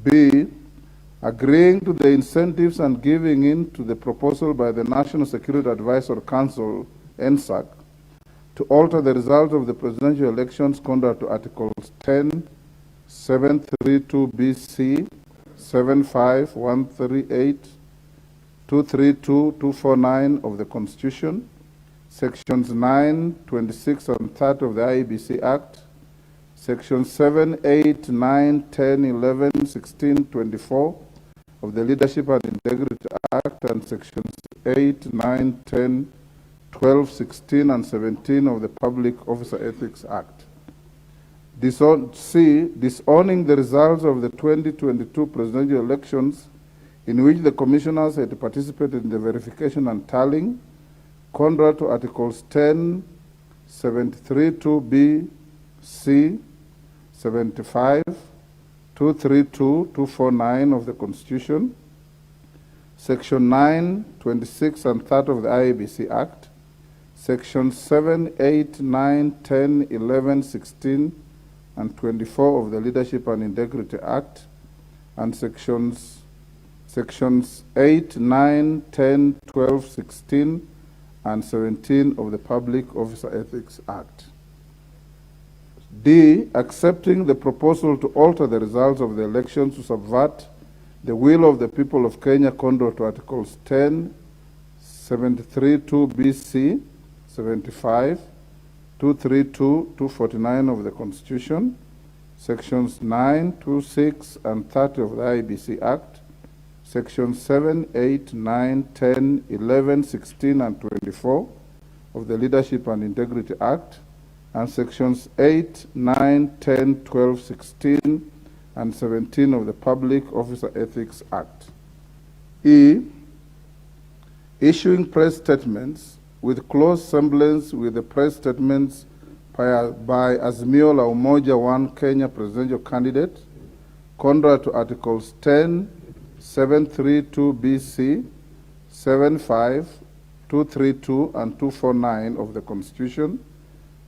B, agreeing to the incentives and giving in to the proposal by the National Security Advisory Council, NSAC, to alter the result of the presidential elections contrary to Articles 10, 732BC, 75, 138, 232, 249 of the Constitution, Sections 9, 26, and 30 of the IEBC Act, Sections 7, 8, 9, 10, 11, 16, 24 of the Leadership and Integrity Act, and Sections 8, 9, 10, 12, 16, and 17 of the Public Officer Ethics Act. C, disowning the results of the 2022 presidential elections in which the commissioners had participated in the verification and tallying, contrary to Articles 10, 732B, C, 75, 232, 249 of the Constitution, Section 9, 26, and 30 of the IEBC Act, Sections 7, 8, 9, 10, 11, 16, and 24 of the Leadership and Integrity Act, and Sections 8, 9, 10, 12, 16, and 17 of the Public Officer Ethics Act. D, accepting the proposal to alter the results of the elections to subvert the will of the people of Kenya contrary to Articles 10, 732BC, 75, 232, 249 of the Constitution, Sections 9, 26, and 30 of the IEBC Act, Sections 7, 8, 9, 10, 11, 16, and 24 of the Leadership and Integrity Act, and Sections 8, 9, 10, 12, 16, and 17 of the Public Officer Ethics Act. E, issuing press statements with close semblance with the press statements by Azimio la Umoja One Kenya presidential candidate, contrary to Articles 10, 732BC, 75, 232, and 249 of the Constitution,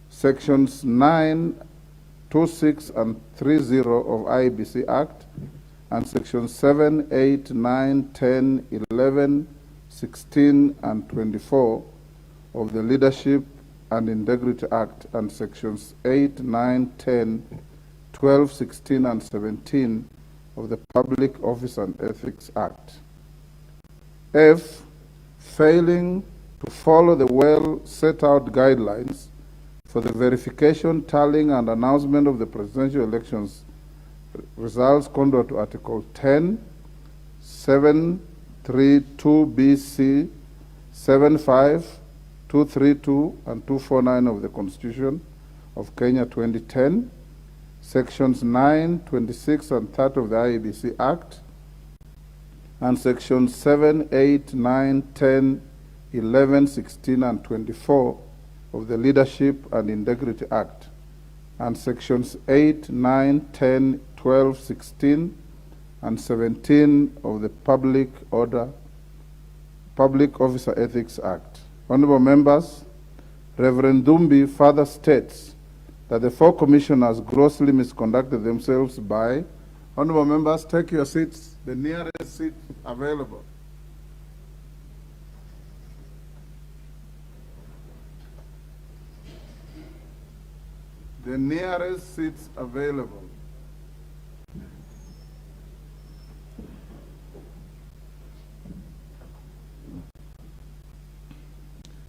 Sections 9, 26, and 30 of IEBC Act, and Sections 7, 8, 9, 10, 11, 16, and 24 of the Leadership and Integrity Act, and Sections 8, 9, 10, 12, 16, and 17 of the Public Office and Ethics Act. F, failing to follow the well set out guidelines for the verification, tallying, and announcement of the presidential elections results contrary to Article 10, 732BC, 75, 232, and 249 of the Constitution of Kenya 2010, Sections 9, 26, and 30 of the IEBC Act, and Sections 7, 8, 9, 10, 11, 16, and 24 of the Leadership and Integrity Act, and Sections 8, 9, 10, 12, 16, and 17 of the Public Officer Ethics Act. Honorable members, Reverend Dumbi further states that the four commissioners grossly misconducted themselves by, honorable members, take your seats, the nearest seat available. The nearest seats available.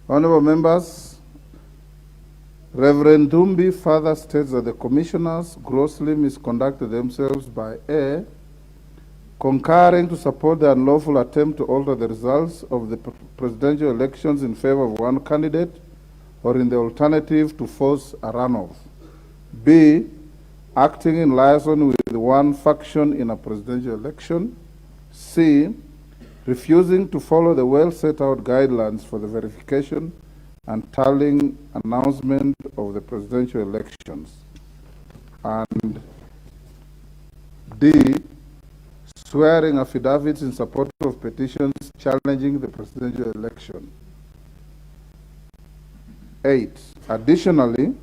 Honorable members, Reverend Dumbi further states that the commissioners grossly misconducted themselves by A, concurring to support the unlawful attempt to alter the results of the presidential elections in favor of one candidate, or in the alternative to force a runoff. B, acting in liaison with one faction in a presidential election. C, refusing to follow the well set out guidelines for the verification and tallying announcement of the presidential elections. And D, swearing affidavits in support of petitions challenging the presidential election. 8, additionally,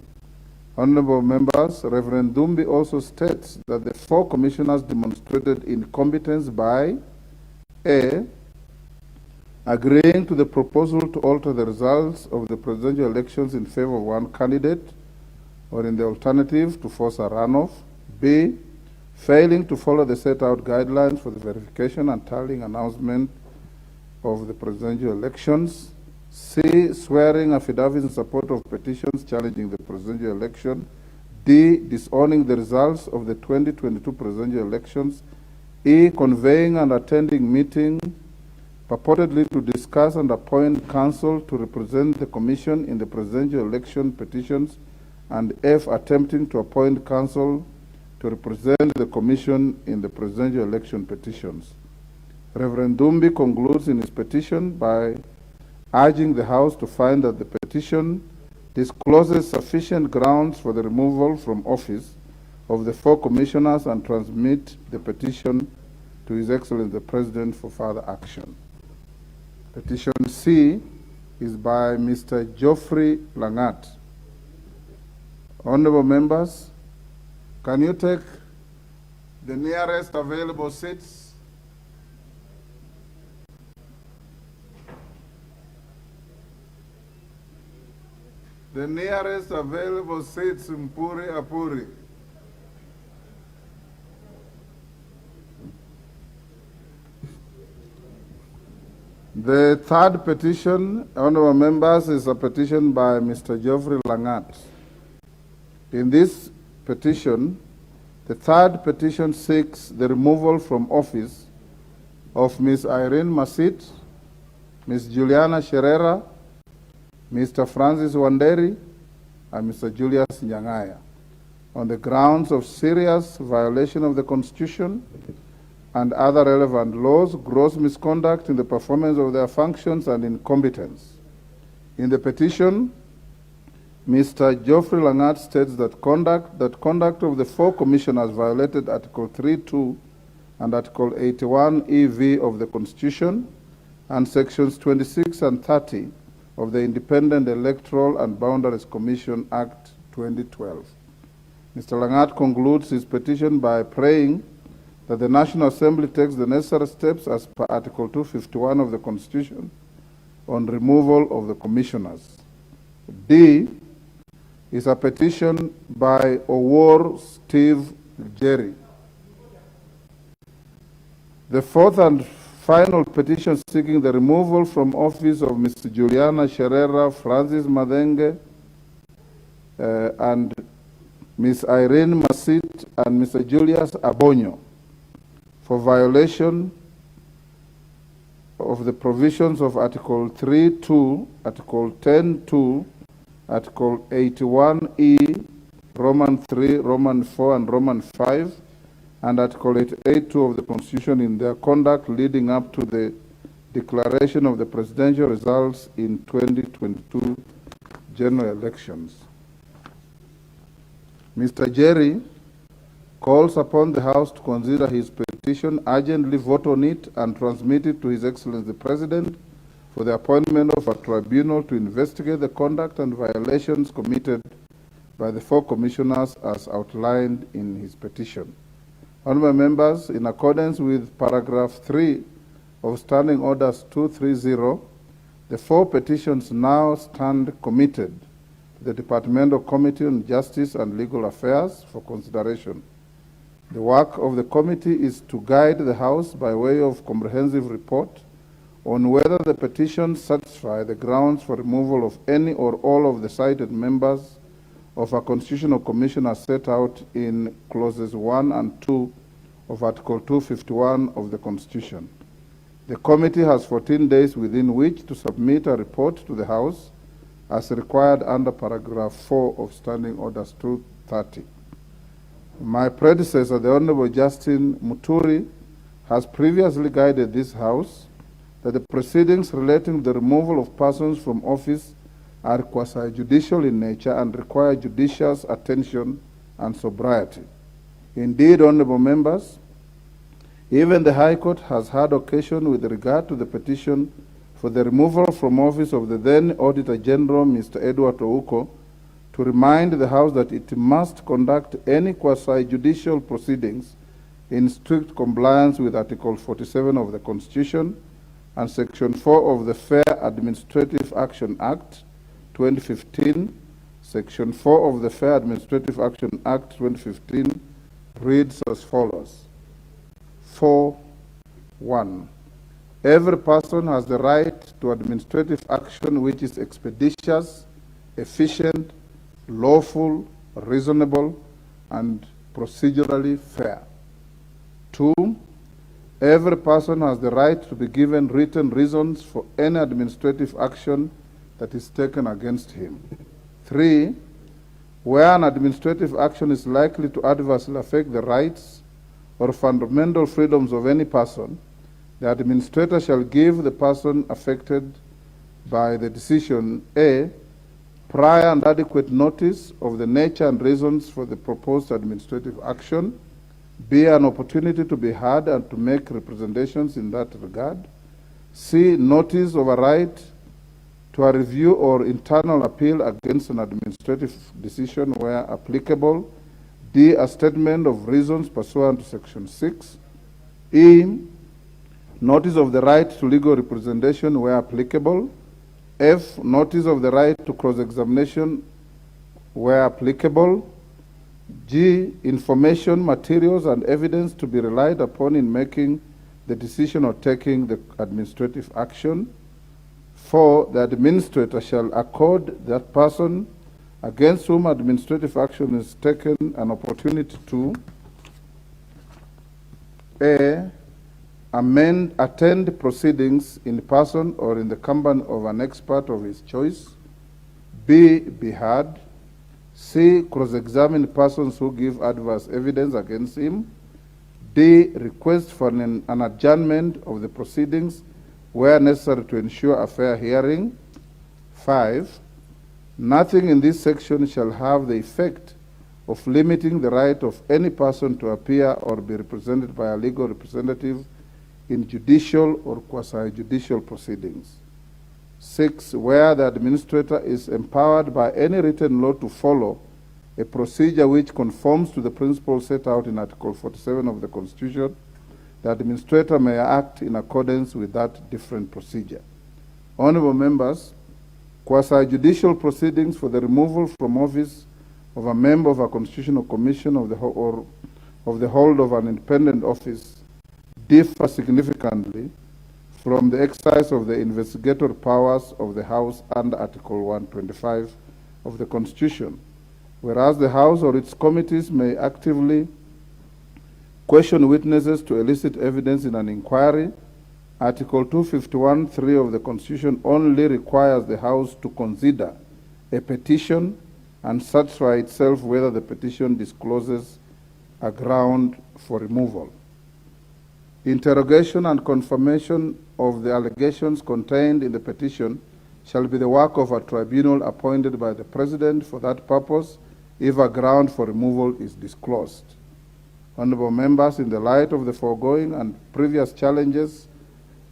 Honorable members, Reverend Dumbi also states that the 4 commissioners demonstrated incompetence by A, agreeing to the proposal to alter the results of the presidential elections in favor of one candidate, or in the alternative, to force a runoff. B, failing to follow the set out guidelines for the verification and tallying announcement of the presidential elections. C, swearing affidavits in support of petitions challenging the presidential election. D, disowning the results of the 2022 presidential elections. E, conveying and attending meetings purportedly to discuss and appoint counsel to represent the Commission in the presidential election petitions. And F, attempting to appoint counsel to represent the Commission in the presidential election petitions. Reverend Dumbi concludes in his petition by urging the House to find that the petition discloses sufficient grounds for the removal from office of the 4 commissioners and transmit the petition to His Excellency the President for further action. Petition C is by Mr. Geoffrey Langat. Honorable members, can you take the nearest available seats? The nearest available seats, Mpuri Apuri. The third petition, honorable members, is a petition by Mr. Geoffrey Langat. In this petition, the third petition seeks the removal from office of Ms. Irene Masit, Ms. Juliana Sherera, Mr. Francis Wanderi, and Mr. Julius Nyangaya on the grounds of serious violation of the Constitution and other relevant laws, gross misconduct in the performance of their functions, and incompetence. In the petition, Mr. Geoffrey Langat states that conduct of the 4 commissioners violated Article 3.2 and Article 81 EV of the Constitution and Sections 26 and 30 of the Independent Electoral and Boundaries Commission Act 2012. Mr. Langat concludes his petition by praying that the National Assembly takes the necessary steps as per Article 251 of the Constitution on removal of the commissioners. D is a petition by Owor Steve Jerry. The fourth and final petition seeking the removal from office of Mr. Juliana Sherera, Francis Madenge, and Ms. Irene Masit and Mr. Julius Abonyo for violation of the provisions of Article 3.2, Article 10.2, Article 81E, Roman 3, Roman 4, and Roman 5, and Article 88.2 of the Constitution in their conduct leading up to the declaration of the presidential results in 2022 general elections. Mr. Jerry calls upon the House to consider his petition, urgently vote on it, and transmit it to His Excellency the President for the appointment of a tribunal to investigate the conduct and violations committed by the 4 commissioners as outlined in his petition. Honorable members, in accordance with paragraph 3 of Standing Orders 230, the 4 petitions now stand committed to the Departmental Committee on Justice and Legal Affairs for consideration. The work of the committee is to guide the House by way of comprehensive report on whether the petitions satisfy the grounds for removal of any or all of the cited members of a constitutional commission as set out in clauses 1 and 2 of Article 251 of the Constitution. The committee has 14 days within which to submit a report to the House as required under paragraph 4 of Standing Orders 230. My predecessor, the Honorable Justin Muturi, has previously guided this House that the proceedings relating to the removal of persons from office are quasi-judicial in nature and require judicious attention and sobriety. Indeed, honorable members, even the High Court has had occasion with regard to the petition for the removal from office of the then Auditor General, Mr. Edward Ouko, to remind the House that it must conduct any quasi-judicial proceedings in strict compliance with Article 47 of the Constitution and Section 4 of the Fair Administrative Action Act 2015. Section 4 of the Fair Administrative Action Act 2015 reads as follows. 4.1. Every person has the right to administrative action which is expeditious, efficient, lawful, reasonable, and procedurally fair. 2. Every person has the right to be given written reasons for any administrative action that is taken against him. 3. Where an administrative action is likely to adversely affect the rights or fundamental freedoms of any person, the administrator shall give the person affected by the decision A, prior and adequate notice of the nature and reasons for the proposed administrative action, B, an opportunity to be heard and to make representations in that regard, C, notice of a right to a review or internal appeal against an administrative decision where applicable, D, a statement of reasons pursuant to Section 6, E, notice of the right to legal representation where applicable, F, notice of the right to cross-examination where applicable, G, information, materials, and evidence to be relied upon in making the decision or taking the administrative action. 4, the administrator shall accord that person against whom administrative action is taken an opportunity to A, attend proceedings in person or in the company of an expert of his choice, B, be heard, C, cross-examine persons who give adverse evidence against him, D, request for an adjournment of the proceedings where necessary to ensure a fair hearing. 5, nothing in this section shall have the effect of limiting the right of any person to appear or be represented by a legal representative in judicial or quasi-judicial proceedings. 6, where the administrator is empowered by any written law to follow a procedure which conforms to the principles set out in Article 47 of the Constitution, the administrator may act in accordance with that different procedure. Honorable members, quasi-judicial proceedings for the removal from office of a member of a constitutional commission or of the hold of an independent office differ significantly from the exercise of the investigatory powers of the House under Article 125 of the Constitution, whereas the House or its committees may actively question witnesses to elicit evidence in an inquiry. Article 251(3) of the Constitution only requires the House to consider a petition and satisfy itself whether the petition discloses a ground for removal. Interrogation and confirmation of the allegations contained in the petition shall be the work of a tribunal appointed by the President for that purpose if a ground for removal is disclosed. Honorable members, in the light of the foregoing and previous challenges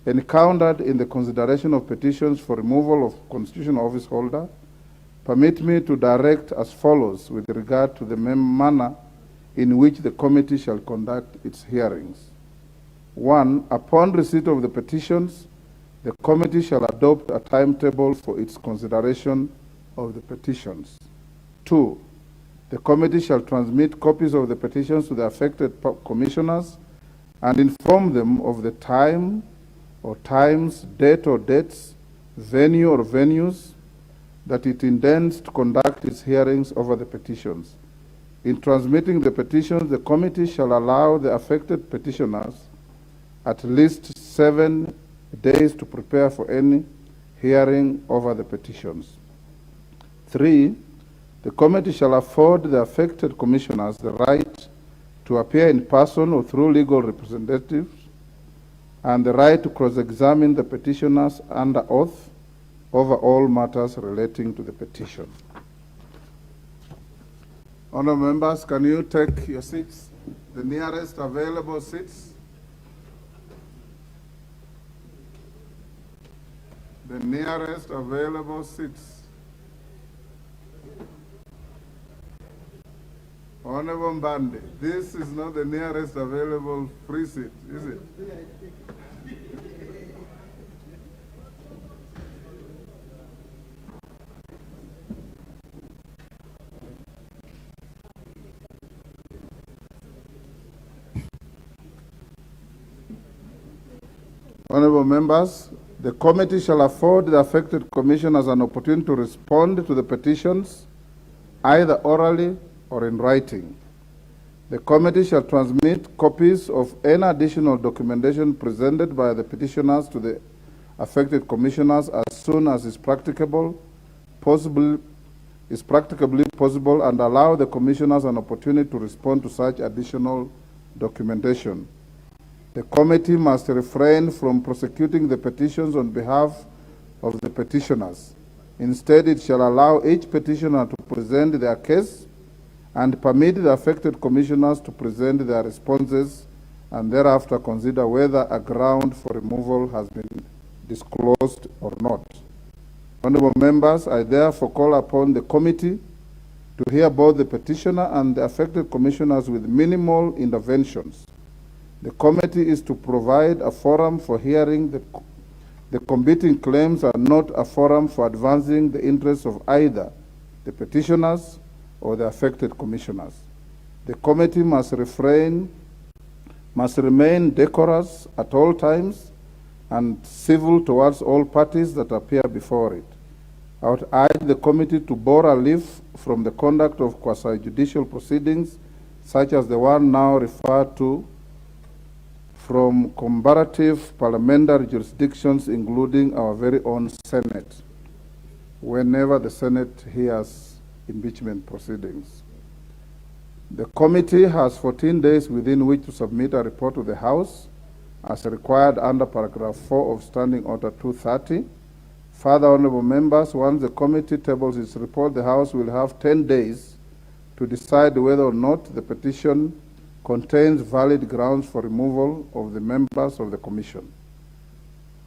encountered in the consideration of petitions for removal of constitutional office holder, permit me to direct as follows with regard to the manner in which the committee shall conduct its hearings. 1, upon receipt of the petitions, the committee shall adopt a timetable for its consideration of the petitions. 2, the committee shall transmit copies of the petitions to the affected commissioners and inform them of the time or times, date or dates, venue or venues that it intends to conduct its hearings over the petitions. In transmitting the petitions, the committee shall allow the affected petitioners at least 7 days to prepare for any hearing over the petitions. 3, the committee shall afford the affected commissioners the right to appear in person or through legal representatives and the right to cross-examine the petitioners under oath over all matters relating to the petition. Honourable members, can you take your seats? The nearest available seats. The nearest available seats. Honorable Mbande, this is not the nearest available free seat, is it? Honorable members, the committee shall afford the affected commissioners an opportunity to respond to the petitions either orally or in writing. The committee shall transmit copies of any additional documentation presented by the petitioners to the affected commissioners as soon as is practicably possible, and allow the commissioners an opportunity to respond to such additional documentation. The committee must refrain from prosecuting the petitions on behalf of the petitioners. Instead, it shall allow each petitioner to present their case and permit the affected commissioners to present their responses and thereafter consider whether a ground for removal has been disclosed or not. Honorable members, I therefore call upon the committee to hear both the petitioner and the affected commissioners with minimal interventions. The committee is to provide a forum for hearing the competing claims and not a forum for advancing the interests of either the petitioners or the affected commissioners. The committee must remain decorous at all times and civil towards all parties that appear before it. I would urge the committee to bore a leaf from the conduct of quasi-judicial proceedings, such as the one now referred to, from comparative parliamentary jurisdictions, including our very own Senate, whenever the Senate hears impeachment proceedings. The committee has 14 days within which to submit a report to the House, as required under paragraph 4 of Standing Order 230. Further, honorable members, once the committee tables its report, the House will have 10 days to decide whether or not the petition contains valid grounds for removal of the members of the Commission.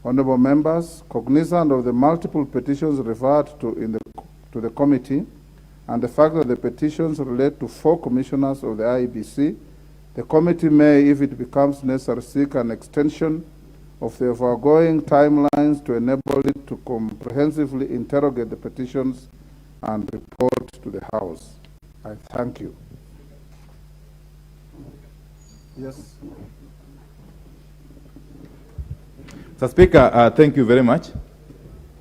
Honorable members, cognizant of the multiple petitions referred to to the committee and the fact that the petitions relate to 4 commissioners of the IEBC, the committee may, if it becomes necessary, seek an extension of the foregoing timelines to enable it to comprehensively interrogate the petitions and report to the House. I thank you. Yes. Mr. Speaker, thank you very much.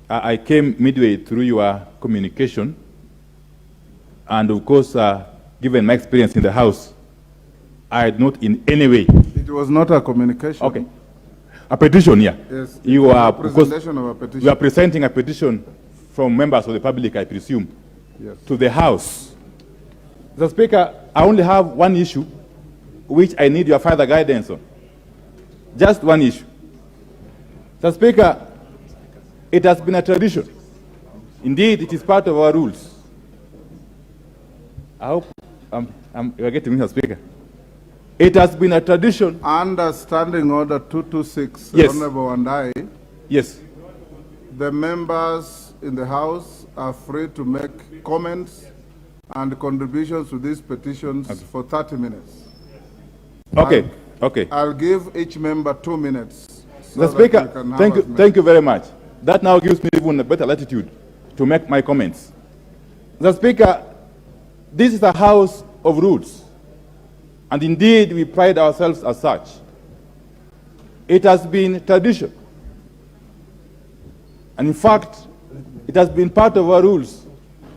I came midway through your communication, and of course, given my experience in the House, I had not in any way. It was not a communication. Okay. A petition, yeah. Yes. You are presentation of a petition. You are presenting a petition from members of the public, I presume, yes, to the House. Mr. Speaker, I only have one issue which I need your further guidance on. Just one issue. Mr. Speaker, it has been a tradition. Indeed, it is part of our rules. I hope you are getting me, Mr. Speaker. It has been a tradition. Under Standing Order 226, yes, Honorable and I, yes, the members in the House are free to make comments and contributions to these petitions, okay, for 30 minutes. Okay, okay. I'll give each member 2 minutes. So Mr. Speaker, thank you very much. That now gives me even a better latitude to make my comments. Mr. Speaker, this is a house of rules, and indeed we pride ourselves as such. It has been tradition, and in fact, it has been part of our rules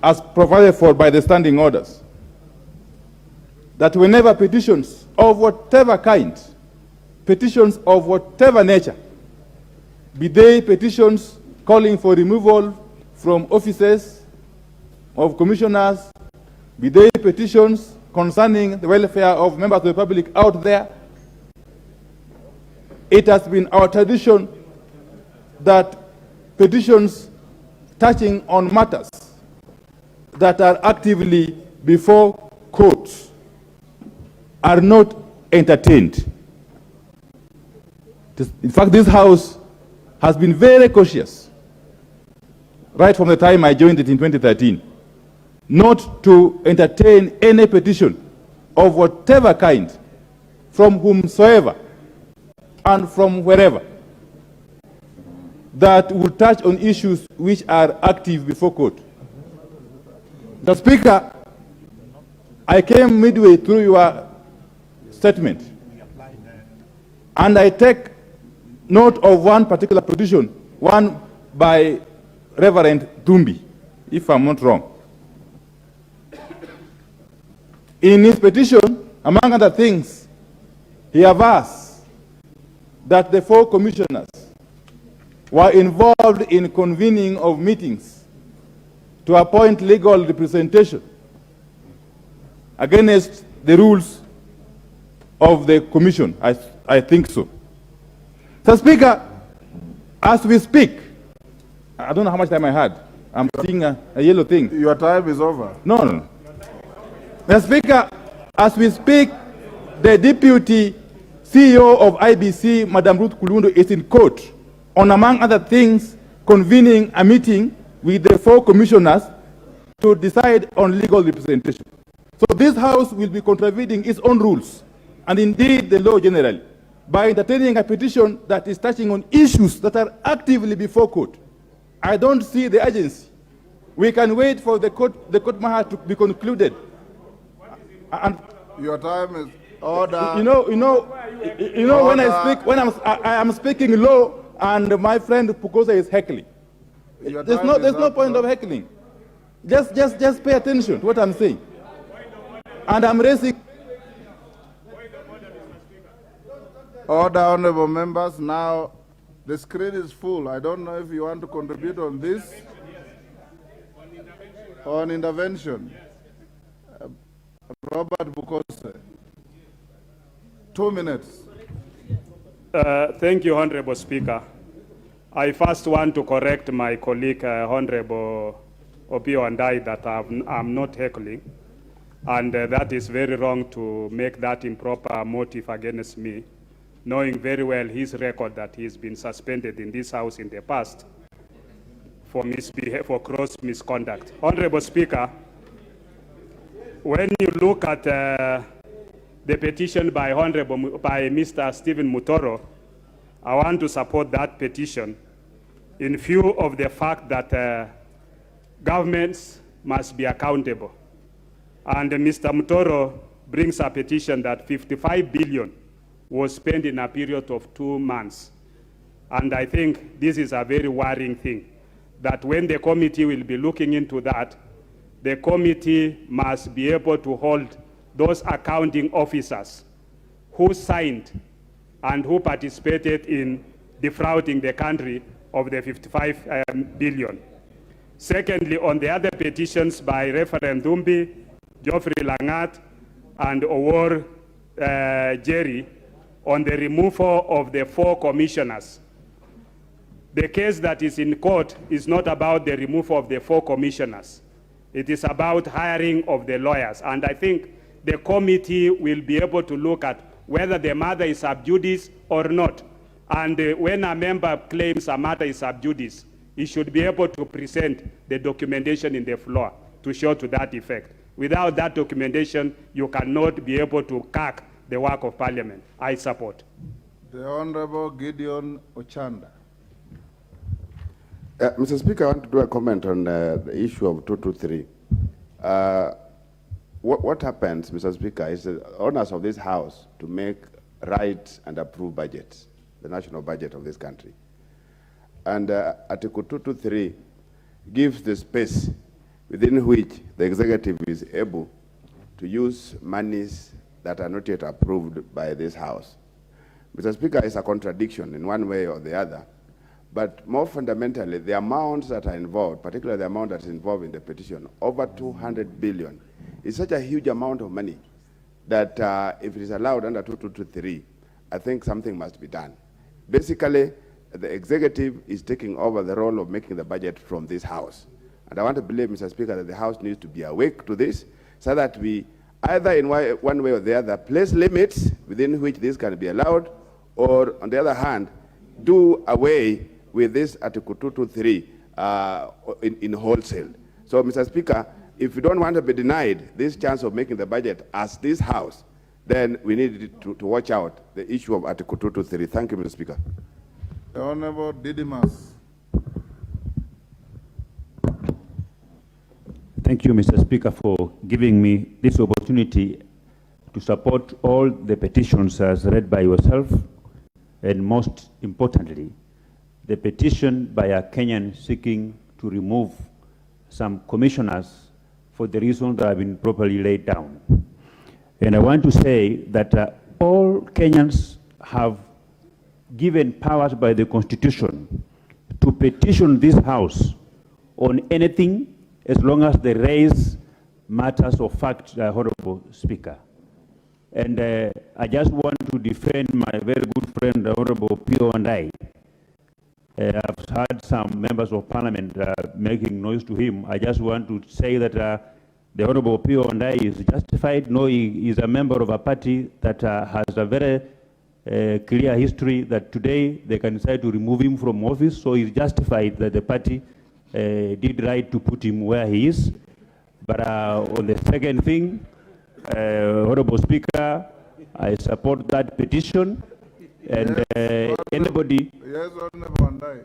as provided for by the standing orders, that whenever petitions of whatever kind, petitions of whatever nature, be they petitions calling for removal from offices of commissioners, be they petitions concerning the welfare of members of the public out there, it has been our tradition that petitions touching on matters that are actively before courts are not entertained. In fact, this House has been very cautious, right from the time I joined it in 2013, not to entertain any petition of whatever kind, from whomsoever and from wherever, that will touch on issues which are active before court. The Speaker, I came midway through your statement, and I take note of one particular petition, one by Reverend Dumbi, if I'm not wrong. In his petition, among other things, he averts that the 4 commissioners were involved in convening of meetings to appoint legal representation against the rules of the commission. I think so. So, Speaker, as we speak, I don't know how much time I had. I'm seeing a yellow thing. Your time is over. No. Mr. Speaker, as we speak, the Deputy CEO of IBC, Madam Ruth Kulundo, is in court on, among other things, convening a meeting with the 4 commissioners to decide on legal representation. So this House will be contravening its own rules, and indeed the law generally, by entertaining a petition that is touching on issues that are actively before court. I don't see the urgency. We can wait for the court matter to be concluded. And your time is order. You know, when I speak, I am speaking low, and my friend Pukosa is heckling. There's no point of heckling. Just pay attention to what I'm saying. And I'm raising. Order, honorable members. Now, the screen is full. I don't know if you want to contribute on this. On intervention. Robert Bukose. 2 minutes. Thank you, Honorable Speaker. I first want to correct my colleague, Honorable Opio and I, that I'm not heckling. And that is very wrong to make that improper motive against me, knowing very well his record that he's been suspended in this House in the past for gross misconduct. Honorable Speaker, when you look at the petition by Mr. Stephen Mutoro, I want to support that petition in view of the fact that governments must be accountable. And Mr. Mutoro brings a petition that 55 billion was spent in a period of 2 months. And I think this is a very worrying thing, that when the committee will be looking into that, the committee must be able to hold those accounting officers who signed and who participated in defrauding the country of the 55 billion. Secondly, on the other petitions by Reverend Dumbi, Geoffrey Langat, and Owor Jerry, on the removal of the 4 commissioners. The case that is in court is not about the removal of the 4 commissioners. It is about hiring of the lawyers. And I think the committee will be able to look at whether the matter is sub judice or not. And when a member claims a matter is sub judice, he should be able to present the documentation in the floor to show to that effect. Without that documentation, you cannot be able to cark the work of Parliament. I support. The Honorable Gideon Ochanda. Mr. Speaker, I want to do a comment on the issue of 223. What happens, Mr. Speaker, is the owners of this House to make right and approve budgets, the national budget of this country. And Article 223 gives the space within which the executive is able to use monies that are not yet approved by this House. Mr. Speaker, it's a contradiction in one way or the other. But more fundamentally, the amounts that are involved, particularly the amount that is involved in the petition, over 200 billion, is such a huge amount of money that if it is allowed under 2223, I think something must be done. Basically, the executive is taking over the role of making the budget from this House. And I want to believe, Mr. Speaker, that the House needs to be awake to this so that we, either in one way or the other, place limits within which this can be allowed, or on the other hand, do away with this Article 223 in wholesale. So, Mr. Speaker, if you don't want to be denied this chance of making the budget as this House, then we need to watch out the issue of Article 223. Thank you, Mr. Speaker. The Honorable Didimas. Thank you, Mr. Speaker, for giving me this opportunity to support all the petitions as read by yourself, and most importantly, the petition by a Kenyan seeking to remove some commissioners for the reasons that have been properly laid down. And I want to say that all Kenyans have given powers by the Constitution to petition this House on anything as long as they raise matters of fact, Honorable Speaker. And I just want to defend my very good friend, Honorable Pio and I. I've heard some members of Parliament making noise to him. I just want to say that the Honorable Pio and I is justified. No, he is a member of a party that has a very clear history that today they can decide to remove him from office, so he's justified that the party did right to put him where he is. But on the second thing, Honorable Speaker, I support that petition, and anybody... Yes, Honorable Andai.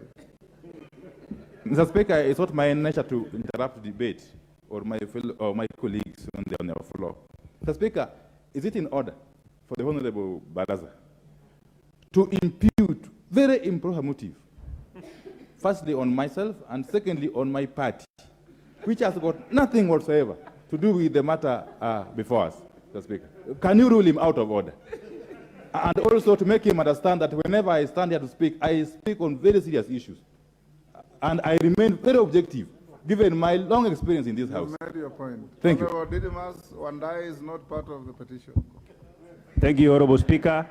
Mr. Speaker, it's not my nature to interrupt debate or my colleagues on the floor. Mr. Speaker, is it in order for the Honorable Baraza to impute very improper motive, firstly on myself and secondly on my party, which has got nothing whatsoever to do with the matter before us, Mr. Speaker? Can you rule him out of order? And also to make him understand that whenever I stand here to speak, I speak on very serious issues. And I remain very objective, given my long experience in this House. You made your point. Thank you. Honorable Didimas Wandai is not part of the petition. Thank you, Honorable Speaker.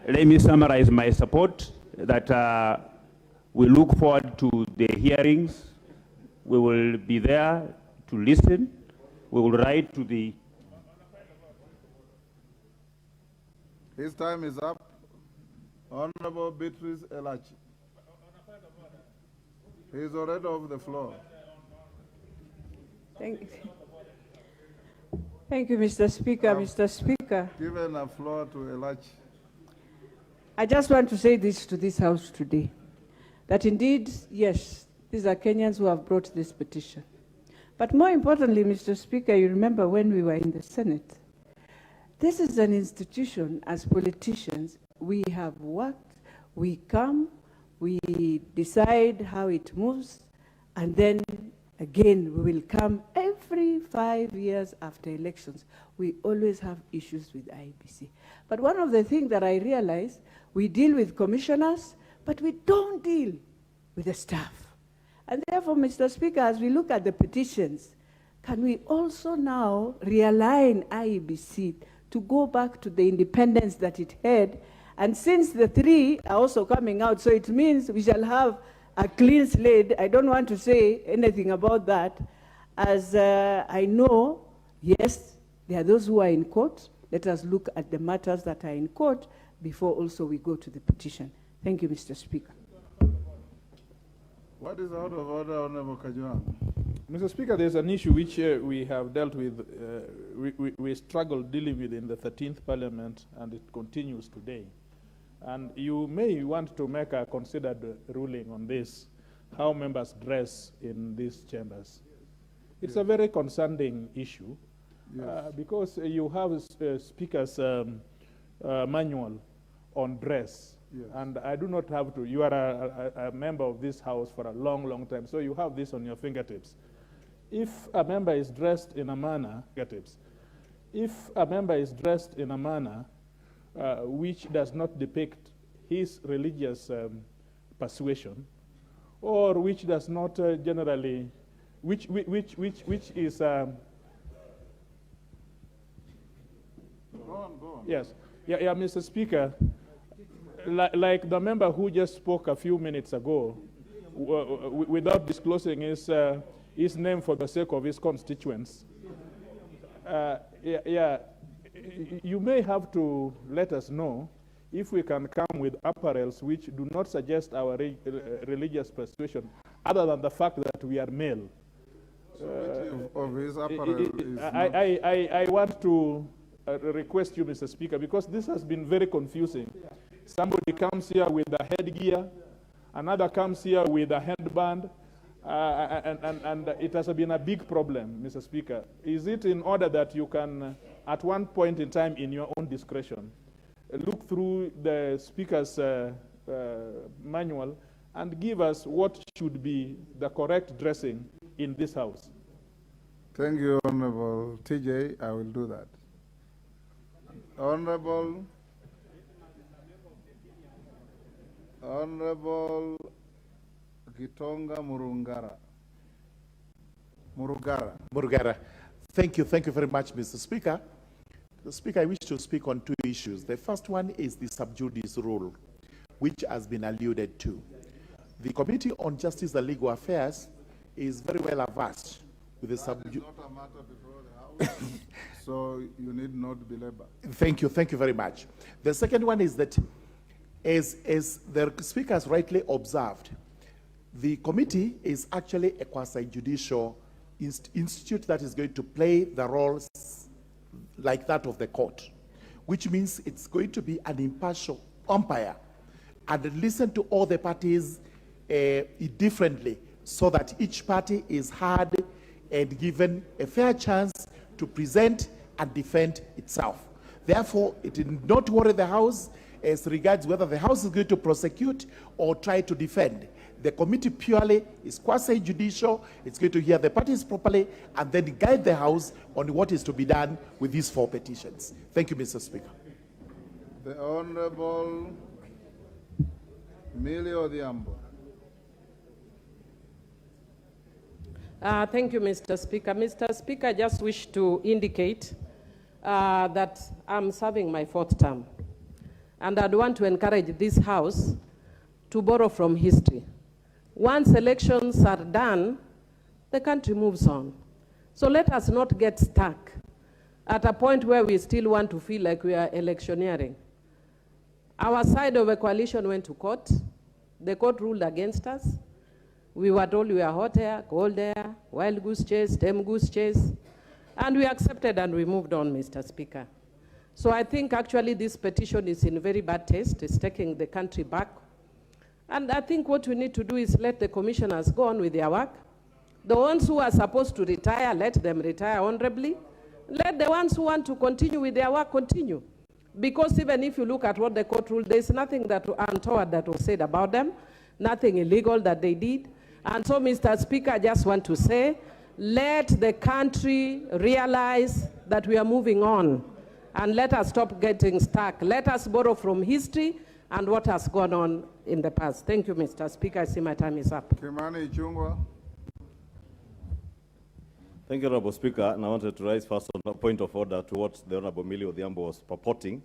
Let me summarize my support that we look forward to the hearings. We will be there to listen. We will write to the... His time is up. Honorable Beatrice Elachi. He is already off the floor. Thank you, Mr. Speaker. Mr. Speaker, Given a floor to Elachi. I just want to say this to this House today, that indeed, yes, these are Kenyans who have brought this petition. But more importantly, Mr. Speaker, you remember when we were in the Senate, this is an institution, as politicians, we have worked, we come, we decide how it moves, and then again, we will come every 5 years after elections. We always have issues with IEBC. But one of the things that I realized, we deal with commissioners, but we don't deal with the staff. And therefore, Mr. Speaker, as we look at the petitions, can we also now realign IEBC to go back to the independence that it had? And since the three are also coming out, so it means we shall have a clean slate. I don't want to say anything about that, as I know, yes, there are those who are in court. Let us look at the matters that are in court before also we go to the petition. Thank you, Mr. Speaker. What is out of order, Honorable Kajwang? Mr. Speaker, there's an issue which we have dealt with, we struggled dealing with in the 13th Parliament, and it continues today. And you may want to make a considered ruling on this, how members dress in these chambers. It's a very concerning issue, because you have a speaker's manual on dress. Yes. And I do not have to. You are a member of this House for a long, long time, so you have this on your fingertips. If a member is dressed in a manner, which does not depict his religious persuasion, or which does not generally, which is Go on. Yes, yeah, Mr. Speaker. Like the member who just spoke a few minutes ago, without disclosing his name for the sake of his constituents, you may have to let us know if we can come with apparels which do not suggest our religious persuasion, other than the fact that we are male. of his apparel is I want to request you, Mr. Speaker, because this has been very confusing. Somebody comes here with a headgear, another comes here with a headband, and it has been a big problem, Mr. Speaker. Is it in order that you can, at one point in time, in your own discretion, look through the Speaker's manual and give us what should be the correct dressing in this House? Thank you, Honorable TJ. I will do that. Honorable Gitonga Murugara. Thank you very much, Mr. Speaker. Mr. Speaker, I wish to speak on two issues. The first one is the sub judice rule, which has been alluded to. The Committee on Justice and Legal Affairs is very well averse with the sub judice. Not a matter before the House, so you need not belabor. Thank you very much. The second one is that, as the Speaker has rightly observed, the committee is actually a quasi-judicial institute that is going to play the roles like that of the court, which means it's going to be an impartial umpire and listen to all the parties differently, so that each party is heard and given a fair chance to present and defend itself. Therefore, it did not worry the House as regards whether the House is going to prosecute or try to defend. The committee purely is quasi-judicial. It's going to hear the parties properly and then guide the House on what is to be done with these 4 petitions. Thank you, Mr. Speaker. The Honorable Millie Odhiambo. Thank you, Mr. Speaker. Mr. Speaker, I just wish to indicate that I'm serving my 4th term. And I'd want to encourage this House to borrow from history. Once elections are done, the country moves on. So let us not get stuck at a point where we still want to feel like we are electioneering. Our side of a coalition went to court. The court ruled against us. We were told we were hot air, cold air, wild goose chase, tame goose chase. And we accepted and we moved on, Mr. Speaker. So I think actually this petition is in very bad taste. It's taking the country back. And I think what we need to do is let the commissioners go on with their work. The ones who are supposed to retire, let them retire honorably. Let the ones who want to continue with their work continue. Because even if you look at what the court ruled, there's nothing that untoward that was said about them, nothing illegal that they did. And so, Mr. Speaker, I just want to say, let the country realize that we are moving on. And let us stop getting stuck. Let us borrow from history and what has gone on in the past. Thank you, Mr. Speaker. I see my time is up. Kimani Ichung'wah. Thank you, Honorable Speaker. And I wanted to raise first on a point of order to what the Honorable Millie Odhiambo was purporting,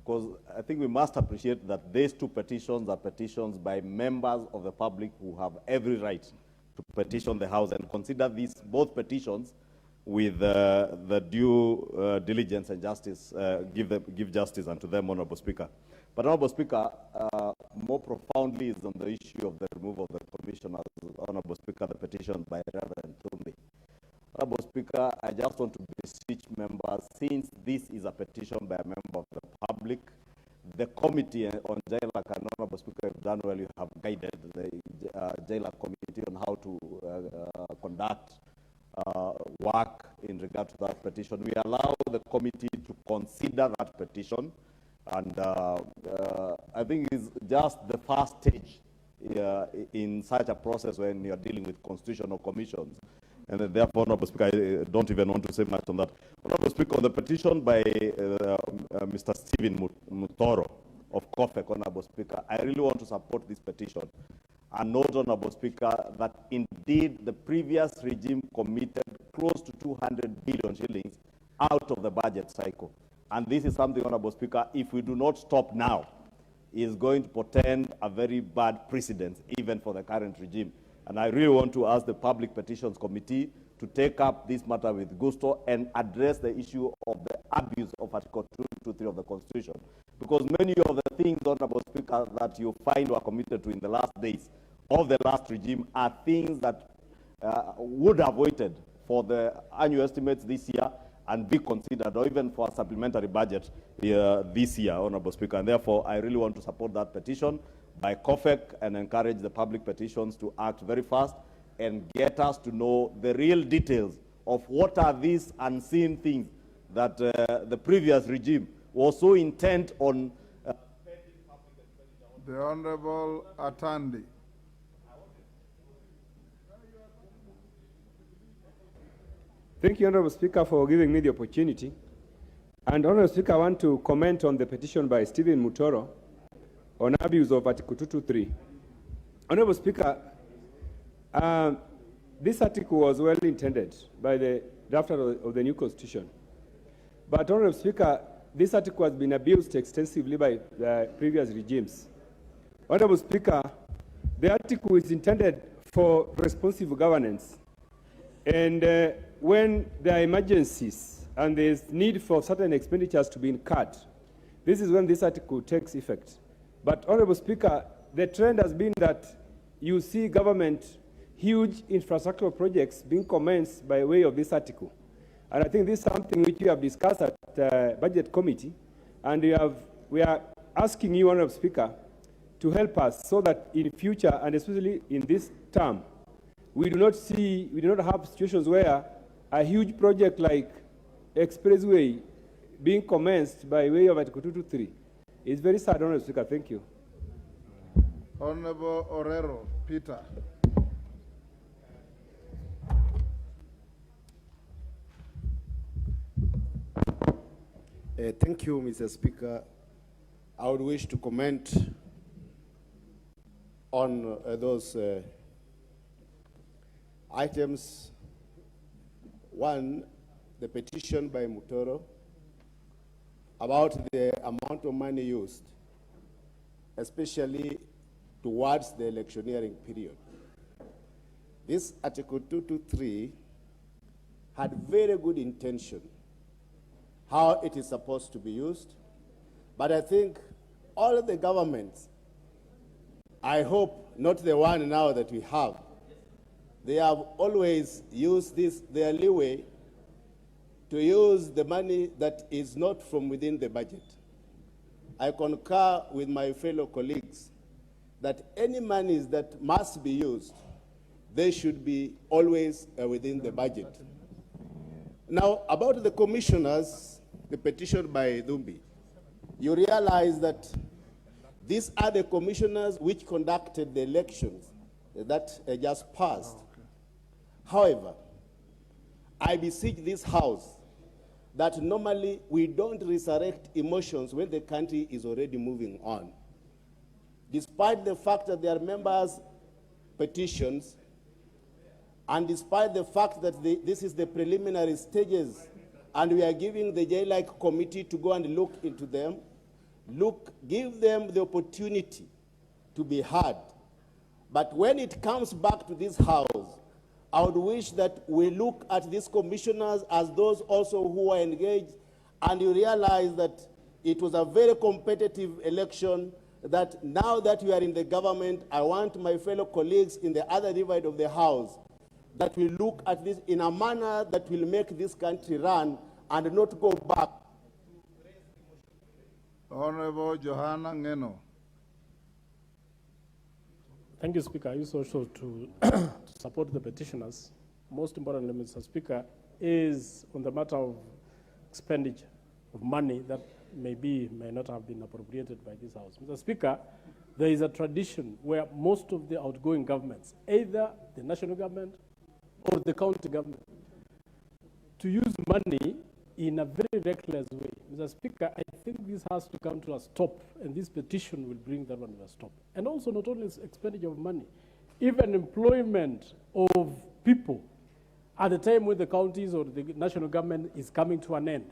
because I think we must appreciate that these 2 petitions are petitions by members of the public who have every right to petition the House, and consider these both petitions with the due diligence and justice, give justice unto them, Honorable Speaker. But Honorable Speaker, more profoundly is on the issue of the removal of the commissioners, Honorable Speaker, the petition by Reverend Thumbi. Honorable Speaker, I just want to beseech members, since this is a petition by a member of the public, the committee on JAILA, and Honorable Speaker, you've done well, you have guided the JAILA committee on how to conduct work in regard to that petition. We allow the committee to consider that petition, and I think it's just the first stage in such a process when you're dealing with constitutional commissions. And therefore, Honorable Speaker, I don't even want to say much on that. Honorable Speaker, on the petition by Mr. Stephen Mutoro of COFEC, Honorable Speaker, I really want to support this petition. And note, Honorable Speaker, that indeed the previous regime committed close to 200 billion shillings out of the budget cycle. And this is something, Honorable Speaker, if we do not stop now, is going to portend a very bad precedent even for the current regime. And I really want to ask the Public Petitions Committee to take up this matter with gusto and address the issue of the abuse of Article 223 of the Constitution. Because many of the things, Honorable Speaker, that you find were committed to in the last days of the last regime are things that would have waited for the annual estimates this year and be considered, or even for a supplementary budget this year, Honorable Speaker. And therefore, I really want to support that petition by COFEC and encourage the public petitions to act very fast and get us to know the real details of what are these unseen things that the previous regime was so intent on. The Honorable Atandi. Thank you, Honorable Speaker, for giving me the opportunity. And Honorable Speaker, I want to comment on the petition by Stephen Mutoro on abuse of Article 223. Honorable Speaker, this article was well intended by the drafter of the new constitution. But Honorable Speaker, this article has been abused extensively by the previous regimes. Honorable Speaker, the article is intended for responsive governance. And when there are emergencies and there's need for certain expenditures to be cut, this is when this article takes effect. But Honorable Speaker, the trend has been that you see government huge infrastructural projects being commenced by way of this article. And I think this is something which we have discussed at Budget Committee, and we are asking you, Honorable Speaker, to help us so that in future, and especially in this term, we do not have situations where a huge project like Expressway being commenced by way of Article 223. It's very sad, Honorable Speaker. Thank you. Honorable Orero, Peter. Thank you, Mr. Speaker. I would wish to comment on those items. One, the petition by Mutoro about the amount of money used, especially towards the electioneering period. This Article 223 had very good intention, how it is supposed to be used, but I think all of the governments, I hope not the one now that we have, they have always used their leeway to use the money that is not from within the budget. I concur with my fellow colleagues that any monies that must be used, they should be always within the budget. Now, about the commissioners, the petition by Dumbi, you realize that these are the commissioners which conducted the elections that just passed. However, I beseech this House that normally we don't resurrect emotions when the country is already moving on. Despite the fact that there are members' petitions, and despite the fact that this is the preliminary stages, and we are giving the J-like committee to go and look into them, give them the opportunity to be heard. But when it comes back to this House, I would wish that we look at these commissioners as those also who are engaged, and you realize that it was a very competitive election, that now that we are in the government, I want my fellow colleagues in the other divide of the House that we look at this in a manner that will make this country run and not go back. Honorable Johanna Ngeno. Thank you, Speaker. I used also to support the petitioners. Most importantly, Mr. Speaker, is on the matter of expenditure of money that may not have been appropriated by this House. Mr. Speaker, there is a tradition where most of the outgoing governments, either the national government or the county government, to use money in a very reckless way. Mr. Speaker, I think this has to come to a stop, and this petition will bring that one to a stop. And also not only expenditure of money, even employment of people at the time when the counties or the national government is coming to an end,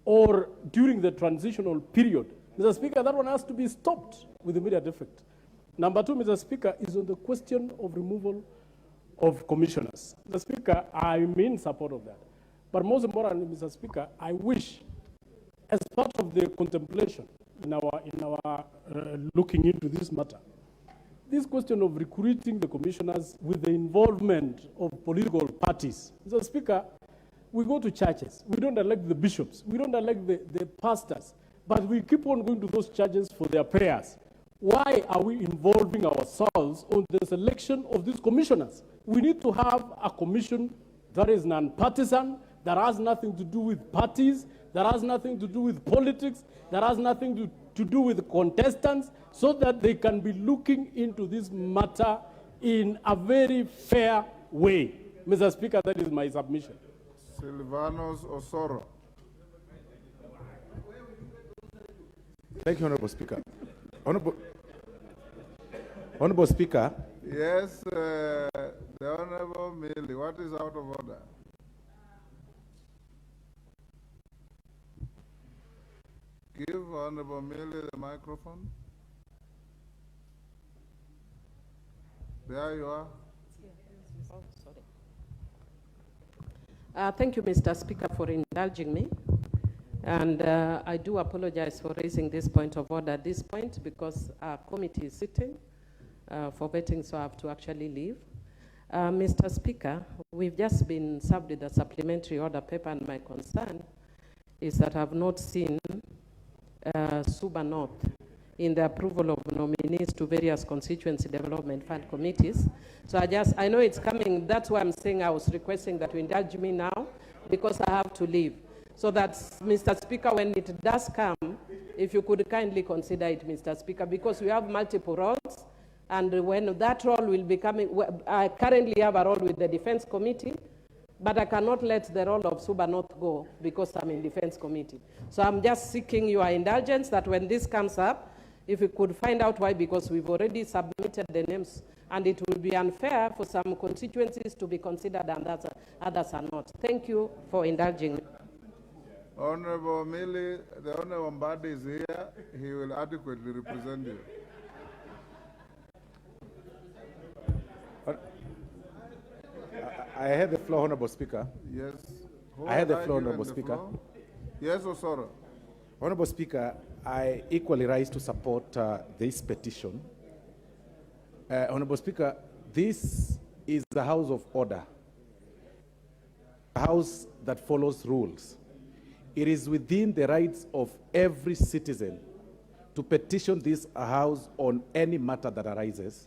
or during the transitional period. Mr. Speaker, that one has to be stopped with immediate effect. Number two, Mr. Speaker, is on the question of removal of commissioners. Mr. Speaker, I'm in support of that. But most importantly, Mr. Speaker, I wish, as part of the contemplation in our looking into this matter, this question of recruiting the commissioners with the involvement of political parties. Mr. Speaker, we go to churches. We don't elect the bishops. We don't elect the pastors. But we keep on going to those churches for their prayers. Why are we involving ourselves on the selection of these commissioners? We need to have a commission that is non-partisan, that has nothing to do with parties, that has nothing to do with politics, that has nothing to do with contestants, so that they can be looking into this matter in a very fair way. Mr. Speaker, that is my submission. Silvanos Osoro. Thank you, Honorable Speaker. Honorable Speaker. Yes, the Honorable Millie, what is out of order? Give Honorable Millie the microphone. There you are. Oh, sorry. Thank you, Mr. Speaker, for indulging me. And I do apologize for raising this point of order at this point because our committee is sitting for vetting, so I have to actually leave. Mr. Speaker, we've just been served with a supplementary order paper, and my concern is that I've not seen Suba North in the approval of nominees to various constituency development fund committees. So I know it's coming. That's why I'm saying I was requesting that you indulge me now because I have to leave. So that, Mr. Speaker, when it does come, if you could kindly consider it, Mr. Speaker, because we have multiple roles, and when that role will be coming, I currently have a role with the Defense Committee, but I cannot let the role of Suba North go because I'm in Defense Committee. So I'm just seeking your indulgence that when this comes up, if we could find out why, because we've already submitted the names, and it will be unfair for some constituencies to be considered and others are not. Thank you for indulging me. Honorable Millie, the Honorable Mbadi is here. He will adequately represent you. I have the floor, Honorable Speaker. Yes. I have the floor, Honorable Speaker. Yes, Osoro. Honorable Speaker, I equally rise to support this petition. Honorable Speaker, this is the house of order, a house that follows rules. It is within the rights of every citizen to petition this house on any matter that arises.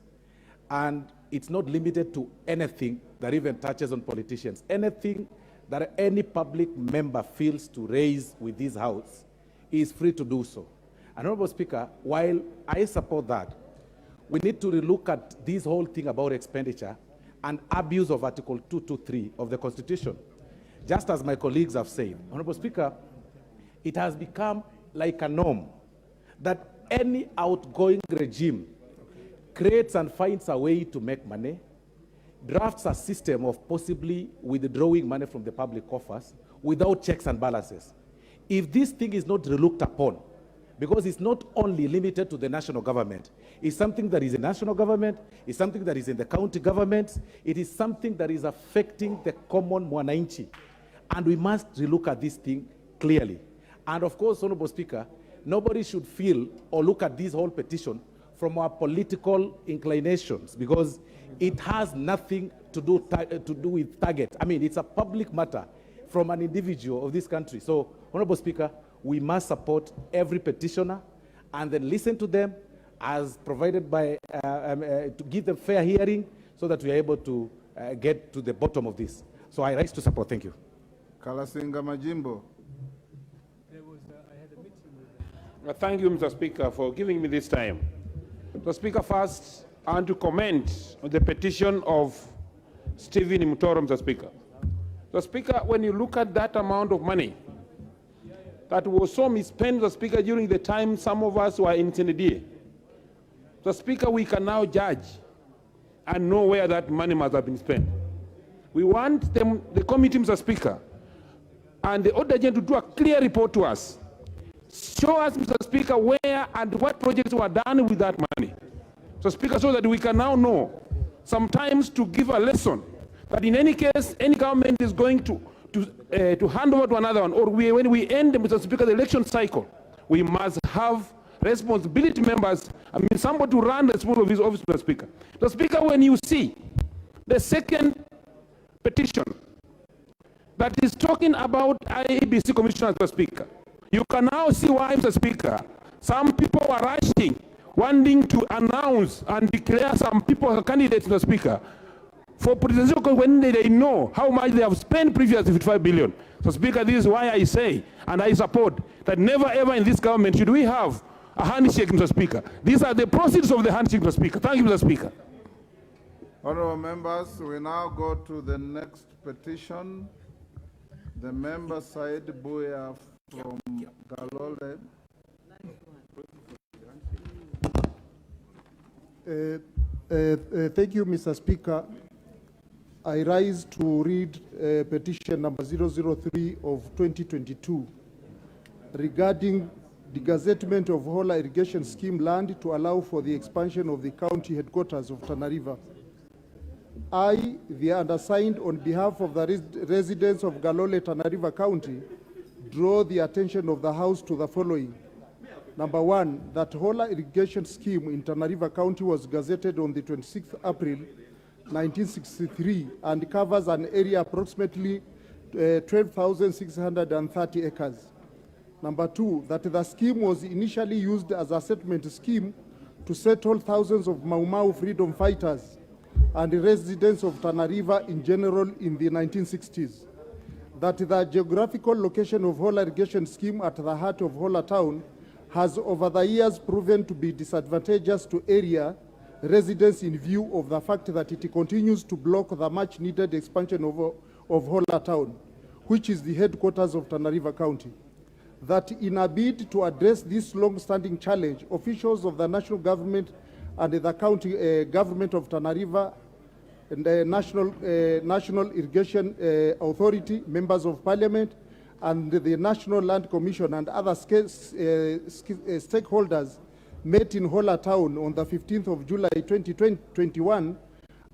And it's not limited to anything that even touches on politicians. Anything that any public member feels to raise with this house is free to do so. And Honorable Speaker, while I support that, we need to relook at this whole thing about expenditure and abuse of Article 223 of the Constitution. Just as my colleagues have said, Honorable Speaker, it has become like a norm that any outgoing regime creates and finds a way to make money, drafts a system of possibly withdrawing money from the public coffers without checks and balances. If this thing is not relooked upon, because it's not only limited to the national government, it's something that is in national government, it's something that is in the county governments, it is something that is affecting the common mwananchi. And we must relook at this thing clearly. And of course, Honorable Speaker, nobody should feel or look at this whole petition from our political inclinations, because it has nothing to do with target. I mean, it's a public matter from an individual of this country. So, Honorable Speaker, we must support every petitioner and then listen to them as provided by, to give them fair hearing so that we are able to get to the bottom of this. So I rise to support. Thank you. Kalasinga Majimbo. Thank you, Mr. Speaker, for giving me this time. Mr. Speaker, first, I want to comment on the petition of Stephen Mutoro, Mr. Speaker. Mr. Speaker, when you look at that amount of money that was so misspent, Mr. Speaker, during the time some of us were in Senedie, Mr. Speaker, we can now judge and know where that money must have been spent. We want the committee, Mr. Speaker, and the Auditor General to do a clear report to us. Show us, Mr. Speaker, where and what projects were done with that money. Mr. Speaker, so that we can now know, sometimes to give a lesson, that in any case, any government is going to hand over to another one, or when we end, Mr. Speaker, the election cycle, we must have responsibility members, I mean, somebody to run the small of his office, Mr. Speaker. Mr. Speaker, when you see the second petition that is talking about IEBC Commissioner, Mr. Speaker, you can now see why, Mr. Speaker, some people are rushing, wanting to announce and declare some people as candidates, Mr. Speaker, for presidential when they know how much they have spent previously, 55 billion. So, Speaker, this is why I say, and I support, that never ever in this government should we have a handshake, Mr. Speaker. These are the proceeds of the handshake, Mr. Speaker. Thank you, Mr. Speaker. Honorable members, we now go to the next petition. The member side, Buya from Galole. Thank you, Mr. Speaker. I rise to read petition number 003 of 2022 regarding the gazettement of Hola Irrigation Scheme land to allow for the expansion of the county headquarters of Tana River. I, the undersigned, on behalf of the residents of Galole, Tana River County, draw the attention of the House to the following. Number one, that Hola Irrigation Scheme in Tana River County was gazetted on the 26th April 1963 and covers an area approximately 12,630 acres. Number two, that the scheme was initially used as a settlement scheme to settle thousands of Mau Mau freedom fighters and residents of Tana River in general in the 1960s. That the geographical location of Hola Irrigation Scheme at the heart of Hola Town has over the years proven to be disadvantageous to area residents in view of the fact that it continues to block the much needed expansion of Hola Town, which is the headquarters of Tana River County. That in a bid to address this long-standing challenge, officials of the national government and the county government of Tana River and the National Irrigation Authority, members of parliament, and the National Land Commission and other stakeholders met in Hola Town on the 15th of July 2021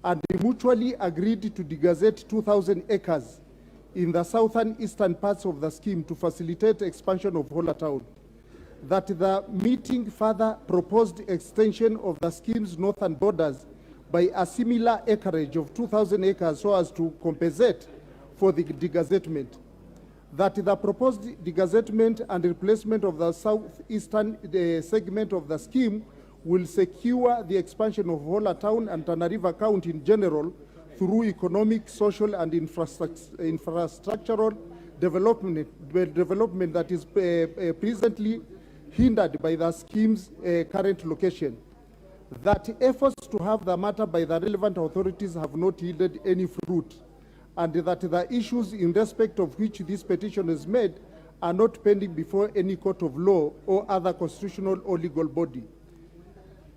and mutually agreed to degazette 2,000 acres in the southern eastern parts of the scheme to facilitate expansion of Hola Town. That the meeting further proposed extension of the scheme's northern borders by a similar acreage of 2,000 acres so as to compensate for the degazettement. That the proposed degazettement and replacement of the southeastern segment of the scheme will secure the expansion of Hola Town and Tana River County in general through economic, social, and infrastructural development that is presently hindered by the scheme's current location. That efforts to have the matter by the relevant authorities have not yielded any fruit, and that the issues in respect of which this petition is made are not pending before any court of law or other constitutional or legal body.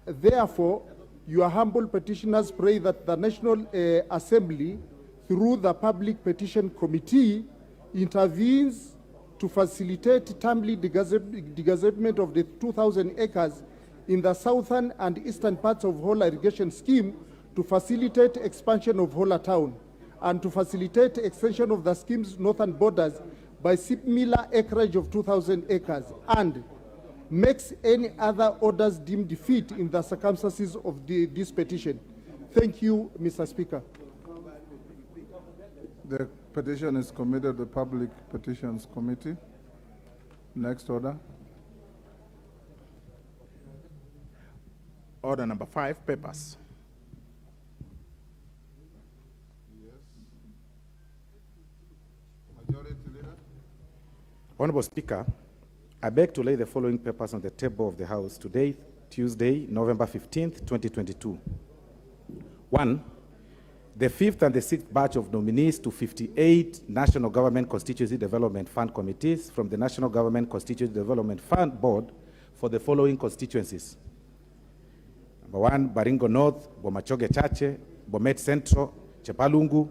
Therefore, your humble petitioners pray that the National Assembly, through the Public Petition Committee, intervenes to facilitate timely degazettement of the 2,000 acres in the southern and eastern parts of Hola Irrigation Scheme to facilitate expansion of Hola Town and to facilitate extension of the scheme's northern borders by similar acreage of 2,000 acres, and makes any other orders deemed fit in the circumstances of this petition. Thank you, Mr. Speaker. The petition is committed to the Public Petitions Committee. Next order. Order number 5, papers. Majority Leader. Honorable Speaker, I beg to lay the following papers on the table of the House today, Tuesday, November 15th, 2022. 1. The 5th and the 6th batch of nominees to 58 National Government Constituency Development Fund committees from the National Government Constituency Development Fund Board for the following constituencies. Number 1, Baringo North, Bomachoge Chache, Bomet Central, Chepalungu,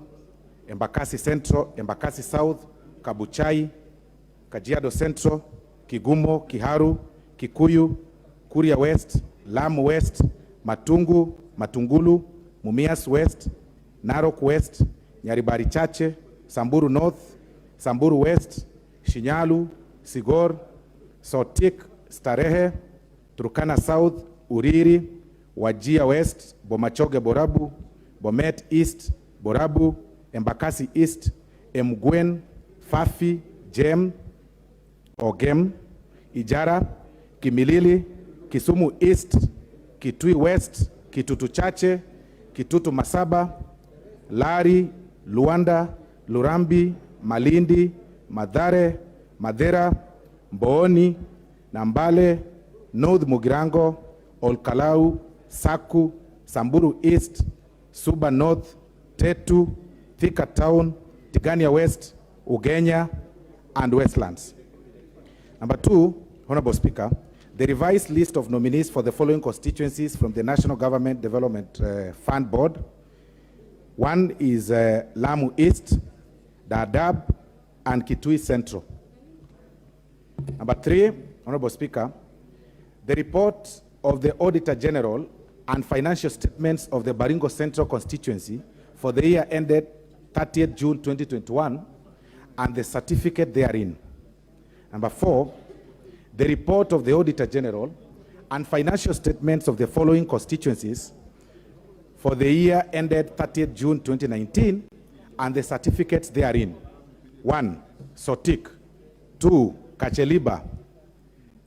Embakasi Central, Embakasi South, Kabuchai, Kajiado Central, Kigumo, Kiharu, Kikuyu, Kuria West, Lamu West, Matungu, Matungulu, Mumias West, Narok West, Nyaribari Chache, Samburu North, Samburu West, Shinyalu, Sigor, Sotik, Starehe, Turkana South, Uriri, Wajir West, Bomachoge Borabu, Bomet East, Borabu, Embakasi East, Mgwen, Fafi, Jem, Ogem, Ijara, Kimilili, Kisumu East, Kitui West, Kitutu Chache, Kitutu Masaba, Lari, Luanda, Lurambi, Malindi, Madare, Madera, Mbooni, Nambale, North Mugirango, Olkalau, Saku, Samburu East, Suba North, Tetu, Thika Town, Tigania West, Ugenya, and Westlands. Number 2, Honorable Speaker, the revised list of nominees for the following constituencies from the National Government Development Fund Board. 1 is Lamu East, Dadaab, and Kitui Central. Number 3, Honorable Speaker, the report of the Auditor General and financial statements of the Baringo Central constituency for the year ended 30th June 2021 and the certificate therein. Number 4, the report of the Auditor General and financial statements of the following constituencies for the year ended 30th June 2019 and the certificates therein. 1, Sotik. 2, Kacheliba.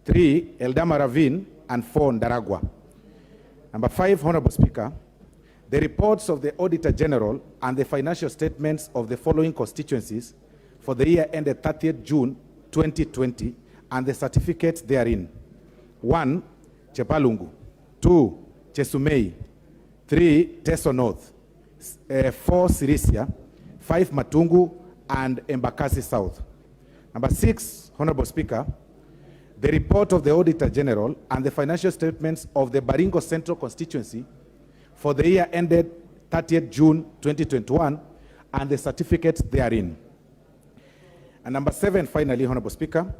3, Eldama Ravine, and 4, Ndaragwa. Number 5, Honorable Speaker, the reports of the Auditor General and the financial statements of the following constituencies for the year ended 30th June 2020 and the certificates therein. 1, Chepalungu. 2, Chesumei. 3, Teso North. 4, Sirisia. 5, Matungu, and Embakasi South. Number 6, Honorable Speaker, the report of the Auditor General and the financial statements of the Baringo Central constituency for the year ended 30th June 2021 and the certificates therein. And number 7, finally, Honorable Speaker,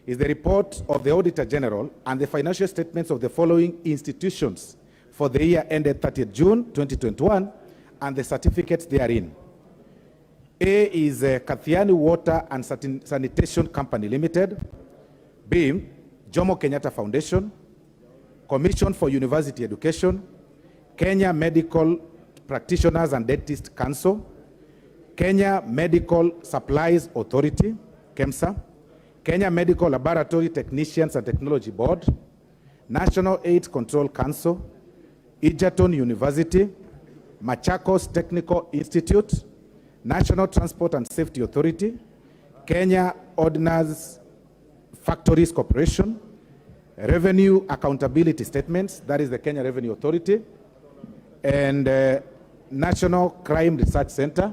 is the report of the Auditor General and the financial statements of the following institutions for the year ended 30th June 2021 and the certificates therein. A is Kathiani Water and Sanitation Company Limited. B, Jomo Kenyatta Foundation, Commission for University Education, Kenya Medical Practitioners and Dentists Council, Kenya Medical Supplies Authority, KEMSA, Kenya Medical Laboratory Technicians and Technology Board, National AIDS Control Council, Egerton University, Machakos Technical Institute, National Transport and Safety Authority, Kenya Ordnance Factories Corporation, Revenue Accountability Statements, that is the Kenya Revenue Authority, and National Crime Research Center,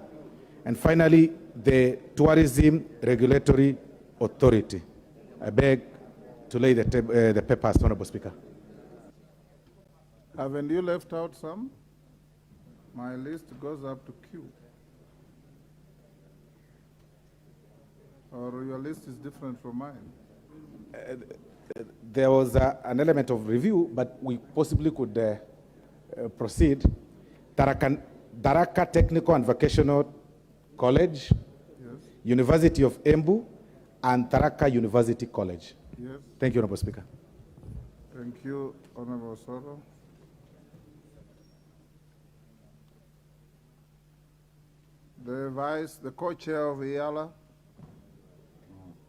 and finally, the Tourism Regulatory Authority. I beg to lay the papers, Honorable Speaker. Haven't you left out some? My list goes up to Q. Or your list is different from mine? There was an element of review, but we possibly could proceed. Daraka Technical and Vocational College, yes. University of Embu, and Tharaka University College. Yes. Thank you, Honorable Speaker. Thank you, Honorable Soro. The co-chair of EALA.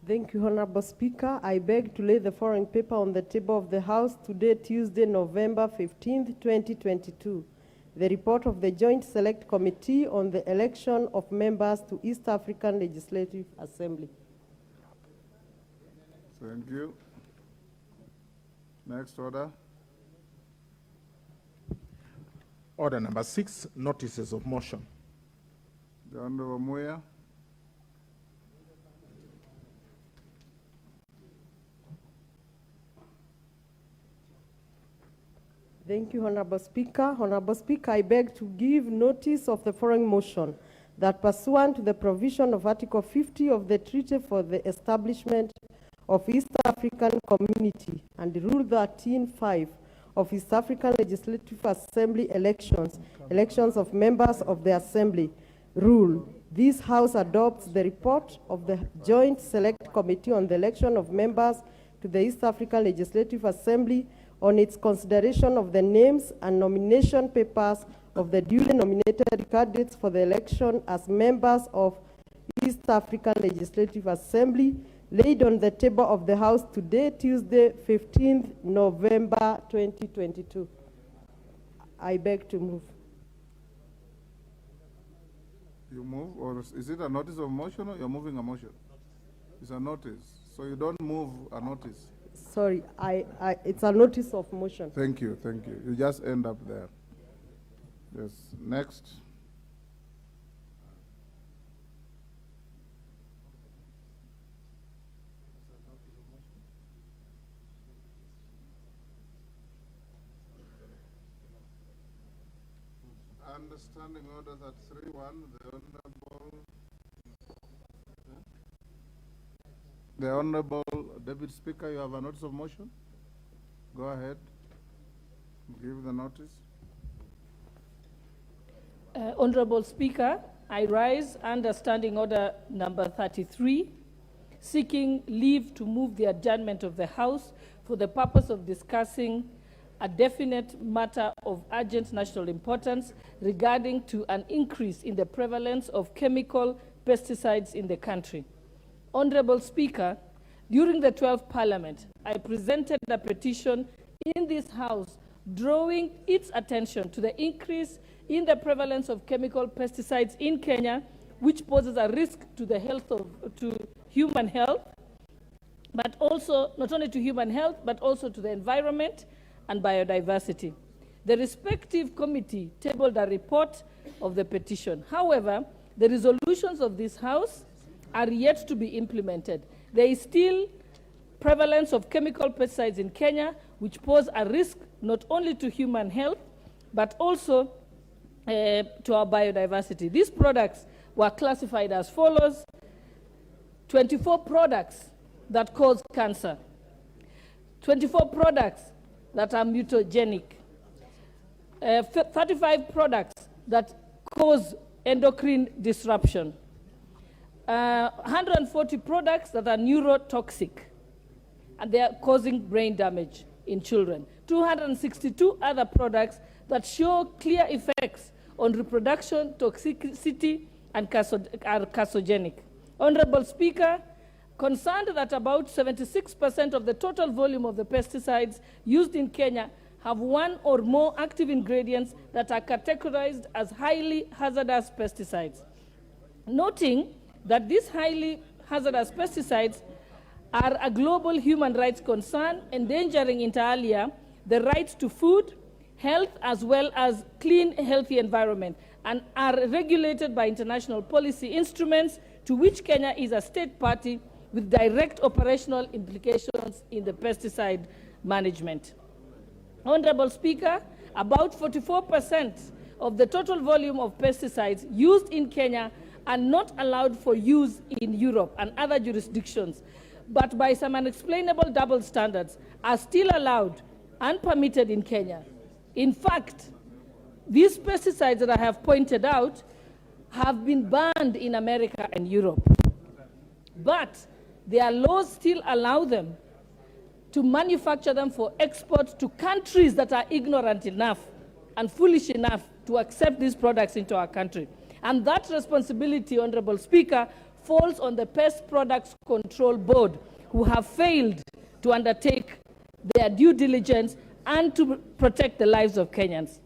Thank you, Honorable Speaker. I beg to lay the following paper on the table of the House today, Tuesday, November 15th, 2022. The report of the Joint Select Committee on the election of members to East African Legislative Assembly. Thank you. Next order. Order number 6, notices of motion. The Honorable Muya. Thank you, Honorable Speaker. Honorable Speaker, I beg to give notice of the following motion that pursuant to the provision of Article 50 of the Treaty for the Establishment of East African Community and Rule 13.5 of East African Legislative Assembly elections of members of the Assembly rule, this House adopts the report of the Joint Select Committee on the election of members to the East African Legislative Assembly on its consideration of the names and nomination papers of the duly nominated candidates for the election as members of East African Legislative Assembly, laid on the table of the House today, Tuesday, 15th November 2022. I beg to move. You move, or is it a notice of motion, or you're moving a motion? It's a notice, so you don't move a notice. Sorry, it's a notice of motion. Thank you, thank you. You just end up there. Yes, next. Understanding orders at 3-1, the Honorable Deputy Speaker, you have a notice of motion? Go ahead. Give the notice. Honorable Speaker, I rise under Standing Order number 33, seeking leave to move the adjournment of the House for the purpose of discussing a definite matter of urgent national importance regarding to an increase in the prevalence of chemical pesticides in the country. Honorable Speaker, during the 12th Parliament, I presented a petition in this House drawing its attention to the increase in the prevalence of chemical pesticides in Kenya, which poses a risk to the health to human health, but also not only to human health, but also to the environment and biodiversity. The respective committee tabled a report of the petition. However, the resolutions of this House are yet to be implemented. There is still prevalence of chemical pesticides in Kenya, which pose a risk not only to human health, but also to our biodiversity. These products were classified as follows: 24 products that cause cancer, 24 products that are mutagenic, 35 products that cause endocrine disruption, 140 products that are neurotoxic, and they are causing brain damage in children, 262 other products that show clear effects on reproduction, toxicity, and are carcinogenic. Honorable Speaker, concerned that about 76% of the total volume of the pesticides used in Kenya have one or more active ingredients that are categorized as highly hazardous pesticides. Noting that these highly hazardous pesticides are a global human rights concern, endangering inter alia the rights to food, health, as well as clean, healthy environment, and are regulated by international policy instruments to which Kenya is a state party, with direct operational implications in the pesticide management. Honorable Speaker, about 44% of the total volume of pesticides used in Kenya are not allowed for use in Europe and other jurisdictions, but by some unexplainable double standards are still allowed and permitted in Kenya. In fact, these pesticides that I have pointed out have been banned in America and Europe, but their laws still allow them to manufacture them for export to countries that are ignorant enough and foolish enough to accept these products into our country. And that responsibility, Honorable Speaker, falls on the Pest Products Control Board, who have failed to undertake their due diligence and to protect the lives of Kenyans.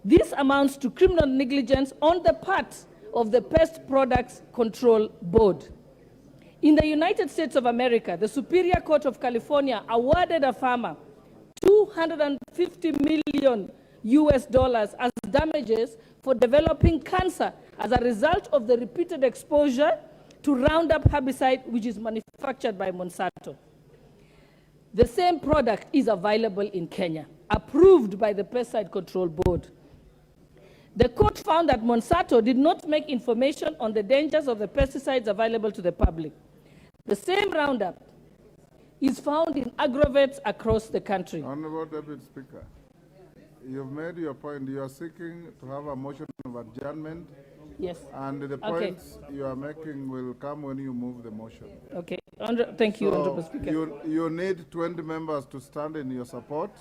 This amounts to criminal negligence on the part of the Pest Products Control Board. In the United States of America, the Superior Court of California awarded a farmer $250 million as damages for developing cancer as a result of the repeated exposure to Roundup herbicide, which is manufactured by Monsanto. The same product is available in Kenya, approved by the Pesticide Control Board. The court found that Monsanto did not make information on the dangers of the pesticides available to the public. The same Roundup is found in agrovetes across the country. Honorable Deputy Speaker, you've made your point. You are seeking to have a motion of adjournment. Yes. And the points you are making will come when you move the motion. Okay. Thank you, So Honorable Speaker. you need 20 members to stand in your support.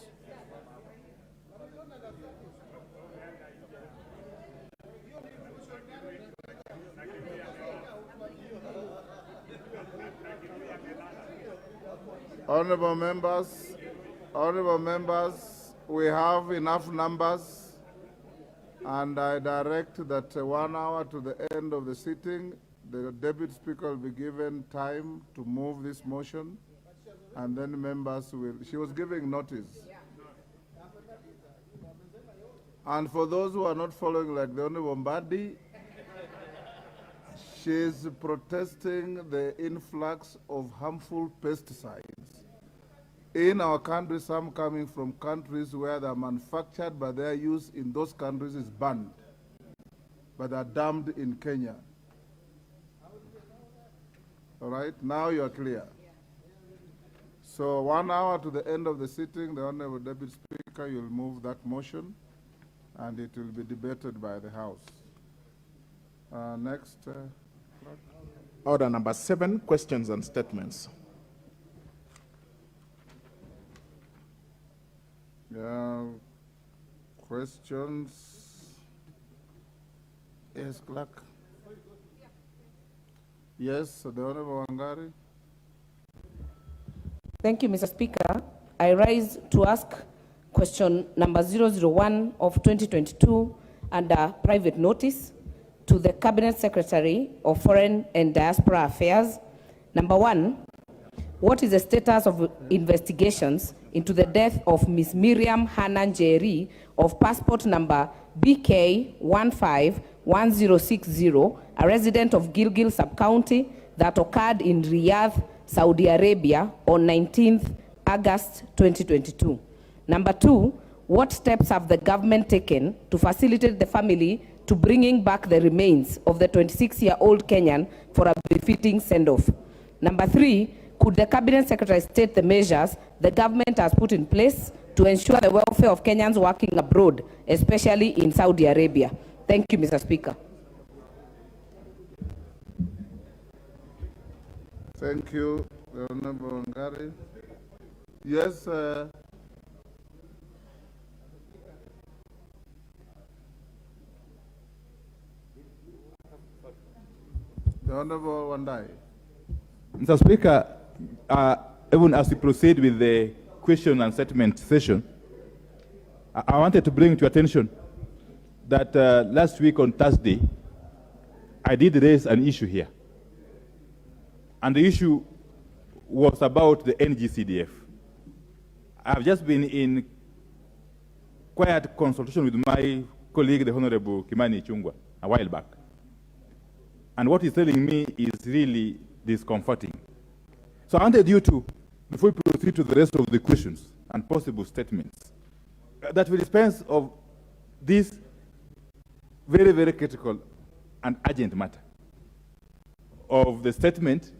Honorable members, we have enough numbers, and I direct that 1 hour to the end of the sitting, the Deputy Speaker will be given time to move this motion, and then members will, she was giving notice. And for those who are not following, like the Honorable Mbadi, she is protesting the influx of harmful pesticides in our country, some coming from countries where they are manufactured, but their use in those countries is banned, but are dumped in Kenya. All right, now you are clear. So 1 hour to the end of the sitting, the Honorable Deputy Speaker, you'll move that motion, and it will be debated by the House. Next. Order number 7, questions and statements. Questions? Yes, clerk. Yes, the Honorable Wangari. Thank you, Mr. Speaker. I rise to ask question number 001 of 2022 under private notice to the Cabinet Secretary of Foreign and Diaspora Affairs. Number 1, what is the status of investigations into the death of Ms. Miriam Hanan Njeri of passport number BK151060, a resident of Gilgil Sub-County that occurred in Riyadh, Saudi Arabia on 19th August 2022? Number 2, what steps have the government taken to facilitate the family to bringing back the remains of the 26-year-old Kenyan for a befitting send-off? Number 3, could the Cabinet Secretary state the measures the government has put in place to ensure the welfare of Kenyans working abroad, especially in Saudi Arabia? Thank you, Mr. Speaker. Thank you, Honorable Wangari. Yes, the Honorable Wandai. Mr. Speaker, even as we proceed with the question and statement session, I wanted to bring to your attention that last week on Thursday, I did raise an issue here. And the issue was about the NGCDF. I've just been in quiet consultation with my colleague, the Honorable Kimani Ichung'wah, a while back. And what he's telling me is really discomforting. So I wanted you to, before we proceed to the rest of the questions and possible statements, that we dispense of this very, very critical and urgent matter of the statement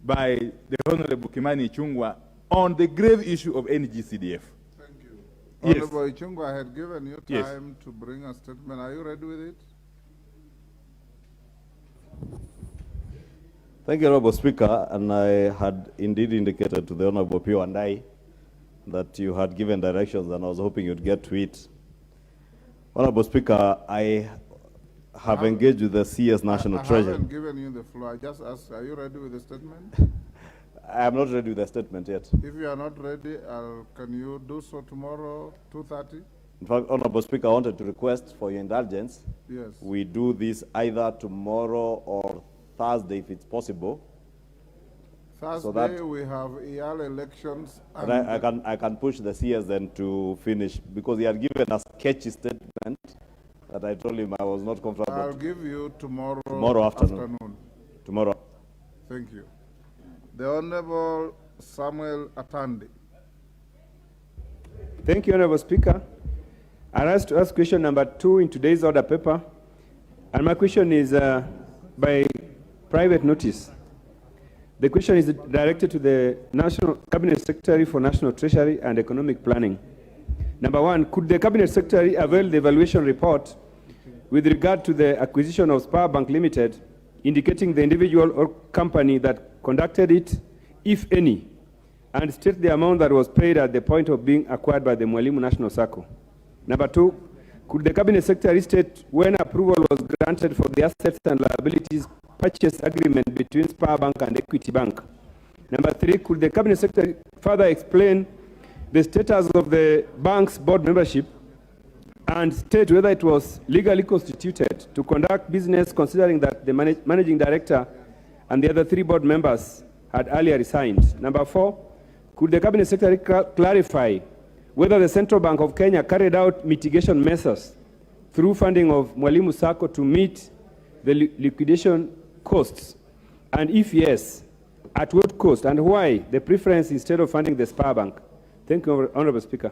by the Honorable Kimani Ichung'wah on the grave issue of NGCDF. Thank you. Yes. Honorable Ichung'wah, I had given you Yes. time to bring a statement. Are you ready with it? Thank you, Honorable Speaker, and I had indeed indicated to the Honorable Pio and I that you had given directions, and I was hoping you'd get to it. Honorable Speaker, I have engaged with the CS National Treasury. I haven't given you the floor. I just asked, are you ready with the statement? I am not ready with the statement yet. If you are not ready, can you do so tomorrow, 2:30? In fact, Honorable Speaker, I wanted to request for your indulgence. Yes. We do this either tomorrow or Thursday, if it's possible. Thursday, we have EALA elections. And I can push the CS then to finish, because he had given a sketchy statement that I told him I was not comfortable. I'll give you tomorrow afternoon. Tomorrow. Thank you. The Honorable Samuel Atandi. Thank you, Honorable Speaker. I rise to ask question number 2 in today's order paper. And my question is by private notice. The question is directed to the National Cabinet Secretary for National Treasury and Economic Planning. Number 1, could the Cabinet Secretary avail the evaluation report with regard to the acquisition of Spar Bank Limited, indicating the individual or company that conducted it, if any, and state the amount that was paid at the point of being acquired by the Mwalimu National Sacco? Number 2, could the Cabinet Secretary state when approval was granted for the assets and liabilities purchase agreement between Spar Bank and Equity Bank? Number 3, could the Cabinet Secretary further explain the status of the bank's board membership and state whether it was legally constituted to conduct business, considering that the managing director and the other 3 board members had earlier resigned? Number 4, could the Cabinet Secretary clarify whether the Central Bank of Kenya carried out mitigation measures through funding of Mwalimu Sacco to meet the liquidation costs? And if yes, at what cost, and why the preference instead of funding the Spar Bank? Thank you, Honorable Speaker.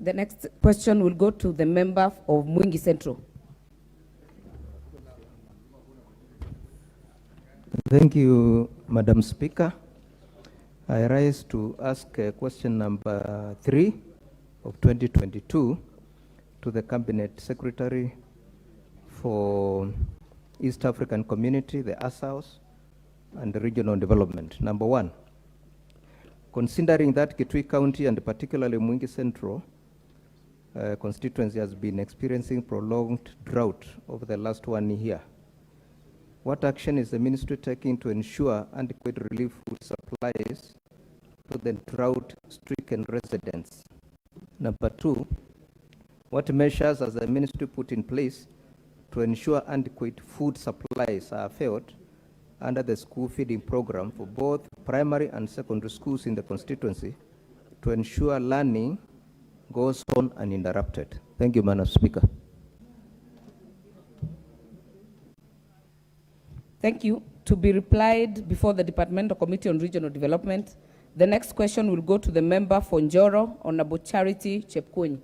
The next question will go to the member of Mwingi Central. Thank you, Madam Speaker. I rise to ask question number 3 of 2022 to the Cabinet Secretary for East African Community, the ASAOS, and the Regional Development. Number 1, considering that Kitui County and particularly Mwingi Central constituency has been experiencing prolonged drought over the last 1 year, what action is the ministry taking to ensure adequate relief food supplies to the drought-stricken residents? Number 2, what measures has the ministry put in place to ensure adequate food supplies are filled under the school feeding program for both primary and secondary schools in the constituency to ensure learning goes on uninterrupted? Thank you, Madam Speaker. Thank you. To be replied before the Departmental Committee on Regional Development. The next question will go to the member for Njoro, Honorable Charity Chepkuny.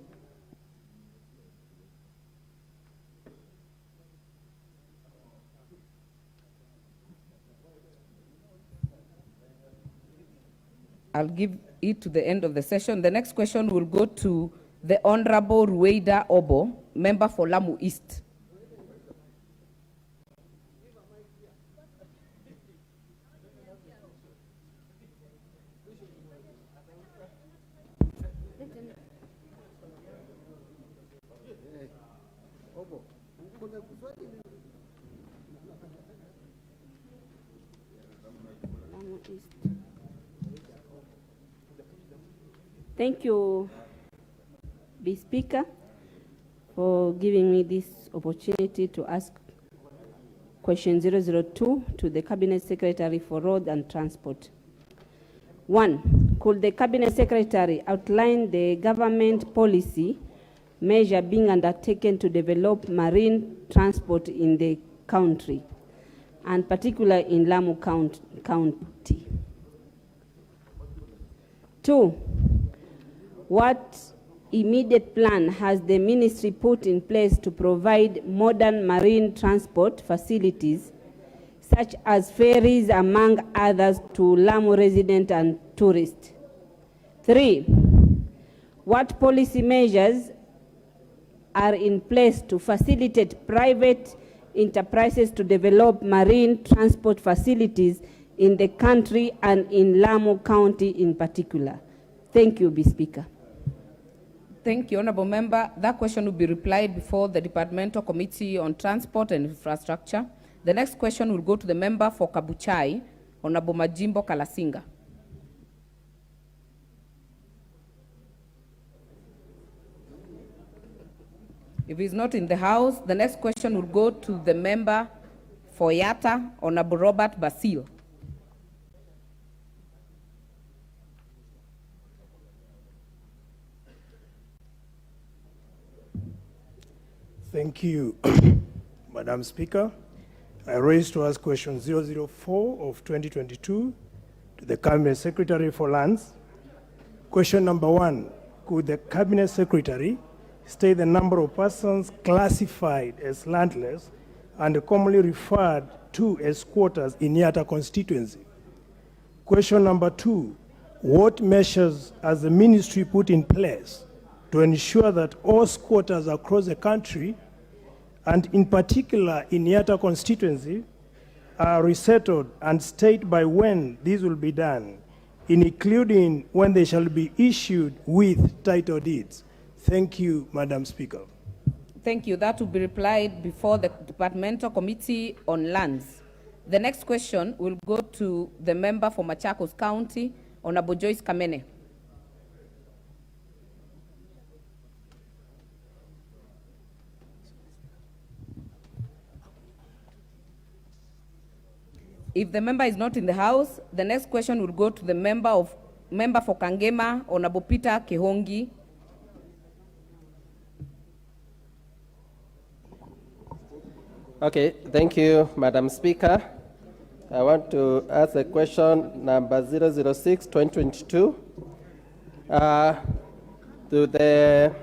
I'll give it to the end of the session. The next question will go to the Honorable Rueda Obo, member for Lamu East. Thank you, Mr. Speaker, for giving me this opportunity to ask question 002 to the Cabinet Secretary for Road and Transport. 1, could the Cabinet Secretary outline the government policy measure being undertaken to develop marine transport in the country, and particularly in Lamu County? 2, what immediate plan has the ministry put in place to provide modern marine transport facilities, such as ferries, among others, to Lamu residents and tourists? 3, what policy measures are in place to facilitate private enterprises to develop marine transport facilities in the country and in Lamu County in particular? Thank you, Mr. Speaker. Thank you, Honorable Member. That question will be replied before the Departmental Committee on Transport and Infrastructure. The next question will go to the member for Kabuchai, Honorable Majimbo Kalasinga. If he's not in the House, the next question will go to the member for Yatta, Honorable Robert Basil. Thank you, Madam Speaker. I raise to ask question 004 of 2022 to the Cabinet Secretary for Lands. Question number 1, could the Cabinet Secretary state the number of persons classified as landless and commonly referred 2 as squatters in Yatta constituency? Question number 2, what measures has the ministry put in place to ensure that all squatters across the country, and in particular in Yatta constituency, are resettled, and state by when this will be done, including when they shall be issued with title deeds? Thank you, Madam Speaker. Thank you. That will be replied before the Departmental Committee on Lands. The next question will go to the member for Machakos County, Honorable Joyce Kamene. If the member is not in the house, the next question will go to the member for Kangema, Honorable Peter Kehongi. Okay, thank you, Madam Speaker. I want to ask a question number 006-2022 to the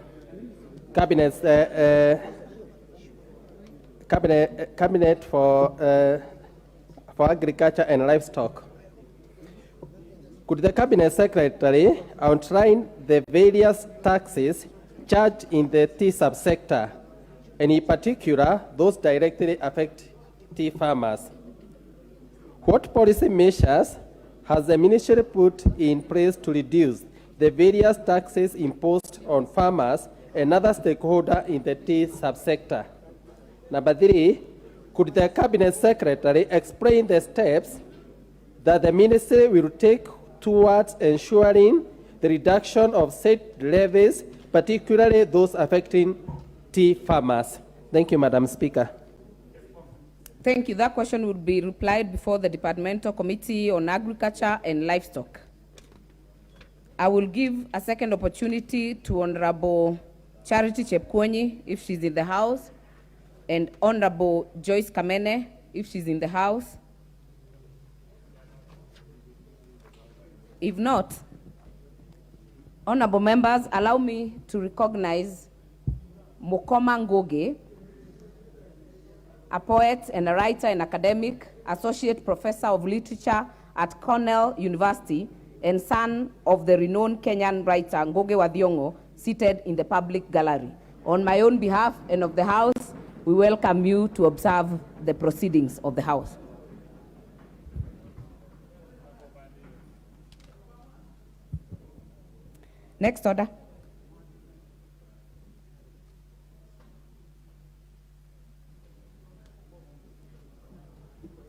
cabinet for Agriculture and Livestock. Could the Cabinet Secretary outline the various taxes charged in the tea subsector, and in particular, those directly affect tea farmers? What policy measures has the ministry put in place to reduce the various taxes imposed on farmers and other stakeholders in the tea subsector? Number 3, could the Cabinet Secretary explain the steps that the ministry will take towards ensuring the reduction of said levies, particularly those affecting tea farmers? Thank you, Madam Speaker. Thank you. That question will be replied before the Departmental Committee on Agriculture and Livestock. I will give a second opportunity to Honorable Charity Chepkwony, if she's in the house, and Honorable Joyce Kamene, if she's in the house. If not, honorable members, allow me to recognize Mokoma Ngoge, a poet and a writer and academic, associate professor of literature at Cornell University, and son of the renowned Kenyan writer Ngoge Wathiongo, seated in the public gallery. On my own behalf and of the House, we welcome you to observe the proceedings of the House. Next order.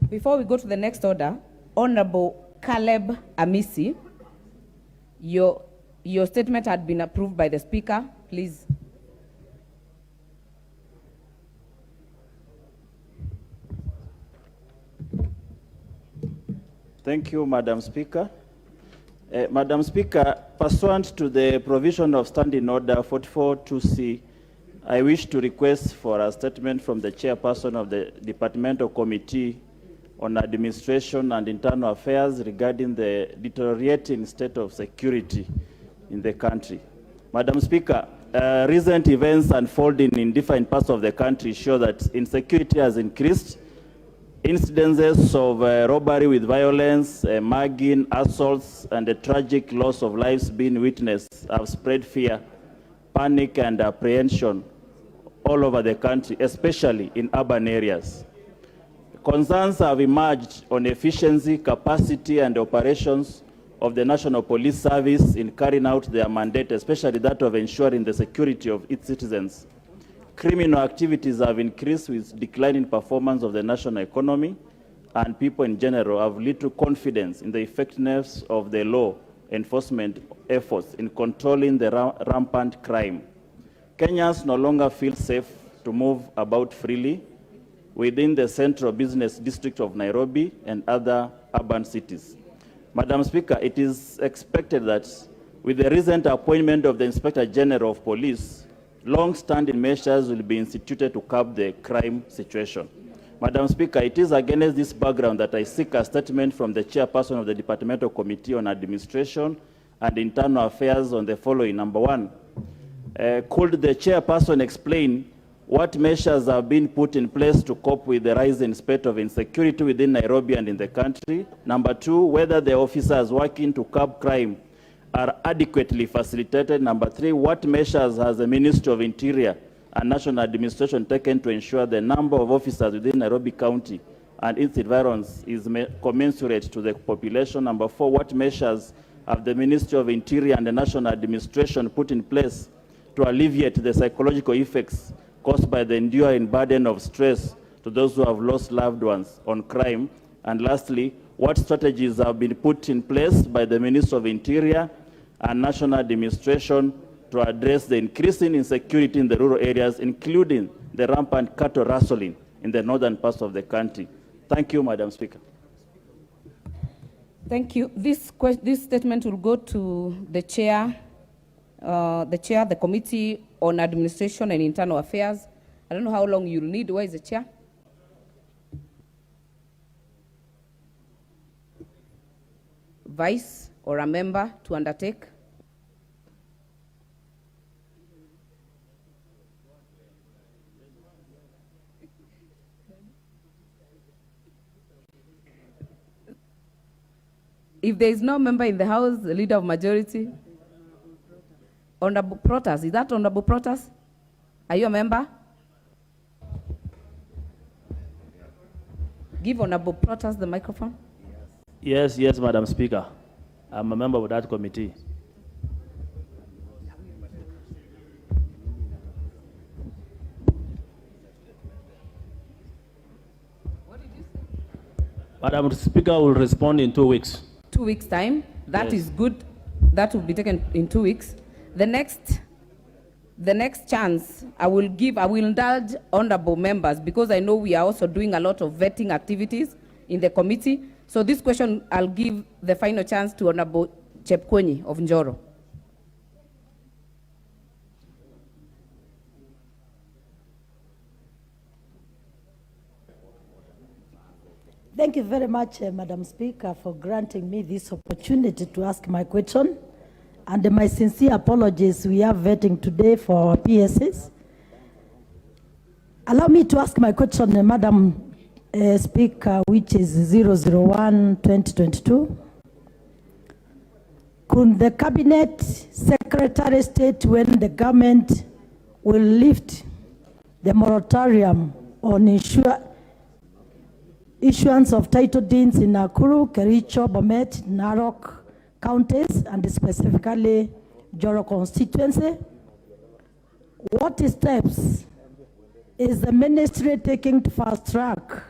Before we go to the next order, Honorable Caleb Amisi, your statement had been approved by the Speaker. Please. Thank you, Madam Speaker. Madam Speaker, pursuant to the provision of Standing Order 44-2C, I wish to request for a statement from the chairperson of the Departmental Committee on Administration and Internal Affairs regarding the deteriorating state of security in the country. Madam Speaker, recent events unfolding in different parts of the country show that insecurity has increased. Incidences of robbery with violence, mugging, assaults, and the tragic loss of lives being witnessed have spread fear, panic, and apprehension all over the country, especially in urban areas. Concerns have emerged on efficiency, capacity, and operations of the National Police Service in carrying out their mandate, especially that of ensuring the security of its citizens. Criminal activities have increased with declining performance of the national economy, and people in general have little confidence in the effectiveness of the law enforcement efforts in controlling the rampant crime. Kenyans no longer feel safe to move about freely within the central business district of Nairobi and other urban cities. Madam Speaker, it is expected that with the recent appointment of the Inspector General of Police, long-standing measures will be instituted to curb the crime situation. Madam Speaker, it is against this background that I seek a statement from the chairperson of the Departmental Committee on Administration and Internal Affairs on the following. Number 1, could the chairperson explain what measures have been put in place to cope with the rising spate of insecurity within Nairobi and in the country. Number 2, whether the officers working to curb crime are adequately facilitated. Number 3, what measures has the Ministry of Interior and National Administration taken to ensure the number of officers within Nairobi County and its environs is commensurate to the population. Number 4, what measures have the Ministry of Interior and the National Administration put in place to alleviate the psychological effects caused by the enduring burden of stress to those who have lost loved ones on crime? And lastly, what strategies have been put in place by the Ministry of Interior and National Administration to address the increasing insecurity in the rural areas, including the rampant cattle rustling in the northern parts of the country? Thank you, Madam Speaker. Thank you. This statement will go to the chair of the Committee on Administration and Internal Affairs. I don't know how long you'll need. Where is the chair? Vice or a member to undertake? If there is no member in the House, the leader of majority, Honorable Protas, is that Honorable Protas? Are you a member? Give Honorable Protas the microphone. Yes, Madam Speaker. I'm a member of that committee. What did you say? Madam Speaker will respond in 2 weeks. 2 weeks' time. That is good. That will be taken in 2 weeks. The next chance I will indulge honorable members, because I know we are also doing a lot of vetting activities in the committee. So this question, I'll give the final chance to Honorable Chepkwenyi of Njoro. Thank you very much, Madam Speaker, for granting me this opportunity to ask my question. And my sincere apologies, we are vetting today for our PSs. Allow me to ask my question, Madam Speaker, which is 001-2022. Could the Cabinet Secretary state when the government will lift the moratorium on issuance of title deeds in Nakuru, Kericho, Bomet, Narok counties, and specifically Joro constituency? What steps is the ministry taking to fast track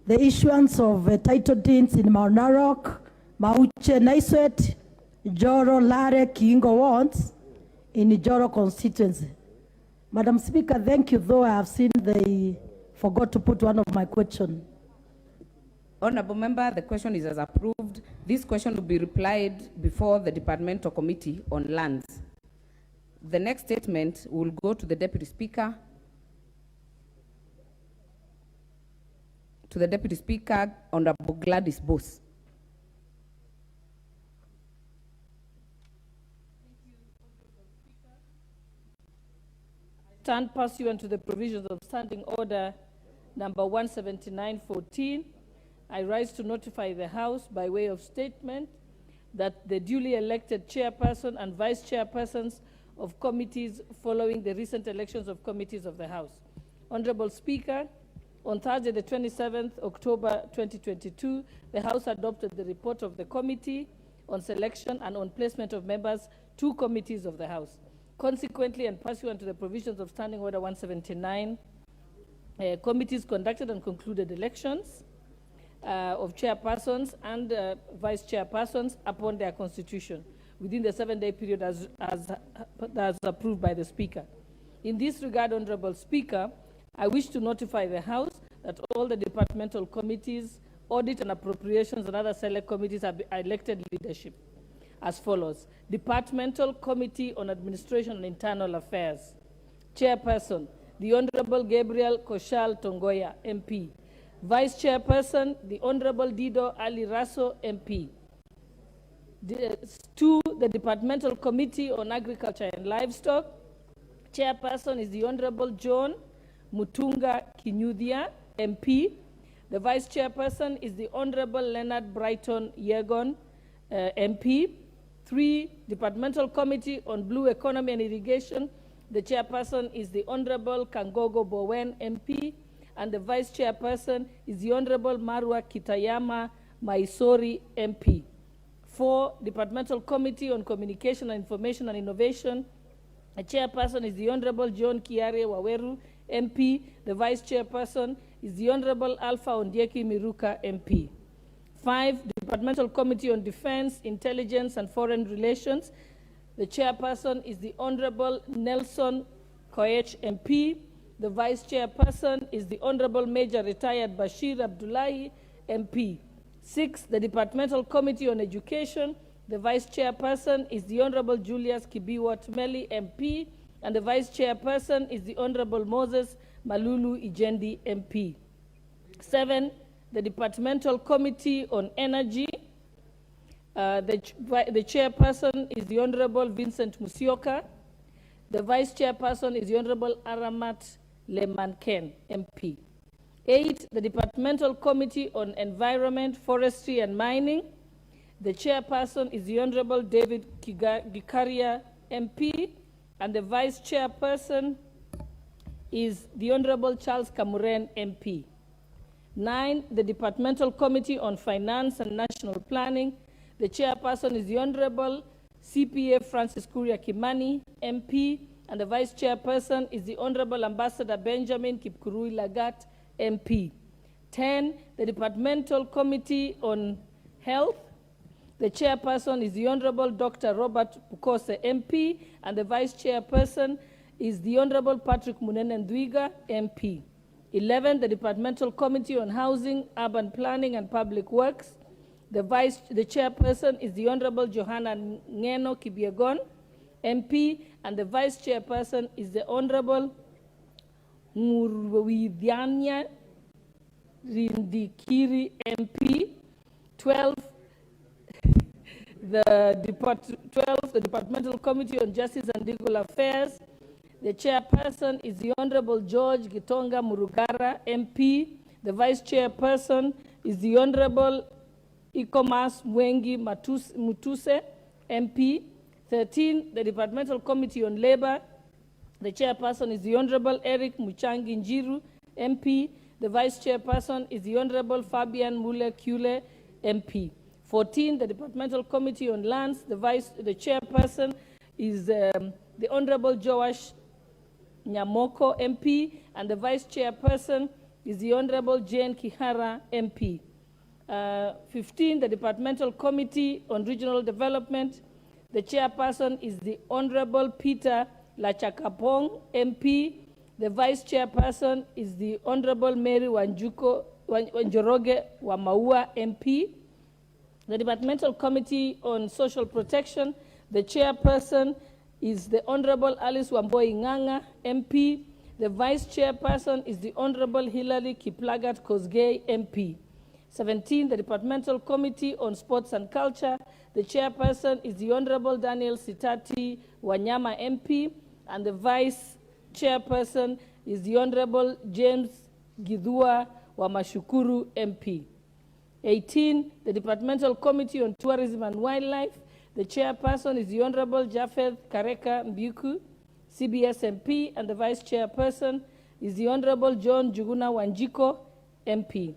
the issuance of title deeds in Mount Narok, Mauche, Naiswet, Joro, Lare, Kingo wards in Joro constituency? Madam Speaker, thank you, though I have seen they forgot to put one of my questions. Honorable member, the question is as approved. This question will be replied before the Departmental Committee on Lands. The next statement will go to the Deputy Speaker. To the Deputy Speaker, Honorable Gladys Bose. Stand pursuant to the provisions of Standing Order number 179-14, I rise to notify the House by way of statement that the duly elected chairperson and vice chairpersons of committees following the recent elections of committees of the House. Honorable Speaker, on Thursday, the 27th October 2022, the House adopted the report of the Committee on Selection and on Placement of Members to Committees of the House. Consequently, and pursuant to the provisions of Standing Order 179, committees conducted and concluded elections of chairpersons and vice chairpersons upon their constitution within the 7-day period as approved by the Speaker. In this regard, Honorable Speaker, I wish to notify the House that all the departmental committees, audit and appropriations and other select committees have elected leadership as follows. Departmental Committee on Administration and Internal Affairs. Chairperson, the Honorable Gabriel Koshal Tongoya, MP. Vice Chairperson, the Honorable Dido Ali Raso, MP. The Departmental Committee on Agriculture and Livestock. Chairperson is the Honorable John Mutunga Kinyuthia, MP. The Vice Chairperson is the Honorable Leonard Brighton Yegon, MP. 3, Departmental Committee on Blue Economy and Irrigation. The Chairperson is the Honorable Kangogo Bowen, MP. And the Vice Chairperson is the Honorable Marwa Kitayama Maisori, MP. 4, Departmental Committee on Communication and Information and Innovation. The Chairperson is the Honorable John Kiare Waweru, MP. The Vice Chairperson is the Honorable Alpha Ondieki Miruka, MP. 5, Departmental Committee on Defense, Intelligence and Foreign Relations. The Chairperson is the Honorable Nelson Koech, MP. The Vice Chairperson is the Honorable Major Retired Bashir Abdullahi, MP. 6, the Departmental Committee on Education. The Vice Chairperson is the Honorable Julius Kibiwot Meli, MP. And the Vice Chairperson is the Honorable Moses Malulu Ijendi, MP. 7, the Departmental Committee on Energy. The Chairperson is the Honorable Vincent Musioka. The Vice Chairperson is the Honorable Aramat Lemanken, MP. 8, the Departmental Committee on Environment, Forestry and Mining. The Chairperson is the Honorable David Gikaria, MP. And the Vice Chairperson is the Honorable Charles Kamuren, MP. 9, the Departmental Committee on Finance and National Planning. The Chairperson is the Honorable CPA Francis Kuria Kimani, MP. And the Vice Chairperson is the Honorable Ambassador Benjamin Kipkurui Lagat, MP. 10, the Departmental Committee on Health. The Chairperson is the Honorable Dr. Robert Pukose, MP. And the Vice Chairperson is the Honorable Patrick Munene Ndwiga, MP. 11, the Departmental Committee on Housing, Urban Planning and Public Works. The Chairperson is the Honorable Johanna Ngeno Kibiegon, MP. And the Vice Chairperson is the Honorable Murwidhania Rindikiri, MP. 12, the Departmental Committee on Justice and Legal Affairs. The Chairperson is the Honorable George Gitonga Murugara, MP. The Vice Chairperson is the Honorable Ikomas Mwengi Mutuse, MP. 13, the Departmental Committee on Labor. The Chairperson is the Honorable Eric Muchangi Njiru, MP. The Vice Chairperson is the Honorable Fabian Mule Kule, MP. 14, the Departmental Committee on Lands. The Chairperson is the Honorable Joash Nyamoko, MP. And the Vice Chairperson is the Honorable Jane Kihara, MP. 15, the Departmental Committee on Regional Development. The Chairperson is the Honorable Peter Lachakapong, MP. The Vice Chairperson is the Honorable Mary Wanjoroge Wamaua, MP. The Departmental Committee on Social Protection. The Chairperson is the Honorable Alice Wamboi Nganga, MP. The Vice Chairperson is the Honorable Hilary Kiplagat Kosgei, MP. 17, the Departmental Committee on Sports and Culture. The Chairperson is the Honorable Daniel Sitati Wanyama, MP. And the Vice Chairperson is the Honorable James Gidua Wamashukuru, MP. 18, the Departmental Committee on Tourism and Wildlife. The Chairperson is the Honorable Jafeth Kareka Mbuku, CBS MP. And the Vice Chairperson is the Honorable John Juguna Wanjiko, MP.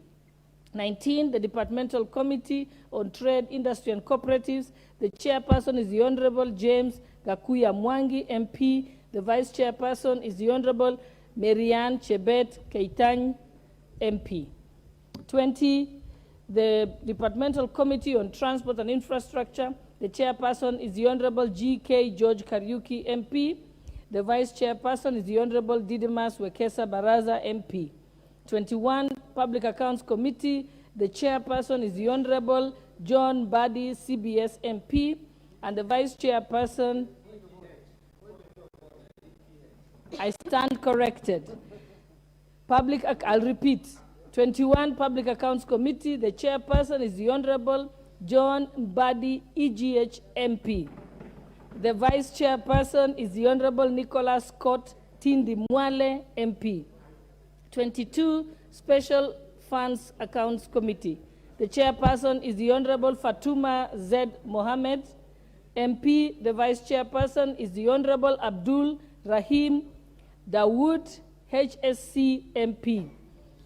19, the Departmental Committee on Trade, Industry and Cooperatives. The Chairperson is the Honorable James Gakuya Mwangi, MP. The Vice Chairperson is the Honorable Marianne Chebet Keitany, MP. 20, the Departmental Committee on Transport and Infrastructure. The Chairperson is the Honorable G.K. George Kariuki, MP. The Vice Chairperson is the Honorable Didimas Wekesa Baraza, MP. 21, Public Accounts Committee. The Chairperson is the Honorable John Buddy, CBS MP. And the Vice Chairperson, I stand corrected. I'll repeat. 21, Public Accounts Committee. The Chairperson is the Honorable John Buddy, EGH MP. The Vice Chairperson is the Honorable Nicholas Scott Tindi Mwale, MP. 22, Special Funds Accounts Committee. The chairperson is the Honorable Fatuma Z. Mohammed, MP. The vice chairperson is the Honorable Abdul Rahim Dawood, HSC MP.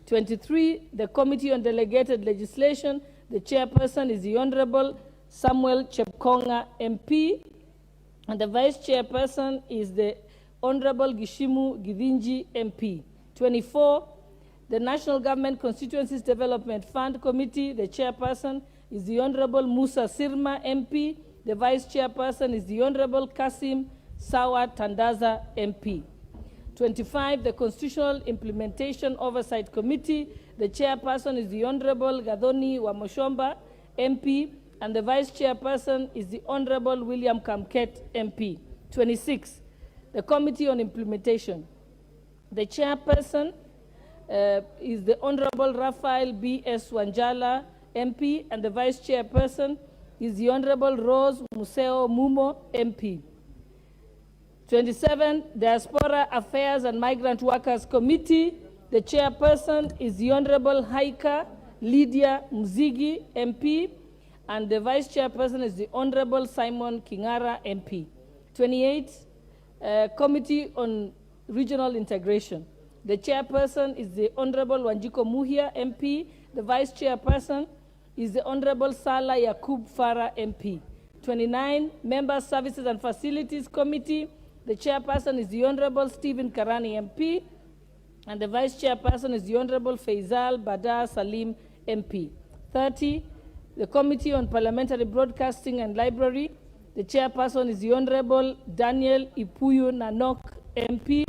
23, the Committee on Delegated Legislation. The chairperson is the Honorable Samuel Chepkonga, MP. And the vice chairperson is the Honorable Gishimu Gidinji, MP. 24, the National Government Constituencies Development Fund Committee. The chairperson is the Honorable Musa Sirma, MP. The vice chairperson is the Honorable Kasim Sawa Tandaza, MP. 25, the Constitutional Implementation Oversight Committee. The chairperson is the Honorable Gadoni Wamoshomba, MP, and the vice chairperson is the Honorable William Kamket, MP. 26, the Committee on Implementation. The chairperson is the Honorable Raphael B.S. Wanjala, MP, and the vice chairperson is the Honorable Rose Museo Mumo, MP. 27, Diaspora Affairs and Migrant Workers Committee. The chairperson is the Honorable Haika Lydia Mzigi, MP, and the vice chairperson is the Honorable Simon Kingara, MP. 28, Committee on Regional Integration. The chairperson is the Honorable Wanjiko Muhia, MP. The vice chairperson is the Honorable Salah Yakub Farah, MP. 29, Member Services and Facilities Committee. The chairperson is the Honorable Stephen Karani, MP, and the vice chairperson is the Honorable Faisal Badar Salim, MP. 30, the Committee on Parliamentary Broadcasting and Library. The chairperson is the Honorable Daniel Ipuyu Nanok, MP,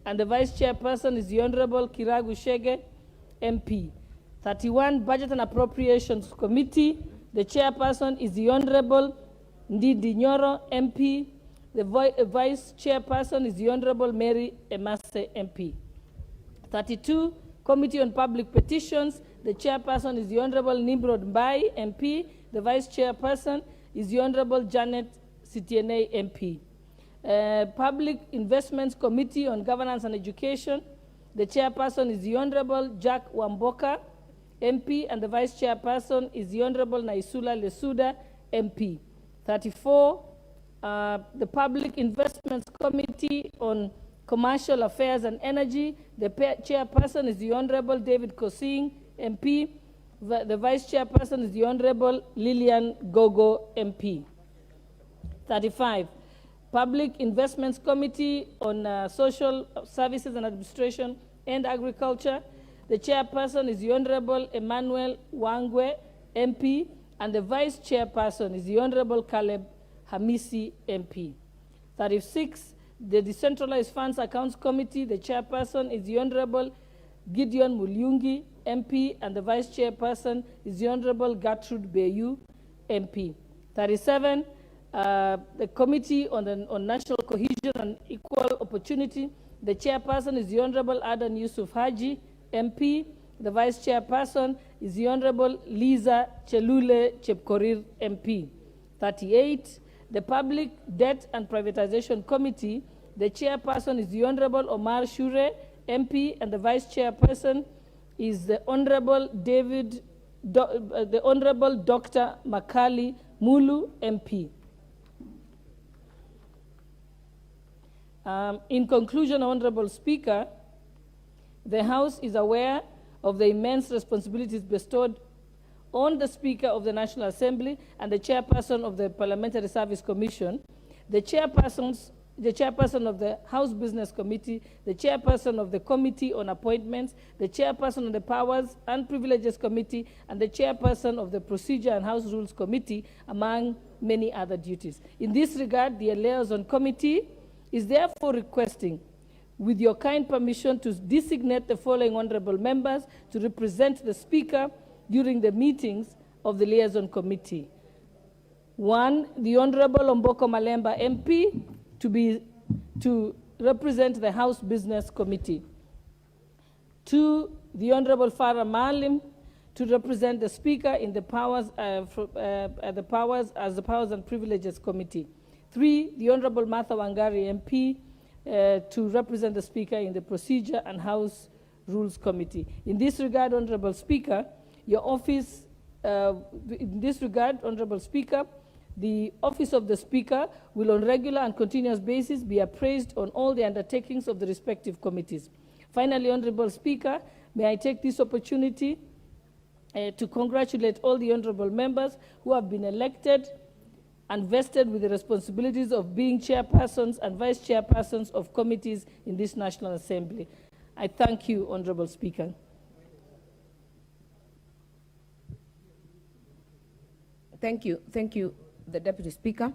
and the vice chairperson is the Honorable Kiragu Shege, MP. 31, Budget and Appropriations Committee. The chairperson is the Honorable Ndidi Nyoro, MP. The vice chairperson is the Honorable Mary Emase, MP. 32, Committee on Public Petitions. The chairperson is the Honorable Nimrod Mbai, MP. The vice chairperson is the Honorable Janet Sitiene, MP. Public Investments Committee on Governance and Education. The chairperson is the Honorable Jack Wamboka, MP, and the vice chairperson is the Honorable Naisula Lesuda, MP. 34, the Public Investments Committee on Commercial Affairs and Energy. The chairperson is the Honorable David Kosing, MP. The vice chairperson is the Honorable Lillian Gogo, MP. 35, Public Investments Committee on Social Services and Administration and Agriculture. The chairperson is the Honorable Emmanuel Wangwe, MP, and the vice chairperson is the Honorable Caleb Hamisi, MP. 36, the Decentralized Funds Accounts Committee. The chairperson is the Honorable Gideon Mulyungi, MP, and the vice chairperson is the Honorable Gertrude Bayu, MP. 37, the Committee on National Cohesion and Equal Opportunity. The chairperson is the Honorable Adan Yusuf Haji, MP. The vice chairperson is the Honorable Liza Chelule Chepkorir, MP. 38, the Public Debt and Privatization Committee. The chairperson is the Honorable Omar Shure, MP, and the vice chairperson is the Honorable Honorable Dr. Makali Mulu, MP. In conclusion, Honorable Speaker, the House is aware of the immense responsibilities bestowed on the Speaker of the National Assembly and the chairperson of the Parliamentary Service Commission, the chairperson of the House Business Committee, the chairperson of the Committee on Appointments, the chairperson of the Powers and Privileges Committee, and the chairperson of the Procedure and House Rules Committee, among many other duties. In this regard, the Liaison Committee is therefore requesting, with your kind permission, to designate the following honorable members to represent the Speaker during the meetings of the Liaison Committee. 1, the Honorable Omboko Malemba, MP, to represent the House Business Committee. 2, the Honorable Farah Maalim, to represent the Speaker in the Powers and Privileges Committee. 3, the Honorable Martha Wangari, MP, to represent the Speaker in the Procedure and House Rules Committee. In this regard, Honorable Speaker, your office, in this regard, Honorable Speaker, the Office of the Speaker will on regular and continuous basis be appraised on all the undertakings of the respective committees. Finally, Honorable Speaker, may I take this opportunity to congratulate all the honorable members who have been elected and vested with the responsibilities of being chairpersons and vice chairpersons of committees in this National Assembly. I thank you, Honorable Speaker. Thank you, the Deputy Speaker.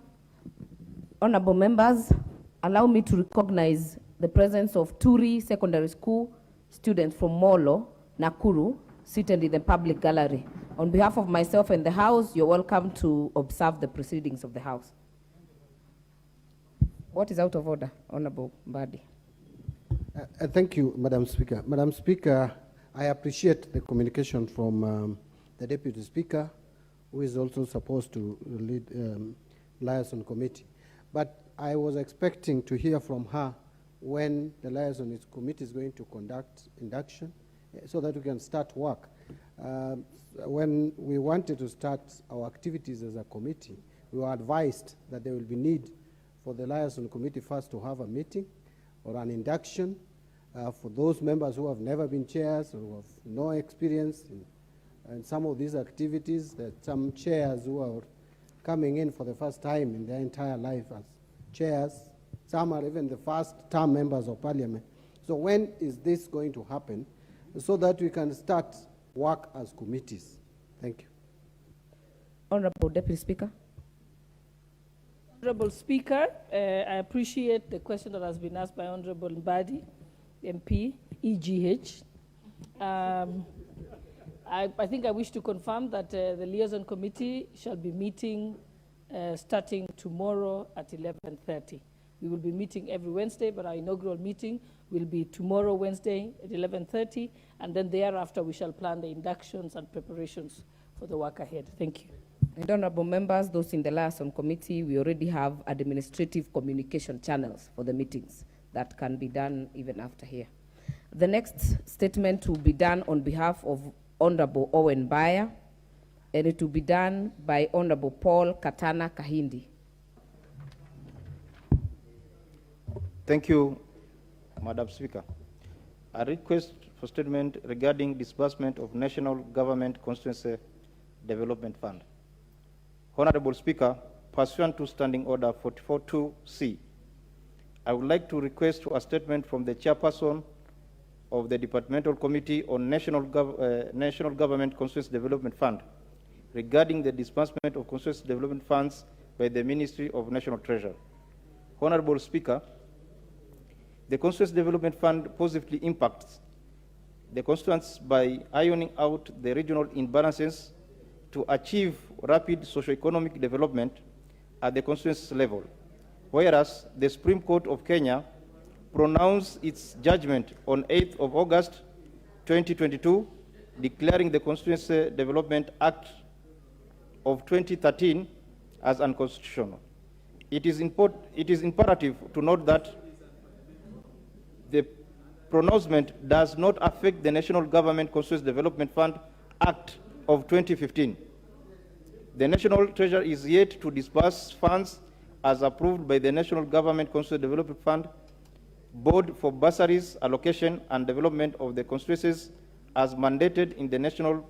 Honorable members, allow me to recognize the presence of Turi Secondary School students from Molo, Nakuru, seated in the public gallery. On behalf of myself and the House, you're welcome to observe the proceedings of the House. What is out of order, Honorable Mbadi? Thank you, Madam Speaker. Madam Speaker, I appreciate the communication from the Deputy Speaker, who is also supposed to lead liaison committee. But I was expecting to hear from her when the liaison committee is going to conduct induction so that we can start work. When we wanted to start our activities as a committee, we were advised that there will be need for the liaison committee first to have a meeting or an induction for those members who have never been chairs or who have no experience in some of these activities, that some chairs who are coming in for the first time in their entire life as chairs, some are even the first term members of parliament. So when is this going to happen so that we can start work as committees? Thank you. Honorable Deputy Speaker. Honorable Speaker, I appreciate the question that has been asked by Honorable Mbadi, MP, EGH. I think I wish to confirm that the liaison committee shall be meeting starting tomorrow at 11:30. We will be meeting every Wednesday, but our inaugural meeting will be tomorrow, Wednesday at 11:30, and then thereafter we shall plan the inductions and preparations for the work ahead. Thank you. And honorable members, those in the liaison committee, we already have administrative communication channels for the meetings that can be done even after here. The next statement will be done on behalf of Honorable Owen Bayer, and it will be done by Honorable Paul Katana Kahindi. Thank you, Madam Speaker. A request for statement regarding disbursement of National Government Constituency Development Fund. Honorable Speaker, pursuant to Standing Order 44.2c, I would like to request a statement from the chairperson of the Departmental Committee on National Government Constituency Development Fund regarding the disbursement of constituency development funds by the Ministry of National Treasury. Honorable Speaker, the Constituency Development Fund positively impacts the constituents by ironing out the regional imbalances to achieve rapid socio-economic development at the constituency level, whereas the Supreme Court of Kenya pronounced its judgment on 8th of August 2022, declaring the Constituency Development Act of 2013 as unconstitutional. It is imperative to note that the pronouncement does not affect the National Government Constituency Development Fund Act of 2015. The National Treasury is yet to disburse funds as approved by the National Government Constituency Development Fund Board for bursaries, allocation, and development of the constituencies as mandated in the National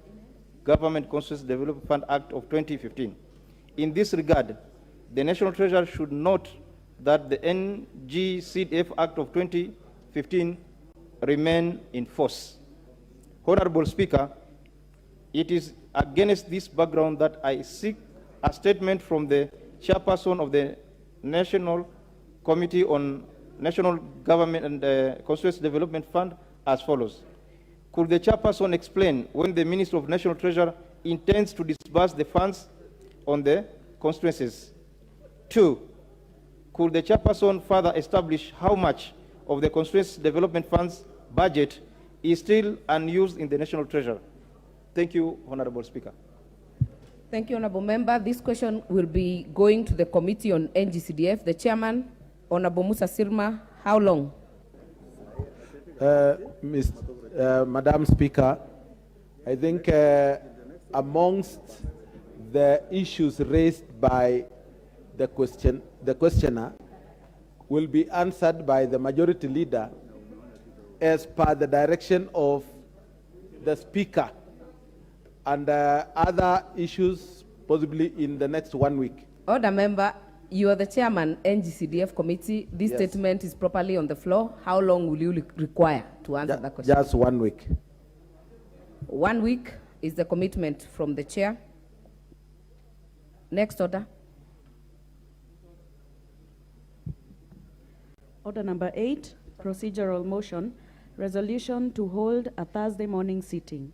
Government Constituency Development Fund Act of 2015. In this regard, the National Treasury should note that the NGCDF Act of 2015 remain in force. Honorable Speaker, it is against this background that I seek a statement from the chairperson of the National Committee on National Government and Constituency Development Fund as follows. Could the chairperson explain when the Minister of National Treasury intends to disburse the funds on the constituencies? 2, could the chairperson further establish how much of the Constituency Development Fund's budget is still unused in the National Treasury? Thank you, Honorable Speaker. Thank you, Honorable Member. This question will be going to the Committee on NGCDF. The Chairman, Honorable Musa Sirma, how long? Madam Speaker, I think amongst the issues raised by the questioner will be answered by the majority leader as per the direction of the Speaker, and other issues possibly in the next 1 week. Order member, you are the chairman, NGCDF committee. This Yes. statement is properly on the floor. How long will you require to answer that question? Just 1 week. 1 week is the commitment from the chair. Next order. Order number 8, procedural motion, resolution to hold a Thursday morning sitting.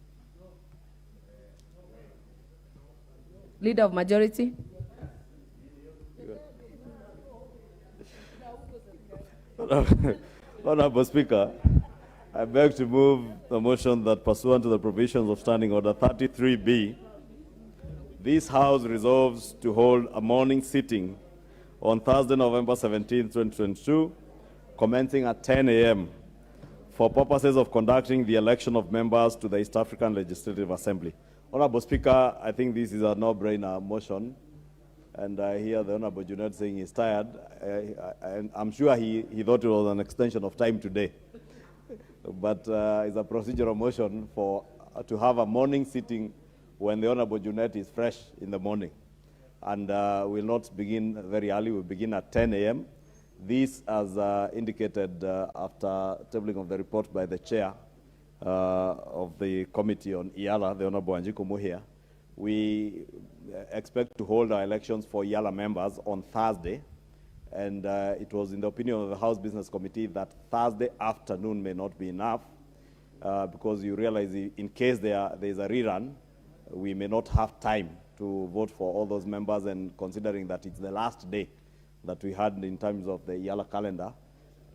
Leader of majority. Honorable Speaker, I beg to move the motion that pursuant to the provisions of Standing Order 33B, this House resolves to hold a morning sitting on Thursday, November 17, 2022, commencing at 10 a.m. for purposes of conducting the election of members to the East African Legislative Assembly. Honorable Speaker, I think this is a no-brainer motion, and I hear the Honorable Junaid saying he's tired. I'm sure he thought it was an extension of time today. But it's a procedural motion to have a morning sitting when the Honorable Junaid is fresh in the morning. And we'll not begin very early, we'll begin at 10 a.m. This, as indicated after tabling of the report by the chair of the committee on EALA, the Honorable Wanjiku Muhia, we expect to hold our elections for EALA members on Thursday. And it was in the opinion of the House Business Committee that Thursday afternoon may not be enough because you realize in case there is a rerun, we may not have time to vote for all those members, and considering that it's the last day that we had in terms of the EALA calendar.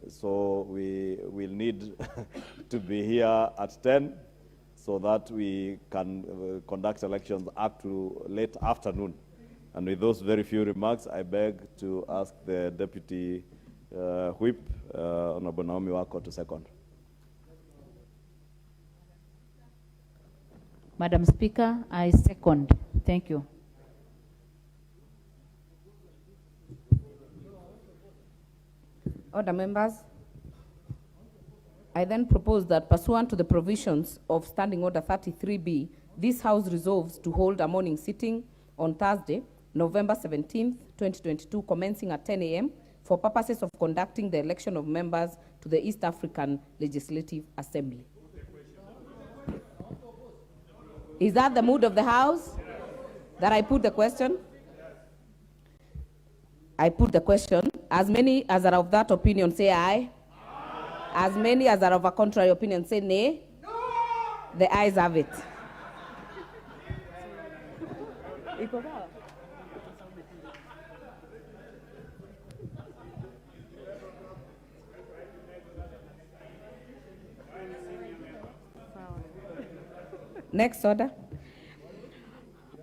So we will need to be here at 10 so that we can conduct elections up to late afternoon. And with those very few remarks, I beg to ask the Deputy Whip, Honorable Naomi Wako, to second. Madam Speaker, I second. Thank you. Order members. I then propose that pursuant to the provisions of Standing Order 33B, this House resolves to hold a morning sitting on Thursday, November 17th, 2022, commencing at 10 a.m. for purposes of conducting the election of members to the East African Legislative Assembly. Is that the mood of the House? That I put the question? I put the question. As many as are of that opinion say aye. As many as are of a contrary opinion say nay. The ayes have it. Next order.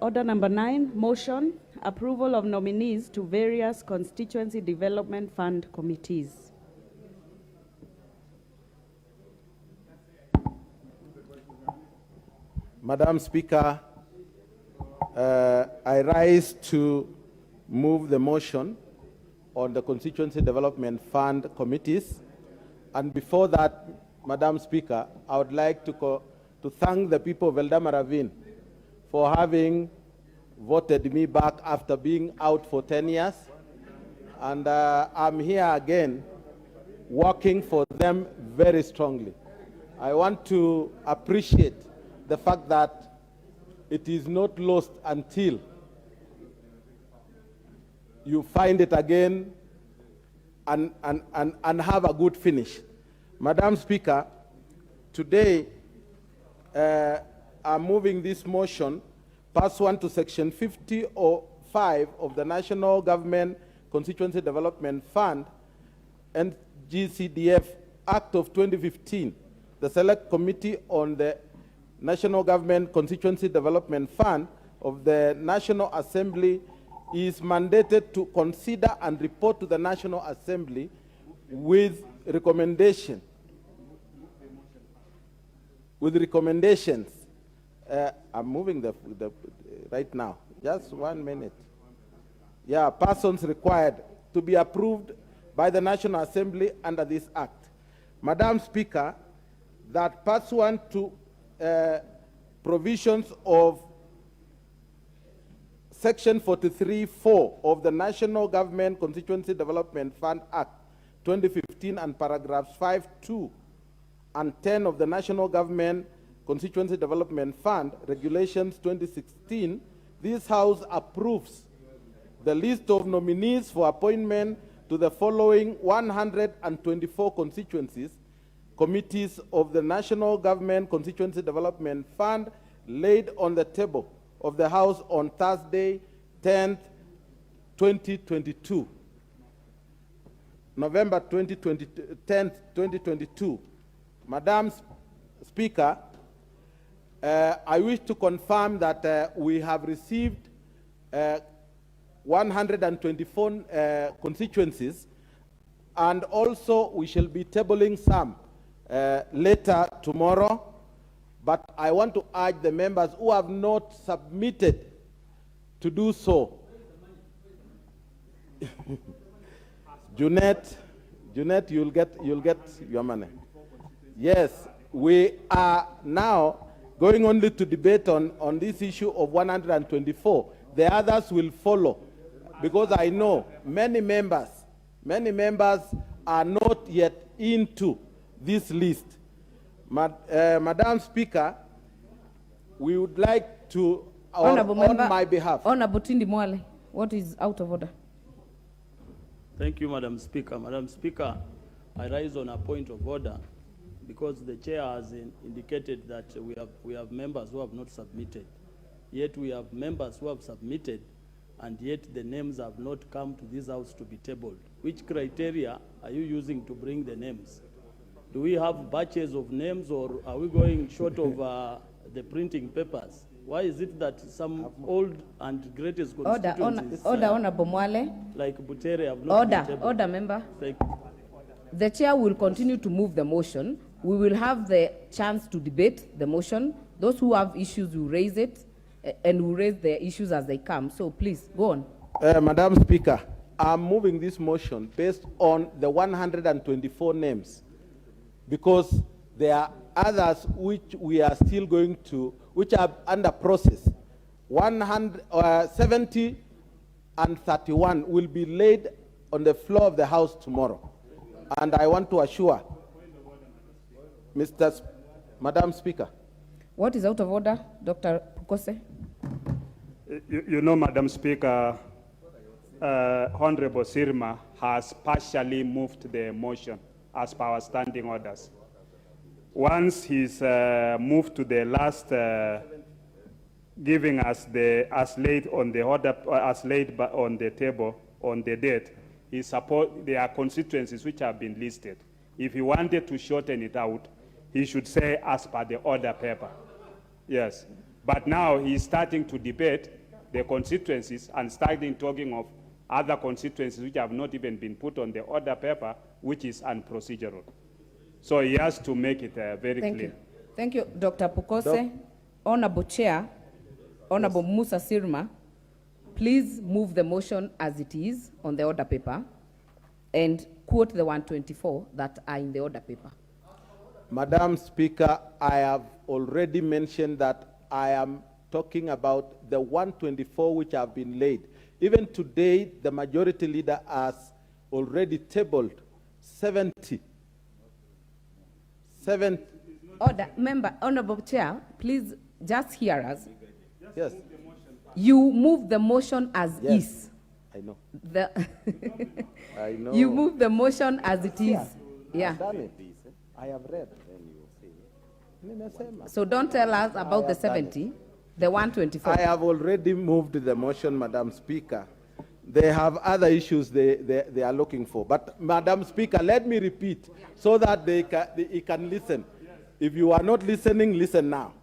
Order number 9, motion, approval of nominees to various constituency development fund committees. Madam Speaker, I rise to move the motion on the Constituency Development Fund committees. And before that, Madam Speaker, I would like to thank the people of Eldama Ravine for having voted me back after being out for 10 years. And I'm here again working for them very strongly. I want to appreciate the fact that it is not lost until you find it again and have a good finish. Madam Speaker, today I'm moving this motion pursuant to Section 5005 of the National Government Constituency Development Fund and GCDF Act of 2015. The Select Committee on the National Government Constituency Development Fund of the National Assembly is mandated to consider and report to the National Assembly with recommendation. with recommendations. I'm moving the right now. Just 1 minute. Yeah, persons required to be approved by the National Assembly under this Act. Madam Speaker, that pursuant to provisions of Section 43(4) of the National Government Constituency Development Fund Act 2015 and paragraphs 5(2) and 10 of the National Government Constituency Development Fund Regulations 2016, this House approves the list of nominees for appointment to the following 124 constituencies, committees of the National Government Constituency Development Fund laid on the table of the House on Thursday, 10th, 2022. November 10th, 2022. Madam Speaker, I wish to confirm that we have received 124 constituencies, and also we shall be tabling some later tomorrow. But I want to urge the members who have not submitted to do so. Junet, you'll get your money. Yes, we are now going only to debate on this issue of 124. The others will follow, because I know many members are not yet into this list. Madam Speaker, we would like to, on my behalf. Honorable Tindi Mwale, what is out of order? Thank you, Madam Speaker. Madam Speaker, I rise on a point of order because the chair has indicated that we have members who have not submitted. Yet we have members who have submitted, and yet the names have not come to this House to be tabled. Which criteria are you using to bring the names? Do we have batches of names, or are we going short of the printing papers? Why is it that some old and greatest constituencies, Honorable Mwale, like Butere, have not been tabled? Order, member. Thank you. The chair will continue to move the motion. We will have the chance to debate the motion. Those who have issues will raise it, and will raise their issues as they come. So please, go on. Madam Speaker, I'm moving this motion based on the 124 names, because there are others which we are still going to, which are under process. 70 and 31 will be laid on the floor of the House tomorrow. And I want to assure Madam Speaker. What is out of order, Dr. Pukose? You know, Madam Speaker, Honorable Sirma has partially moved the motion as per our standing orders. Once he's moved to the last, giving us the as laid on the order, as laid on the table on the date, there are constituencies which have been listed. If he wanted to shorten it out, he should say as per the order paper. Yes, but now he's starting to debate the constituencies and starting talking of other constituencies which have not even been put on the order paper, which is unprocedural. So he has to make it very clear. Thank you, Dr. Pukose. Honorable Chair, Honorable Musa Sirma, please move the motion as it is on the order paper and quote the 124 that are in the order paper. Madam Speaker, I have already mentioned that I am talking about the 124 which have been laid. Even today, the majority leader has already tabled 70. Order, member, Honorable Chair, please just hear us. Yes. You move the motion as is. I know. I know. You move the motion as it is. Yeah. I've done it. I have read. So don't tell us about the 70, the 124. I have already moved the motion, Madam Speaker. They have other issues they are looking for. But, Madam Speaker, let me repeat so that they can listen. If you are not listening, listen now.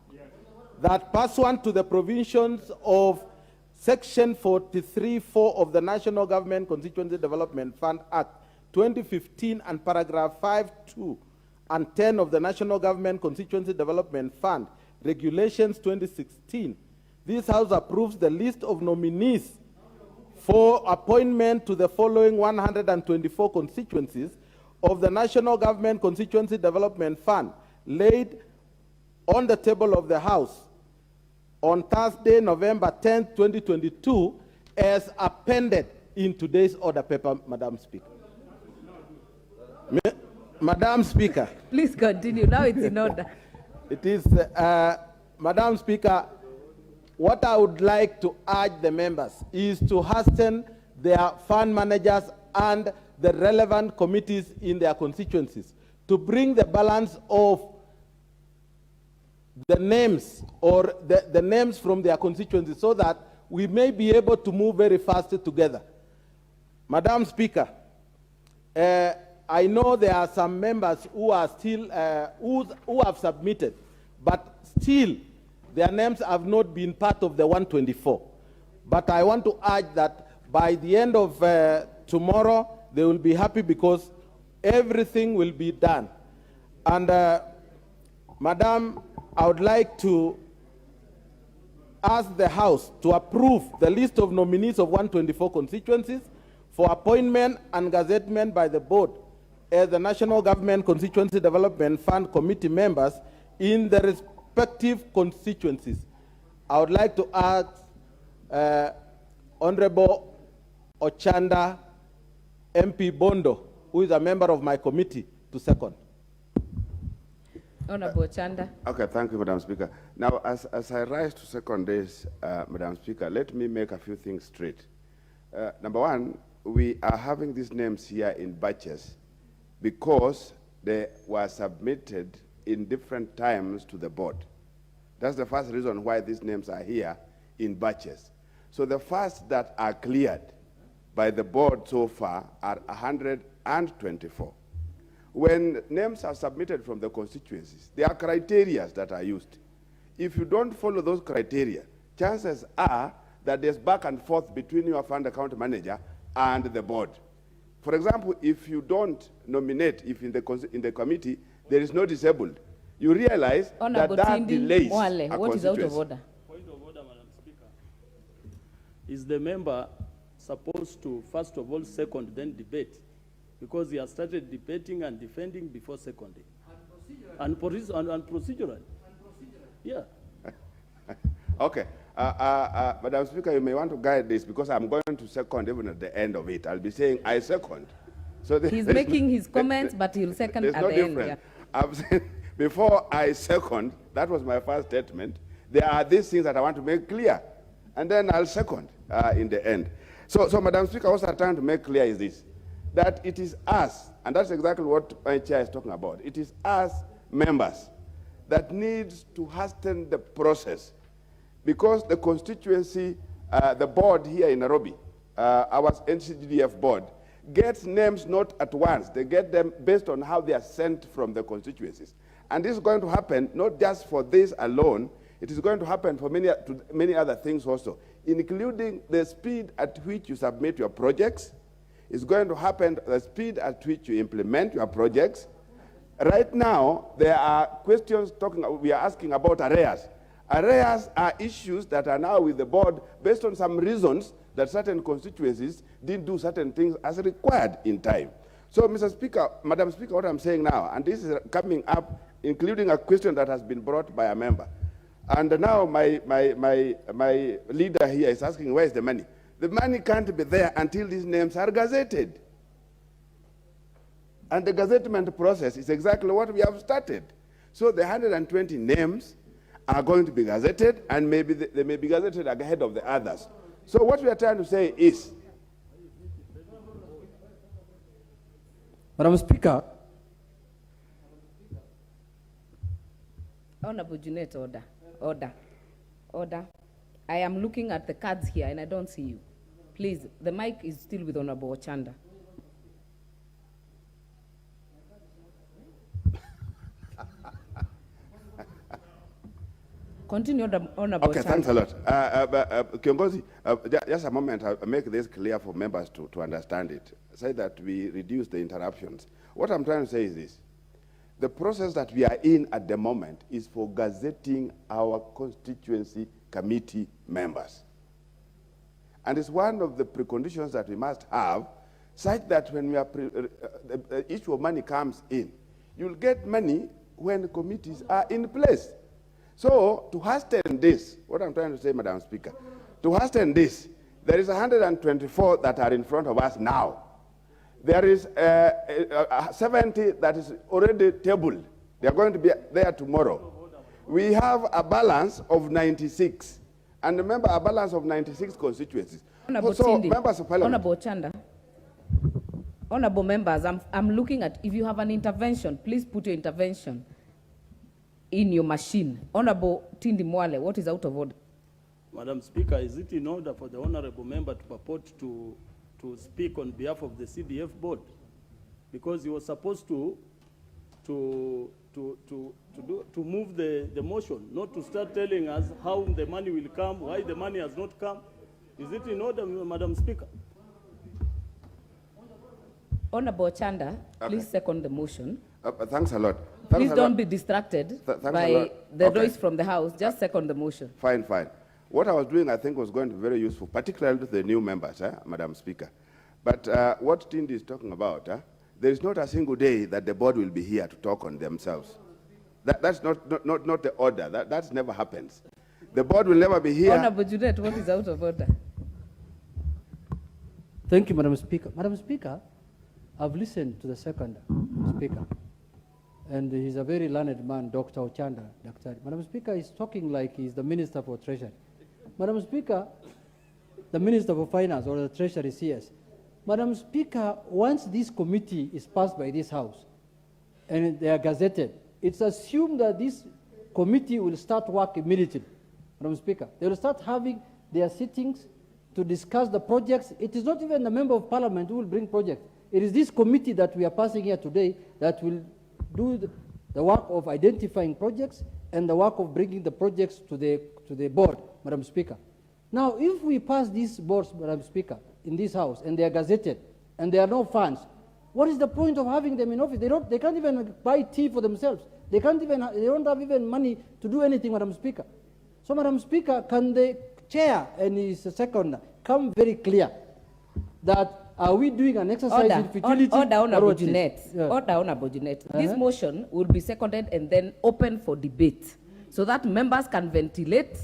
That pursuant to the provisions of Section 43(4) of the National Government Constituency Development Fund Act 2015 and paragraph 5(2) and 10 of the National Government Constituency Development Fund, Regulations 2016, this House approves the list of nominees for appointment to the following 124 constituencies of the National Government Constituency Development Fund, laid on the table of the House on Thursday, November 10, 2022, as appended in today's order paper, Madam Speaker. Madam Speaker. Please continue. Now it's in order. It is, Madam Speaker, what I would like to urge the members is to hasten their fund managers and the relevant committees in their constituencies to bring the balance of the names or the names from their constituencies so that we may be able to move very fast together. Madam Speaker, I know there are some members who are still, who have submitted, but still their names have not been part of the 124. But I want to urge that by the end of tomorrow, they will be happy because everything will be done. And Madam, I would like to ask the House to approve the list of nominees of 124 constituencies for appointment and gazettement by the board as the National Government Constituency Development Fund committee members in the respective constituencies. I would like to ask Honorable Ochanda MP Bondo, who is a member of my committee, to second. Honorable Ochanda. Okay, thank you, Madam Speaker. Now, as I rise to second this, Madam Speaker, let me make a few things straight. Number one, we are having these names here in batches because they were submitted in different times to the board. That's the first reason why these names are here in batches. So the first that are cleared by the board so far are 124. When names are submitted from the constituencies, there are criteria that are used. If you don't follow those criteria, chances are that there's back and forth between your fund account manager and the board. For example, if you don't nominate, if in the committee there is no disabled, you realize that delays Mwale, what is out of order? Point of order, Madam Speaker. Is the member supposed to, first of all, second, then debate? Because he has started debating and defending before seconding. And procedural. Yeah. Okay. Madam Speaker, you may want to guide this because I'm going to second even at the end of it. I'll be saying I second. So he's making his comments, but he'll second at the end. Yeah. I'm saying before I second, that was my first statement, there are these things that I want to make clear. And then I'll second in the end. So Madam Speaker, what I'm trying to make clear is this, that it is us, and that's exactly what my chair is talking about, it is us members that needs to hasten the process because the constituency, the board here in Nairobi, our NCGDF board, gets names not at once. They get them based on how they are sent from the constituencies. And this is going to happen not just for this alone, it is going to happen for many other things also, including the speed at which you submit your projects. It's going to happen the speed at which you implement your projects. Right now, there are questions we are asking about arrears. Arrears are issues that are now with the board based on some reasons that certain constituencies didn't do certain things as required in time. So, Mr. Speaker, Madam Speaker, what I'm saying now, and this is coming up, including a question that has been brought by a member. And now my leader here is asking, where is the money? The money can't be there until these names are gazetted. And the gazettement process is exactly what we have started. So the 120 names are going to be gazetted, and maybe they may be gazetted ahead of the others. So what we are trying to say is, Madam Speaker. Honorable Junet, order. Order. Order. I am looking at the cards here and I don't see you. Please, the mic is still with Honorable Ochanda. Continue, Honorable okay, Ochanda. thanks a lot. Kiongozi, just a moment, I'll make this clear for members to understand it. Say that we reduce the interruptions. What I'm trying to say is this. The process that we are in at the moment is for gazetting our constituency committee members. And it's one of the preconditions that we must have, such that when we are the issue of money comes in, you'll get money when the committees are in place. So to hasten this, what I'm trying to say, Madam Speaker, to hasten this, there is 124 that are in front of us now. There is 70 that is already tabled. They are going to be there tomorrow. We have a balance of 96. And remember, a balance of 96 constituencies. Honorable So, Tindi, members of Parliament. Honorable Chanda, honorable members, I'm looking at, if you have an intervention, please put your intervention in your machine. Honorable Tindi Mwale, what is out of order? Madam Speaker, is it in order for the honorable member to purport to speak on behalf of the CDF board? Because he was supposed to move the motion, not to start telling us how the money will come, why the money has not come. Is it in order, Madam Speaker? Honorable Chanda, please second the motion. Thanks a lot. Please don't be distracted by the noise from the House. Just second the motion. Fine, fine. What I was doing, I think, was going to be very useful, particularly to the new members, Madam Speaker. But what Tindi is talking about, there is not a single day that the board will be here to talk on themselves. That's not the order. That never happens. The board will never be here. Honorable Junet, what is out of order? Thank you, Madam Speaker. Madam Speaker, I've listened to the second speaker, and he's a very learned man, Dr. Ochanda. Madam Speaker is talking like he's the Minister for Treasury. Madam Speaker, the Minister for Finance or the Treasury CS. Madam Speaker, once this committee is passed by this House and they are gazetted, it's assumed that this committee will start work immediately. Madam Speaker, they will start having their sittings to discuss the projects. It is not even the Member of Parliament who will bring projects. It is this committee that we are passing here today that will do the work of identifying projects and the work of bringing the projects to the board, Madam Speaker. Now, if we pass these boards, Madam Speaker, in this House, and they are gazetted, and there are no funds, what is the point of having them in office? They can't even buy tea for themselves. They don't have even money to do anything, Madam Speaker. So, Madam Speaker, can the chair and his second come very clear that are we doing an exercise in futility? Order, Honorable Junet. Order, Honorable Junet. This motion will be seconded and then open for debate, so that members can ventilate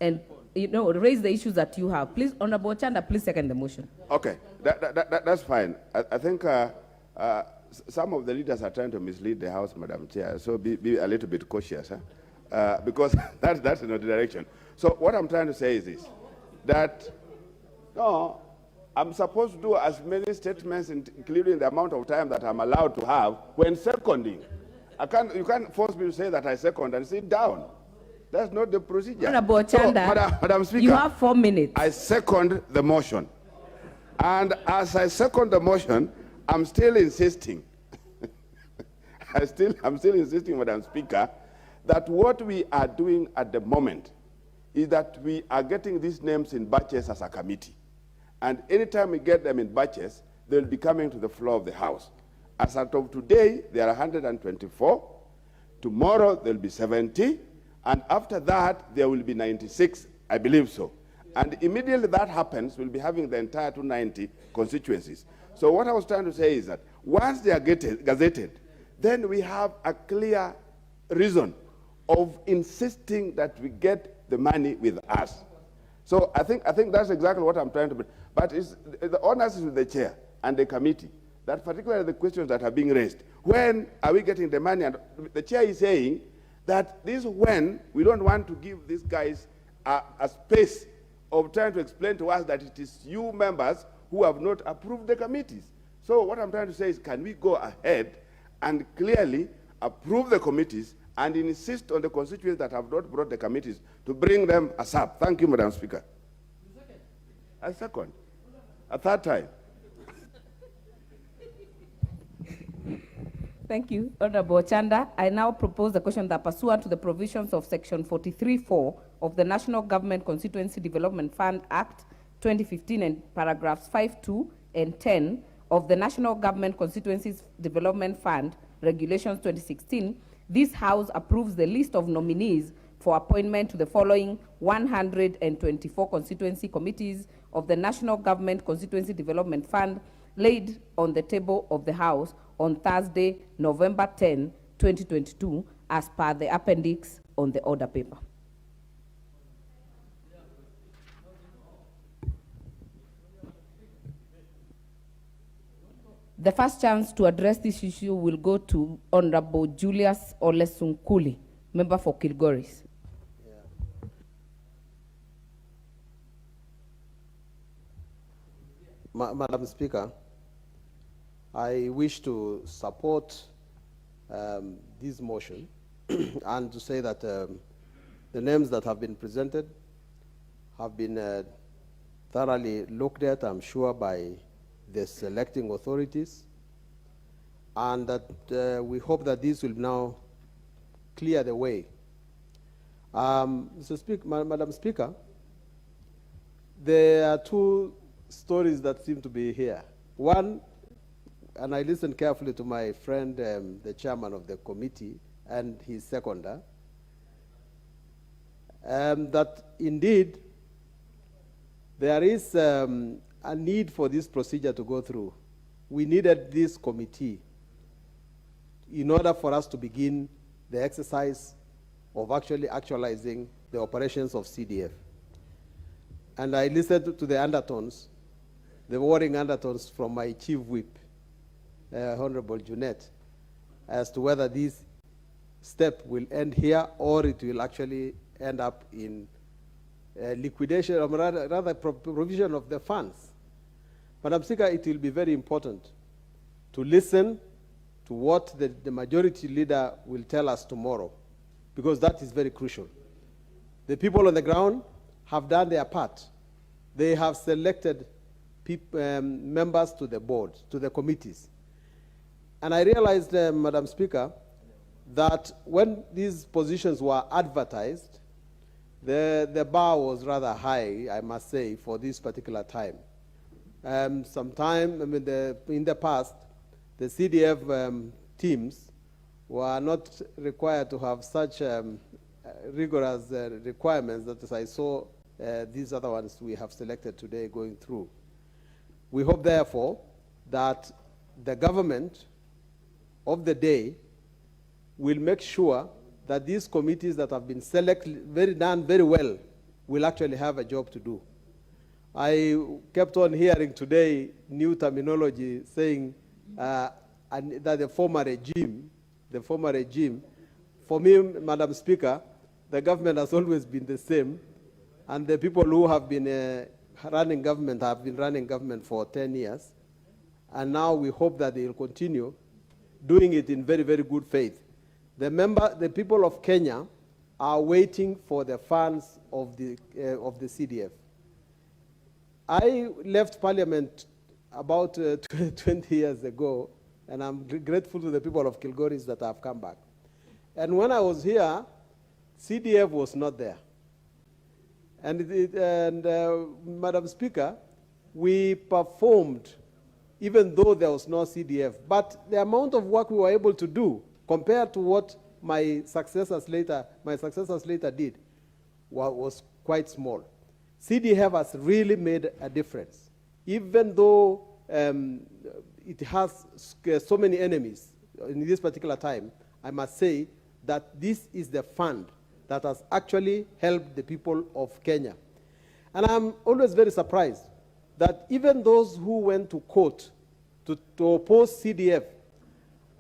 and raise the issues that you have. Please, Honorable Chanda, please second the motion. Okay, that's fine. I think some of the leaders are trying to mislead the House, Madam Chair, so be a little bit cautious, because that's in the direction. So what I'm trying to say is this, that, no, I'm supposed to do as many statements, including the amount of time that I'm allowed to have when seconding. You can't force me to say that I second and sit down. That's not the procedure. Honorable Chanda, so, Madam Speaker, you have 4 minutes. I second the motion. And as I second the motion, I'm still insisting, I'm still insisting, Madam Speaker, that what we are doing at the moment is that we are getting these names in batches as a committee. And anytime we get them in batches, they'll be coming to the floor of the House. As of today, there are 124. Tomorrow, there'll be 70. And after that, there will be 96, I believe so. And immediately that happens, we'll be having the entire 290 constituencies. So what I was trying to say is that once they are gazetted, then we have a clear reason of insisting that we get the money with us. So I think that's exactly what I'm trying to bring. But the onus is with the chair and the committee, that particularly the questions that are being raised. When are we getting the money? And the chair is saying that this when we don't want to give these guys a space of trying to explain to us that it is you members who have not approved the committees. So what I'm trying to say is, can we go ahead and clearly approve the committees and insist on the constituents that have not brought the committees to bring them ASAP? Thank you, Madam Speaker. A second. A third time. Thank you, Honorable Chanda. I now propose the question that pursuant to the provisions of Section 43(4) of the National Government Constituency Development Fund Act 2015 and paragraphs 5(2) and 10 of the National Government Constituencies Development Fund Regulations 2016, this House approves the list of nominees for appointment to the following 124 constituency committees of the National Government Constituency Development Fund, laid on the table of the House on Thursday, November 10, 2022, as per the appendix on the order paper. The first chance to address this issue will go to Honorable Julius Olesunkuli, member for Kilgoris. Madam Speaker, I wish to support this motion and to say that the names that have been presented have been thoroughly looked at, I'm sure, by the selecting authorities, and that we hope that this will now clear the way. Madam Speaker, there are two stories that seem to be here. One, and I listened carefully to my friend, the chairman of the committee, and his seconder, that indeed there is a need for this procedure to go through. We needed this committee in order for us to begin the exercise of actually actualizing the operations of CDF. And I listened to the undertones, the worrying undertones from my chief whip, Honorable Junet, as to whether this step will end here or it will actually end up in liquidation, or rather provision of the funds. Madam Speaker, it will be very important to listen to what the majority leader will tell us tomorrow, because that is very crucial. The people on the ground have done their part. They have selected members to the board, to the committees. And I realized, Madam Speaker, that when these positions were advertised, the bar was rather high, I must say, for this particular time. In the past, the CDF teams were not required to have such rigorous requirements that, as I saw these other ones we have selected today going through. We hope, therefore, that the government of the day will make sure that these committees that have been done very well will actually have a job to do. I kept on hearing today new terminology saying that the former regime, for me, Madam Speaker, the government has always been the same, and the people who have been running government have been running government for 10 years, and now we hope that they will continue doing it in very, very good faith. The people of Kenya are waiting for the funds of the CDF. I left Parliament about 20 years ago, and I'm grateful to the people of Kilgoris that have come back. And when I was here, CDF was not there. And Madam Speaker, we performed even though there was no CDF. But the amount of work we were able to do compared to what my successors later did was quite small. CDF has really made a difference. Even though it has so many enemies in this particular time, I must say that this is the fund that has actually helped the people of Kenya. And I'm always very surprised that even those who went to court to oppose CDF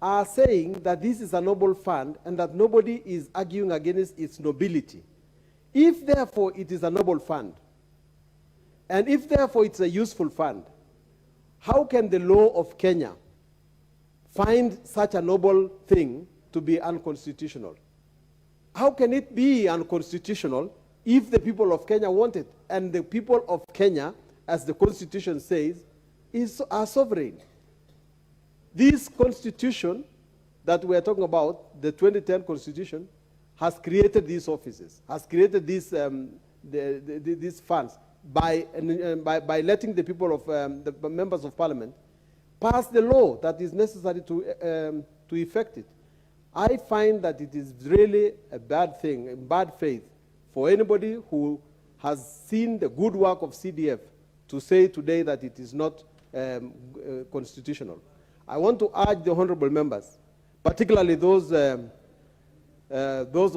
are saying that this is a noble fund and that nobody is arguing against its nobility. If, therefore, it is a noble fund, and if, therefore, it's a useful fund, how can the law of Kenya find such a noble thing to be unconstitutional? How can it be unconstitutional if the people of Kenya want it? And the people of Kenya, as the Constitution says, are sovereign. This Constitution that we are talking about, the 2010 Constitution, has created these offices, has created these funds by letting the people of the members of Parliament pass the law that is necessary to to effect it. I find that it is really a bad thing, in bad faith, for anybody who has seen the good work of CDF to say today that it is not constitutional. I want to urge the honorable members, particularly those of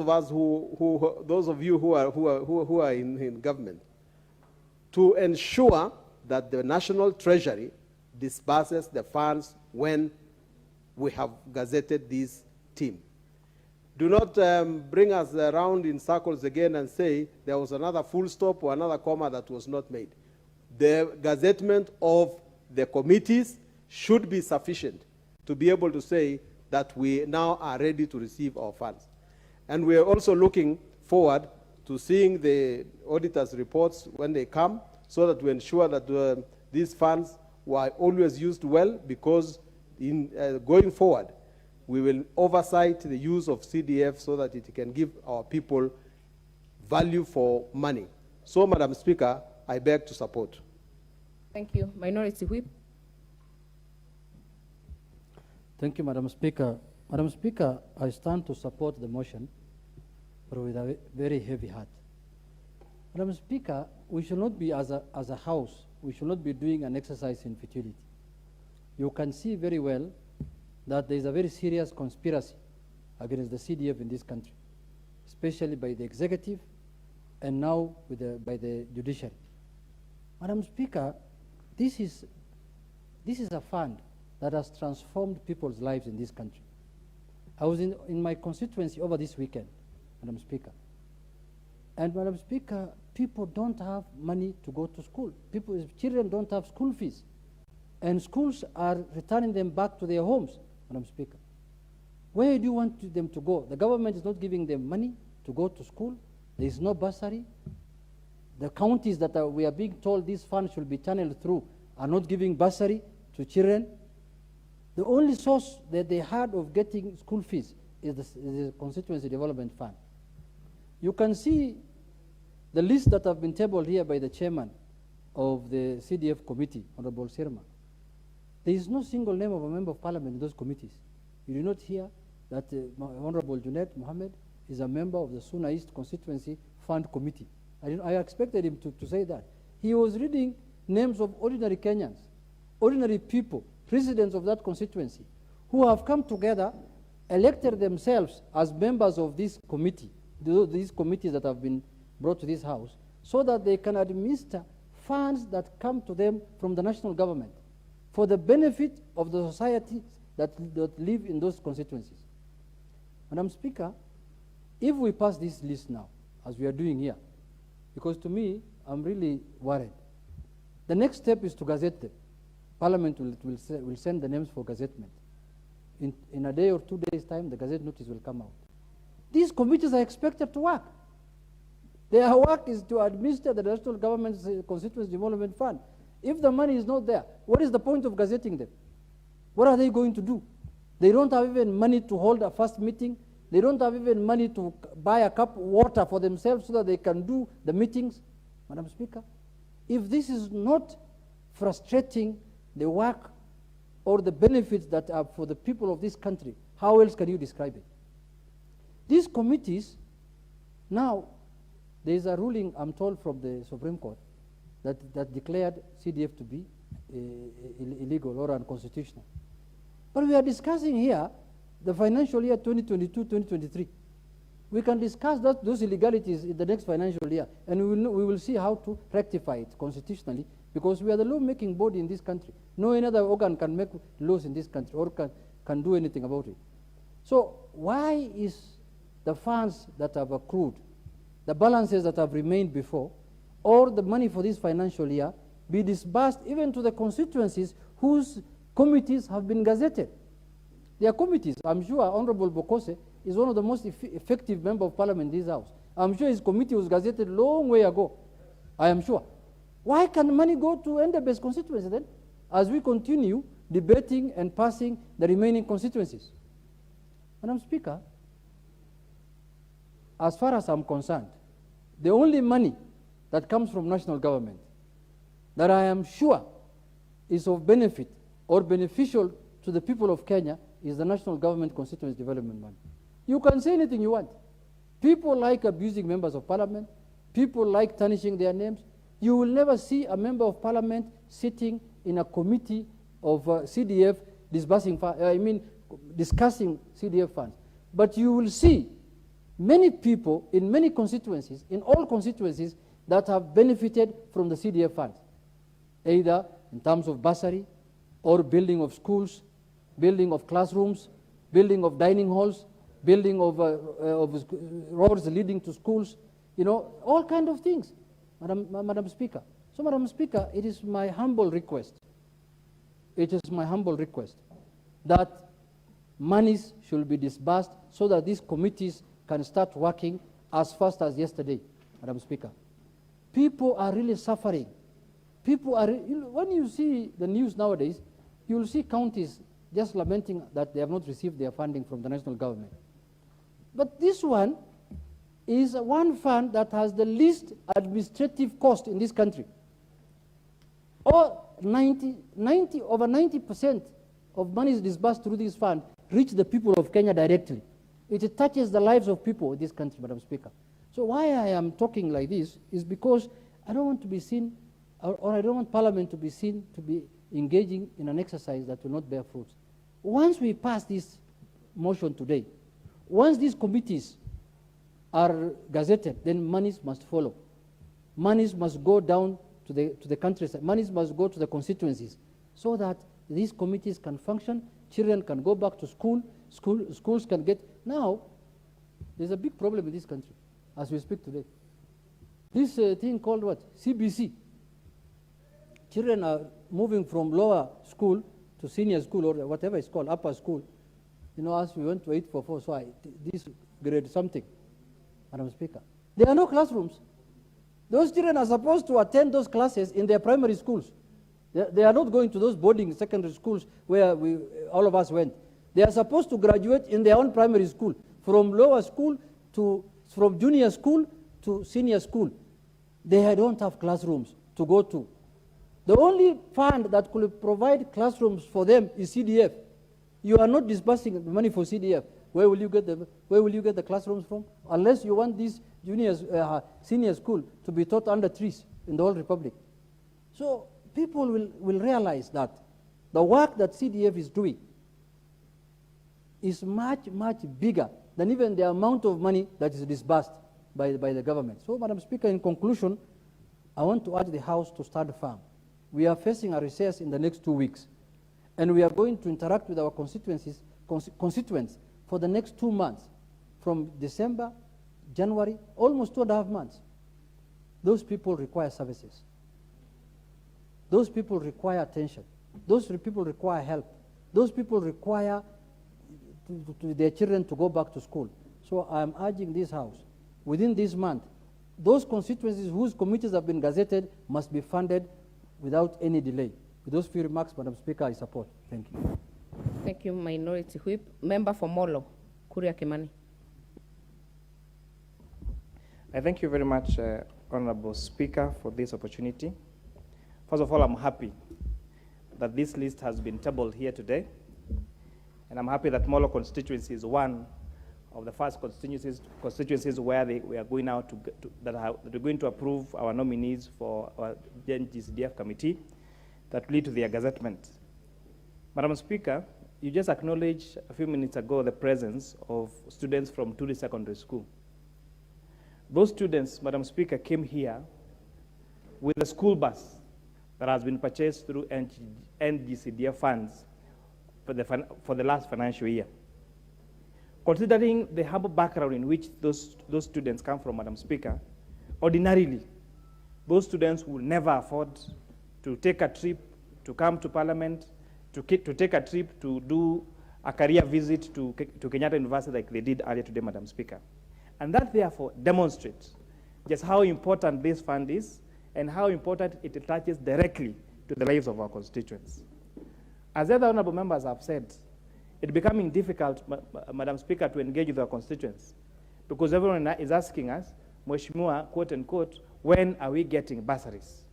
us those of you who are in government, to ensure that the National Treasury disburses the funds when we have gazetted this team. Do not bring us around in circles again and say there was another full stop or another comma that was not made. The gazettement of the committees should be sufficient to be able to say that we now are ready to receive our funds. And we are also looking forward to seeing the auditors' reports when they come, so that we ensure that these funds were always used well, because in going forward, we will oversight the use of CDF so that it can give our people value for money. So, Madam Speaker, I beg to support. Thank you. Minority Whip. Thank you, Madam Speaker. Madam Speaker, I stand to support the motion, but with a very heavy heart. Madam Speaker, we should not be, as a house, we should not be doing an exercise in futility. You can see very well that there is a very serious conspiracy against the CDF in this country, especially by the executive and now by the judiciary. Madam Speaker, this is a fund that has transformed people's lives in this country. I was in my constituency over this weekend, Madam Speaker. And Madam Speaker, people don't have money to go to school. Children don't have school fees. And schools are returning them back to their homes, Madam Speaker. Where do you want them to go? The government is not giving them money to go to school. There is no bursary. The counties that we are being told these funds should be channeled through are not giving bursary to children. The only source that they had of getting school fees is the Constituency Development Fund. You can see the list that have been tabled here by the chairman of the CDF committee, Honorable Sirma. There is no single name of a member of parliament in those committees. You do not hear that Honorable Junaid Mohammed is a member of the Suna East Constituency Fund Committee. I expected him to say that. He was reading names of ordinary Kenyans, ordinary people, residents of that constituency, who have come together, elected themselves as members of this committee, these committees that have been brought to this house, so that they can administer funds that come to them from the national government for the benefit of the society that live in those constituencies. Madam Speaker, if we pass this list now, as we are doing here, because to me, I'm really worried. The next step is to gazette them. Parliament will send the names for gazettement. In a day or 2 days' time, the gazette notice will come out. These committees are expected to work. Their work is to administer the national government's constituency development fund. If the money is not there, what is the point of gazetting them? What are they going to do? They don't have even money to hold a first meeting. They don't have even money to buy a cup of water for themselves so that they can do the meetings. Madam Speaker, if this is not frustrating the work or the benefits that are for the people of this country, how else can you describe it? These committees, now, there is a ruling, I'm told, from the Supreme Court that declared CDF to be illegal or unconstitutional. But we are discussing here the financial year 2022-2023. We can discuss those illegalities in the next financial year, and we will see how to rectify it constitutionally, because we are the law-making body in this country. No other organ can make laws in this country or can do anything about it. So why is the funds that have accrued, the balances that have remained before, or the money for this financial year be disbursed even to the constituencies whose committees have been gazetted? Their committees, I'm sure Honorable Bokose is one of the most effective members of parliament in this house. I'm sure his committee was gazetted long way ago. I am sure. Why can money go to Endebess constituency then, as we continue debating and passing the remaining constituencies? Madam Speaker, as far as I'm concerned, the only money that comes from national government that I am sure is of benefit or beneficial to the people of Kenya is the national government constituency development money. You can say anything you want. People like abusing members of parliament. People like tarnishing their names. You will never see a member of parliament sitting in a committee of CDF discussing CDF funds. But you will see many people in many constituencies, in all constituencies, that have benefited from the CDF funds, either in terms of bursary or building of schools, building of classrooms, building of dining halls, building of roads leading to schools, all kinds of things, Madam Speaker. So, Madam Speaker, it is my humble request, that monies should be disbursed so that these committees can start working as fast as yesterday, Madam Speaker. People are really suffering. People are, when you see the news nowadays, you will see counties just lamenting that they have not received their funding from the national government. But this one is one fund that has the least administrative cost in this country. Over 90% of monies disbursed through this fund reach the people of Kenya directly. It touches the lives of people in this country, Madam Speaker. So why I am talking like this is because I don't want to be seen, or I don't want Parliament to be seen to be engaging in an exercise that will not bear fruit. Once we pass this motion today, once these committees are gazetted, then monies must follow. Monies must go down to the countryside. Monies must go to the constituencies so that these committees can function, children can go back to school, schools can get. Now, there's a big problem in this country as we speak today. This thing called what? CBC. Children are moving from lower school to senior school, or whatever it's called, upper school. As we went to 844, so this grade something, Madam Speaker. There are no classrooms. Those children are supposed to attend those classes in their primary schools. They are not going to those boarding secondary schools where all of us went. They are supposed to graduate in their own primary school, from lower school from junior school to senior school. They don't have classrooms to go to. The only fund that could provide classrooms for them is CDF. You are not disbursing the money for CDF. Where will you get the classrooms from? Unless you want these senior school to be taught under trees in the whole republic. So people will realize that the work that CDF is doing is much, much bigger than even the amount of money that is disbursed by the government. So, Madam Speaker, in conclusion, I want to urge the House to stand firm. We are facing a recess in the next 2 weeks, and we are going to interact with our constituents for the next 2 months, from December, January, almost 2.5 months. Those people require services. Those people require attention. Those people require help. Those people require their children to go back to school. So I am urging this House, within this month, those constituencies whose committees have been gazetted must be funded without any delay. With those few remarks, Madam Speaker, I support. Thank you. Thank you, Minority Whip. Member for Molo, Kuria Kimani. I thank you very much, Honorable Speaker, for this opportunity. First of all, I'm happy that this list has been tabled here today, and I'm happy that Molo constituency is one of the first constituencies where we are going out that we're going to approve our nominees for our GCDF committee that lead to their gazettement. Madam Speaker, you just acknowledged a few minutes ago the presence of students from Tuli Secondary School. Those students, Madam Speaker, came here with a school bus that has been purchased through NGCDF funds for the last financial year. Considering the humble background in which those students come from, Madam Speaker, ordinarily, those students will never afford to take a trip to come to Parliament, to take a trip to do a career visit to Kenyatta University like they did earlier today, Madam Speaker. And that therefore demonstrates just how important this fund is and how important it attaches directly to the lives of our constituents. As other honorable members have said, it's becoming difficult, Madam Speaker, to engage with our constituents because everyone is asking us, Mheshimiwa, quote unquote, when are we getting bursaries?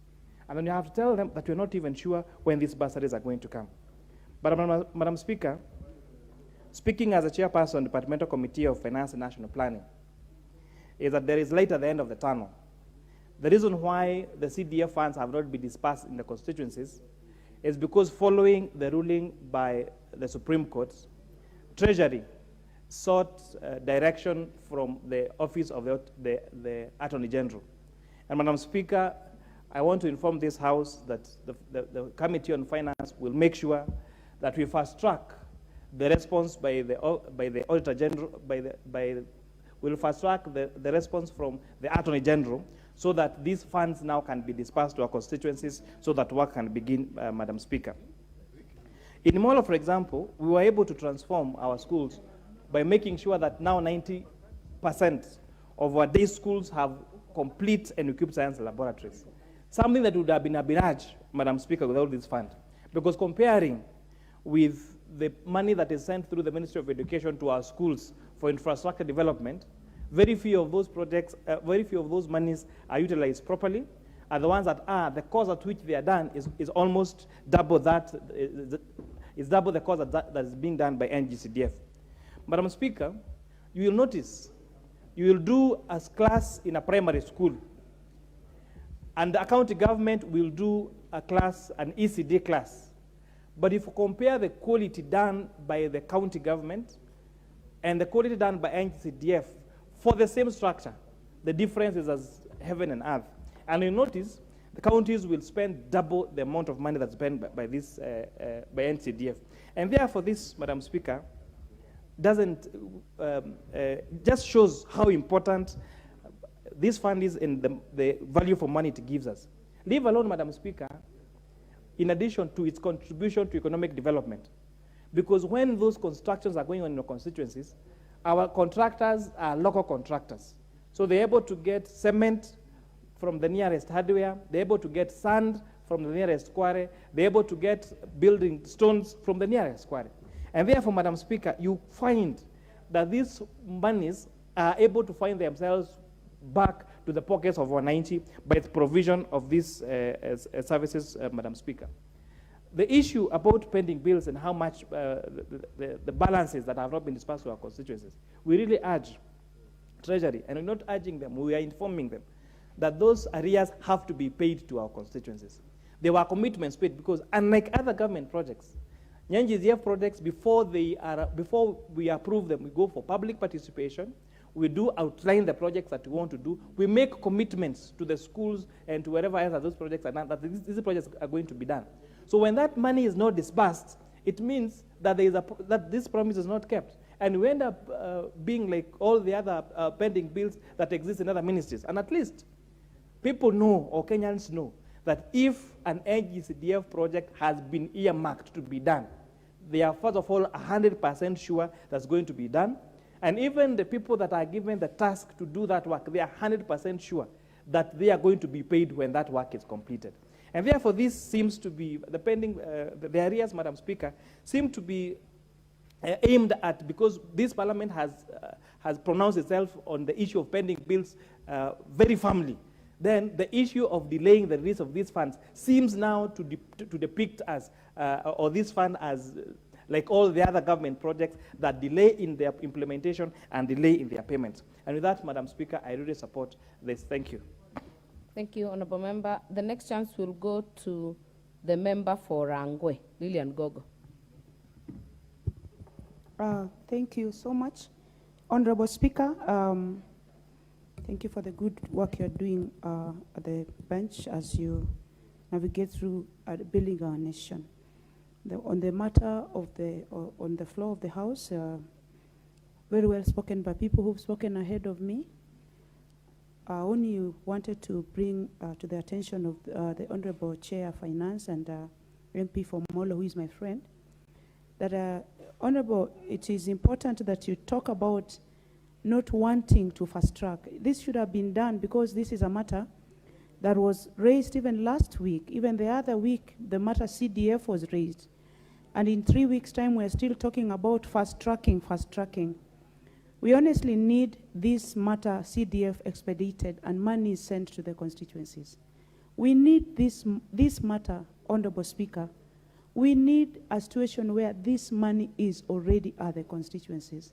And then you have to tell them that we're not even sure when these bursaries are going to come. But Madam Speaker, speaking as a chairperson, Departmental Committee of Finance and National Planning, is that there is light at the end of the tunnel. The reason why the CDF funds have not been dispersed in the constituencies is because following the ruling by the Supreme Court, Treasury sought direction from the Office of the Attorney General. And Madam Speaker, I want to inform this House that the Committee on Finance will make sure that we fast track the response by the Auditor General, we'll fast track the response from the Attorney General so that these funds now can be dispersed to our constituencies so that work can begin, Madam Speaker. In Molo, for example, we were able to transform our schools by making sure that now 90% of our day schools have complete and equipped science laboratories. Something that would have been a mirage, Madam Speaker, without this fund. Because comparing with the money that is sent through the Ministry of Education to our schools for infrastructure development, very few of those projects, very few of those monies are utilized properly. And the ones that are, the cost at which they are done is almost double that, is double the cost that is being done by NGCDF. Madam Speaker, you will notice, you will do a class in a primary school, and the county government will do a class, an ECD class. But if you compare the quality done by the county government and the quality done by NGCDF for the same structure, the difference is as heaven and earth. And you notice the counties will spend double the amount of money that's spent by this by NCDF. And therefore, this, Madam Speaker, doesn't just shows how important this fund is in the value for money it gives us. Leave alone, Madam Speaker, in addition to its contribution to economic development. Because when those constructions are going on in the constituencies, our contractors are local contractors. So they're able to get cement from the nearest hardware, they're able to get sand from the nearest quarry, they're able to get building stones from the nearest quarry. And therefore, Madam Speaker, you find that these monies are able to find themselves back to the pockets of 190 by the provision of these services, Madam Speaker. The issue about pending bills and how much the balances that have not been dispersed to our constituencies, we really urge Treasury, and we're not urging them, we are informing them, that those arrears have to be paid to our constituencies. There were commitments paid because, unlike other government projects, NGCDF projects, before we approve them, we go for public participation, we do outline the projects that we want to do, we make commitments to the schools and to wherever else those projects are done, that these projects are going to be done. So when that money is not disbursed, it means that that this promise is not kept. And we end up being like all the other pending bills that exist in other ministries. And at least people know, or Kenyans know, that if an NGCDF project has been earmarked to be done, they are first of all 100% sure that's going to be done. And even the people that are given the task to do that work, they are 100% sure that they are going to be paid when that work is completed. And therefore, this seems to be, the arrears, Madam Speaker, seem to be aimed at, because this parliament has pronounced itself on the issue of pending bills very firmly. Then the issue of delaying the release of these funds seems now to depict as, or this fund as, like all the other government projects that delay in their implementation and delay in their payments. And with that, Madam Speaker, I really support this. Thank you. Thank you, Honourable Member. The next chance will go to the member for Rangwe, Lillian Gogo. Thank you so much. Honourable Speaker, thank you for the good work you're doing at the bench as you navigate through building our nation. On the matter of on the floor of the House, very well spoken by people who've spoken ahead of me. I only wanted to bring to the attention of the Honourable Chair of Finance and MP for Molo, who is my friend, that Honourable, it is important that you talk about not wanting to fast track. This should have been done because this is a matter that was raised even last week. Even the other week, the matter CDF was raised. And in 3 weeks' time, we're still talking about fast tracking. We honestly need this matter CDF expedited and money sent to the constituencies. We need this matter, Honourable Speaker, we need a situation where this money is already at the constituencies.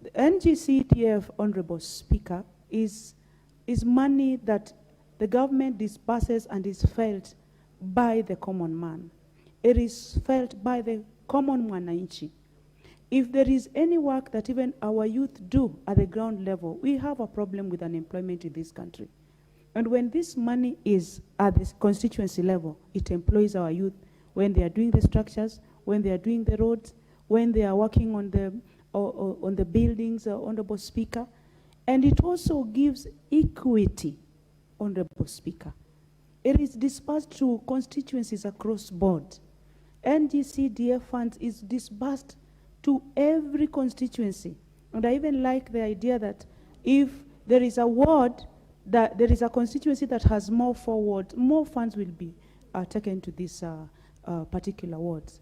The NGCDF, Honorable Speaker, is money that the government disburses and is felt by the common man. It is felt by the common mwananchi. If there is any work that even our youth do at the ground level, we have a problem with unemployment in this country. And when this money is at the constituency level, it employs our youth when they are doing the structures, when they are doing the roads, when they are working on the buildings, Honorable Speaker. And it also gives equity, Honorable Speaker. It is disbursed to constituencies across board. NGCDF funds is disbursed to every constituency. And I even like the idea that if there is a ward, that there is a constituency that has more wards, more funds will be taken to these particular wards.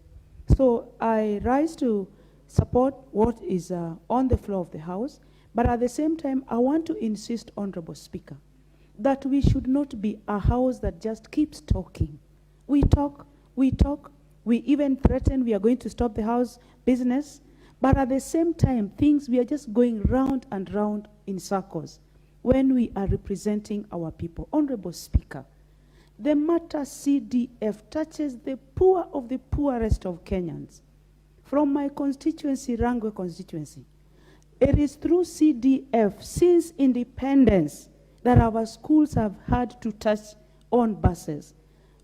So I rise to support what is on the floor of the House, but at the same time, I want to insist, Honorable Speaker, that we should not be a House that just keeps talking. We talk, we even threaten we are going to stop the House business, but at the same time, we are just going round and round in circles when we are representing our people. Honorable Speaker, the matter CDF touches the poor of the poorest of Kenyans. From my constituency, Rangwe constituency, it is through CDF since independence that our schools have had to touch on buses.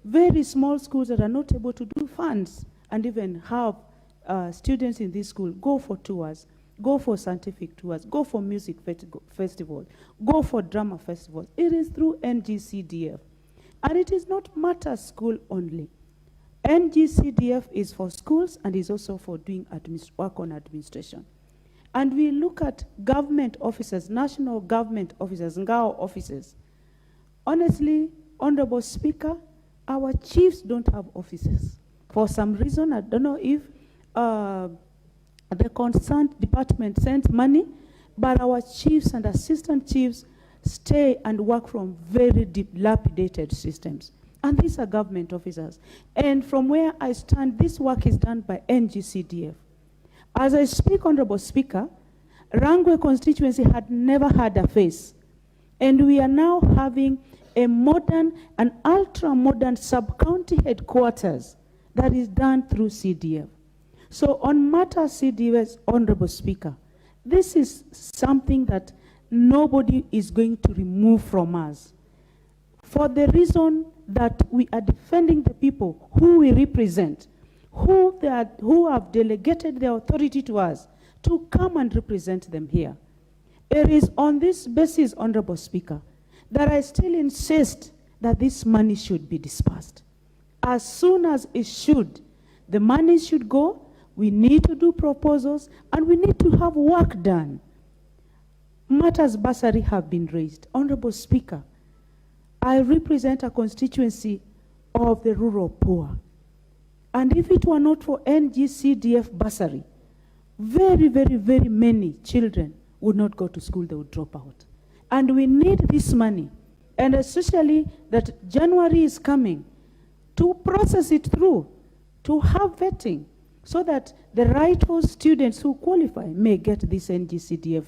Very small schools that are not able to do funds and even have students in this school go for tours, go for scientific tours, go for music festival, go for drama festivals. It is through NGCDF. And it is not matter school only. NGCDF is for schools and is also for doing work on administration. And we look at government officers, national government officers, Ngao officers. Honestly, Honorable Speaker, our chiefs don't have offices. For some reason, I don't know if the concerned department sent money, but our chiefs and assistant chiefs stay and work from very dilapidated systems. And these are government officers. And from where I stand, this work is done by NGCDF. As I speak, Honorable Speaker, Rangwe constituency had never had a face. And we are now having a modern, an ultra-modern sub-county headquarters that is done through CDF. So on matter CDF, Honorable Speaker, this is something that nobody is going to remove from us. For the reason that we are defending the people who we represent, who have delegated their authority to us to come and represent them here. It is on this basis, Honorable Speaker, that I still insist that this money should be dispersed. As soon as it should, the money should go, we need to do proposals, and we need to have work done. Matters bursary have been raised. Honorable Speaker, I represent a constituency of the rural poor. And if it were not for NGCDF bursary, very, very, very many children would not go to school, they would drop out. And we need this money, and especially that January is coming, to process it through, to have vetting, so that the rightful students who qualify may get this NGCDF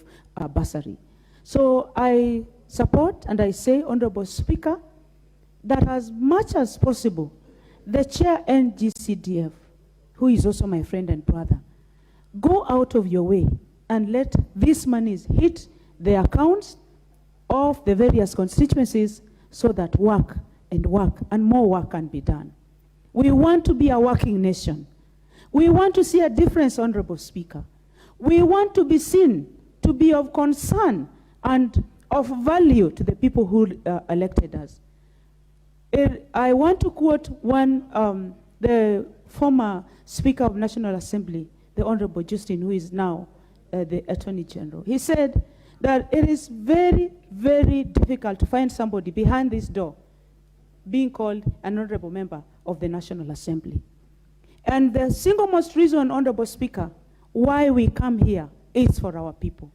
bursary. So I support and I say, Honorable Speaker, that as much as possible, the chair NGCDF, who is also my friend and brother, go out of your way and let these monies hit the accounts of the various constituencies so that work and more work can be done. We want to be a working nation. We want to see a difference, Honorable Speaker. We want to be seen to be of concern and of value to the people who elected us. I want to quote the former Speaker of National Assembly, the Honorable Justin, who is now the Attorney General. He said that it is very, very difficult to find somebody behind this door being called an honorable member of the National Assembly. And the single most reason, Honorable Speaker, why we come here is for our people.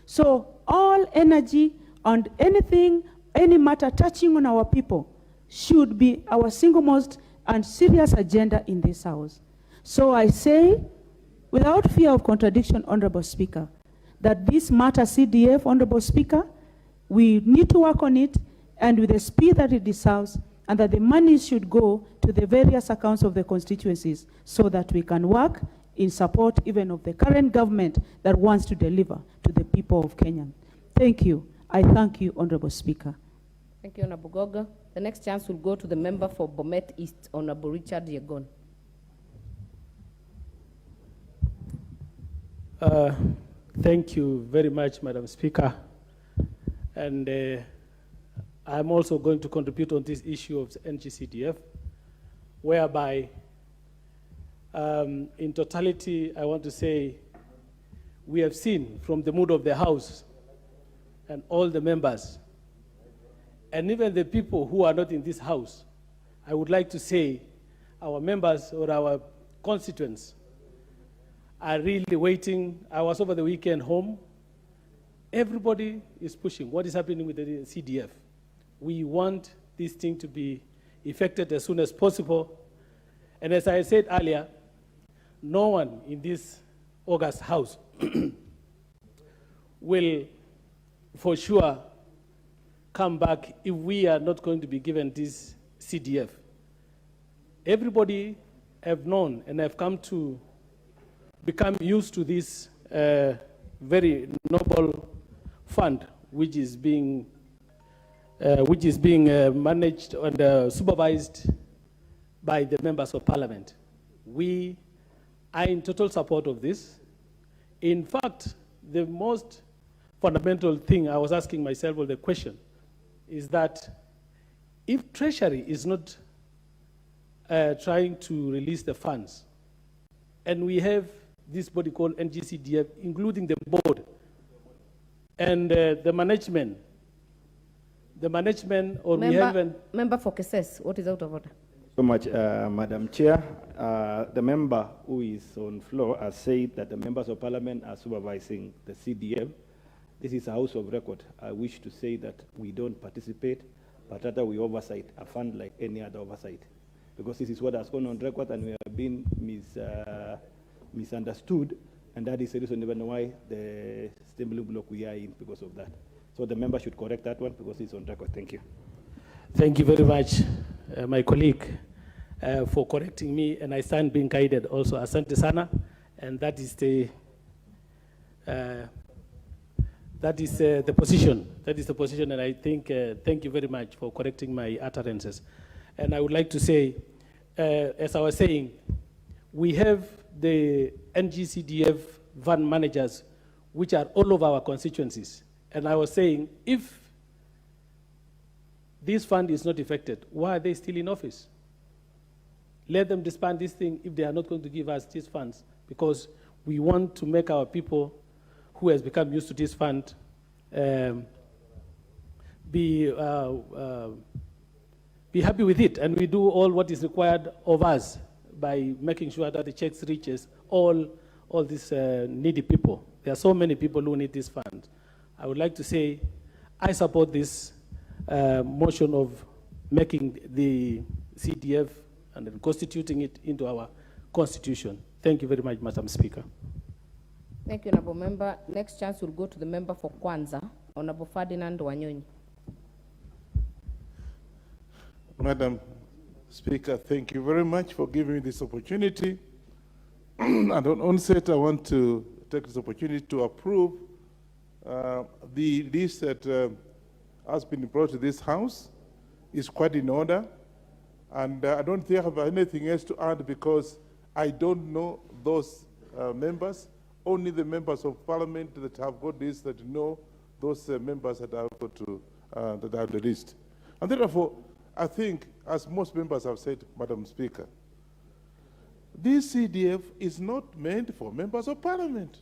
So all energy and anything, any matter touching on our people should be our single most and serious agenda in this House. So I say, without fear of contradiction, Honorable Speaker, that this matter CDF, Honorable Speaker, we need to work on it, and with the speed that it deserves, and that the money should go to the various accounts of the constituencies so that we can work in support even of the current government that wants to deliver to the people of Kenya. Thank you. I thank you, Honorable Speaker. Thank you, Honorable Goga. The next chance will go to the member for Bomet East, Honorable Richard Yegon. Thank you very much, Madam Speaker. And I'm also going to contribute on this issue of the NGCDF, whereby in totality, I want to say we have seen from the mood of the House and all the members, and even the people who are not in this House, I would like to say our members or our constituents are really waiting. I was over the weekend home. Everybody is pushing what is happening with the CDF. We want this thing to be effected as soon as possible. And as I said earlier, no one in this August House will for sure come back if we are not going to be given this CDF. Everybody have known and have come to become used to this very noble fund, which is being managed and supervised by the members of parliament. We are in total support of this. In fact, the most fundamental thing I was asking myself, or the question, is that if Treasury is not trying to release the funds, and we have this body called NGCDF, including the board and the management, or we haven't... Member for Keses, what is out of order? So much, Madam Chair. The member who is on floor has said that the members of parliament are supervising the CDF. This is a house of record. I wish to say that we don't participate, but rather we oversight a fund like any other oversight. Because this is what has gone on record, and we have been misunderstood, and that is the reason even why the stumbling block we are in because of that. So the member should correct that one because it's on record. Thank you. Thank you very much, my colleague, for correcting me, and I stand being guided also. Asante sana, and that is the position. That is the position, and I think thank you very much for correcting my utterances. And I would like to say, as I was saying, we have the NGCDF fund managers, which are all over our constituencies. And I was saying, if this fund is not affected, why are they still in office? Let them disband this thing if they are not going to give us these funds, because we want to make our people who has become used to this fund be happy with it, and we do all what is required of us by making sure that the checks reaches all these needy people. There are so many people who need this fund. I would like to say I support this motion of making the CDF and then constituting it into our constitution. Thank you very much, Madam Speaker. Thank you, Honourable Member. Next chance will go to the member for Kwanza, Honourable Ferdinand Wanyonyi. Madam Speaker, thank you very much for giving me this opportunity. And on onset, I want to take this opportunity to approve the list that has been brought to this House. Is quite in order. And I don't think I have anything else to add because I don't know those members. Only the members of parliament that have got this that know those members that have got to that have the list. And therefore, I think, as most members have said, Madam Speaker, this CDF is not meant for members of parliament.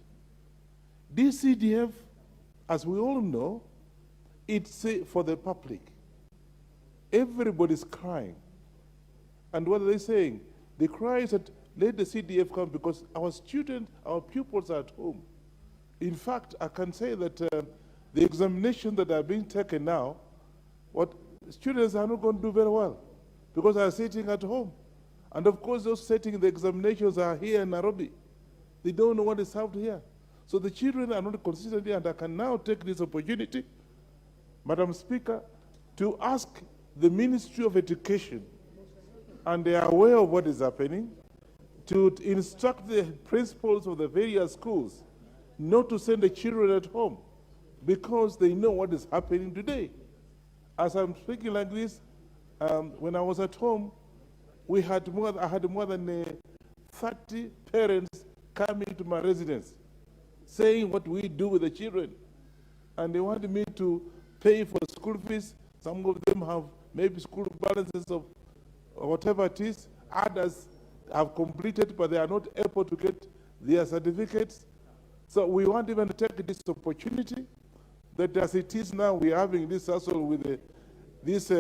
This CDF, as we all know, it's for the public. Everybody's crying. And what are they saying? The cry is that let the CDF come because our students, our pupils are at home. In fact, I can say that the examination that are being taken now, what students are not going to do very well because they are sitting at home. And of course, those setting the examinations are here in Nairobi. They don't know what is out here. So the children are not consistently, and I can now take this opportunity, Madam Speaker, to ask the Ministry of Education, and they are aware of what is happening, to instruct the principals of the various schools not to send the children at home because they know what is happening today. As I'm speaking like this, when I was at home, I had more than 30 parents coming to my residence saying what we do with the children. And they wanted me to pay for school fees. Some of them have maybe school balances of whatever it is. Others have completed, but they are not able to get their certificates. So we want even to take this opportunity that as it is now, we are having this hustle with these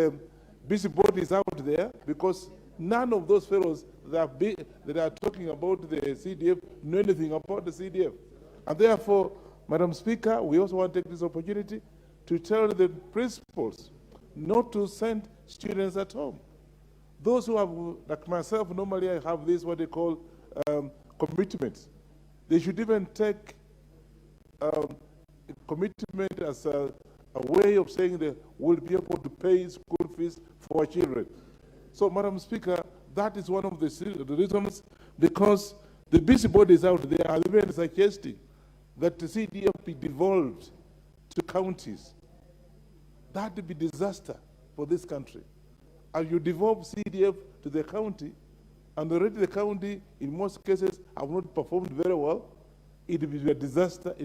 busybodies out there, because none of those fellows that are talking about the CDF know anything about the CDF. And therefore, Madam Speaker, we also want to take this opportunity to tell the principals not to send students at home. Those who have, like myself, normally I have this, what they call commitments. They should even take commitment as a way of saying that we'll be able to pay school fees for our children. So, Madam Speaker, that is one of the reasons, because the busybodies out there are even suggesting that the CDF be devolved to counties. That would be disaster for this country. As you devolve CDF to the county, and already the county, in most cases, have not performed very well, it will be a disaster in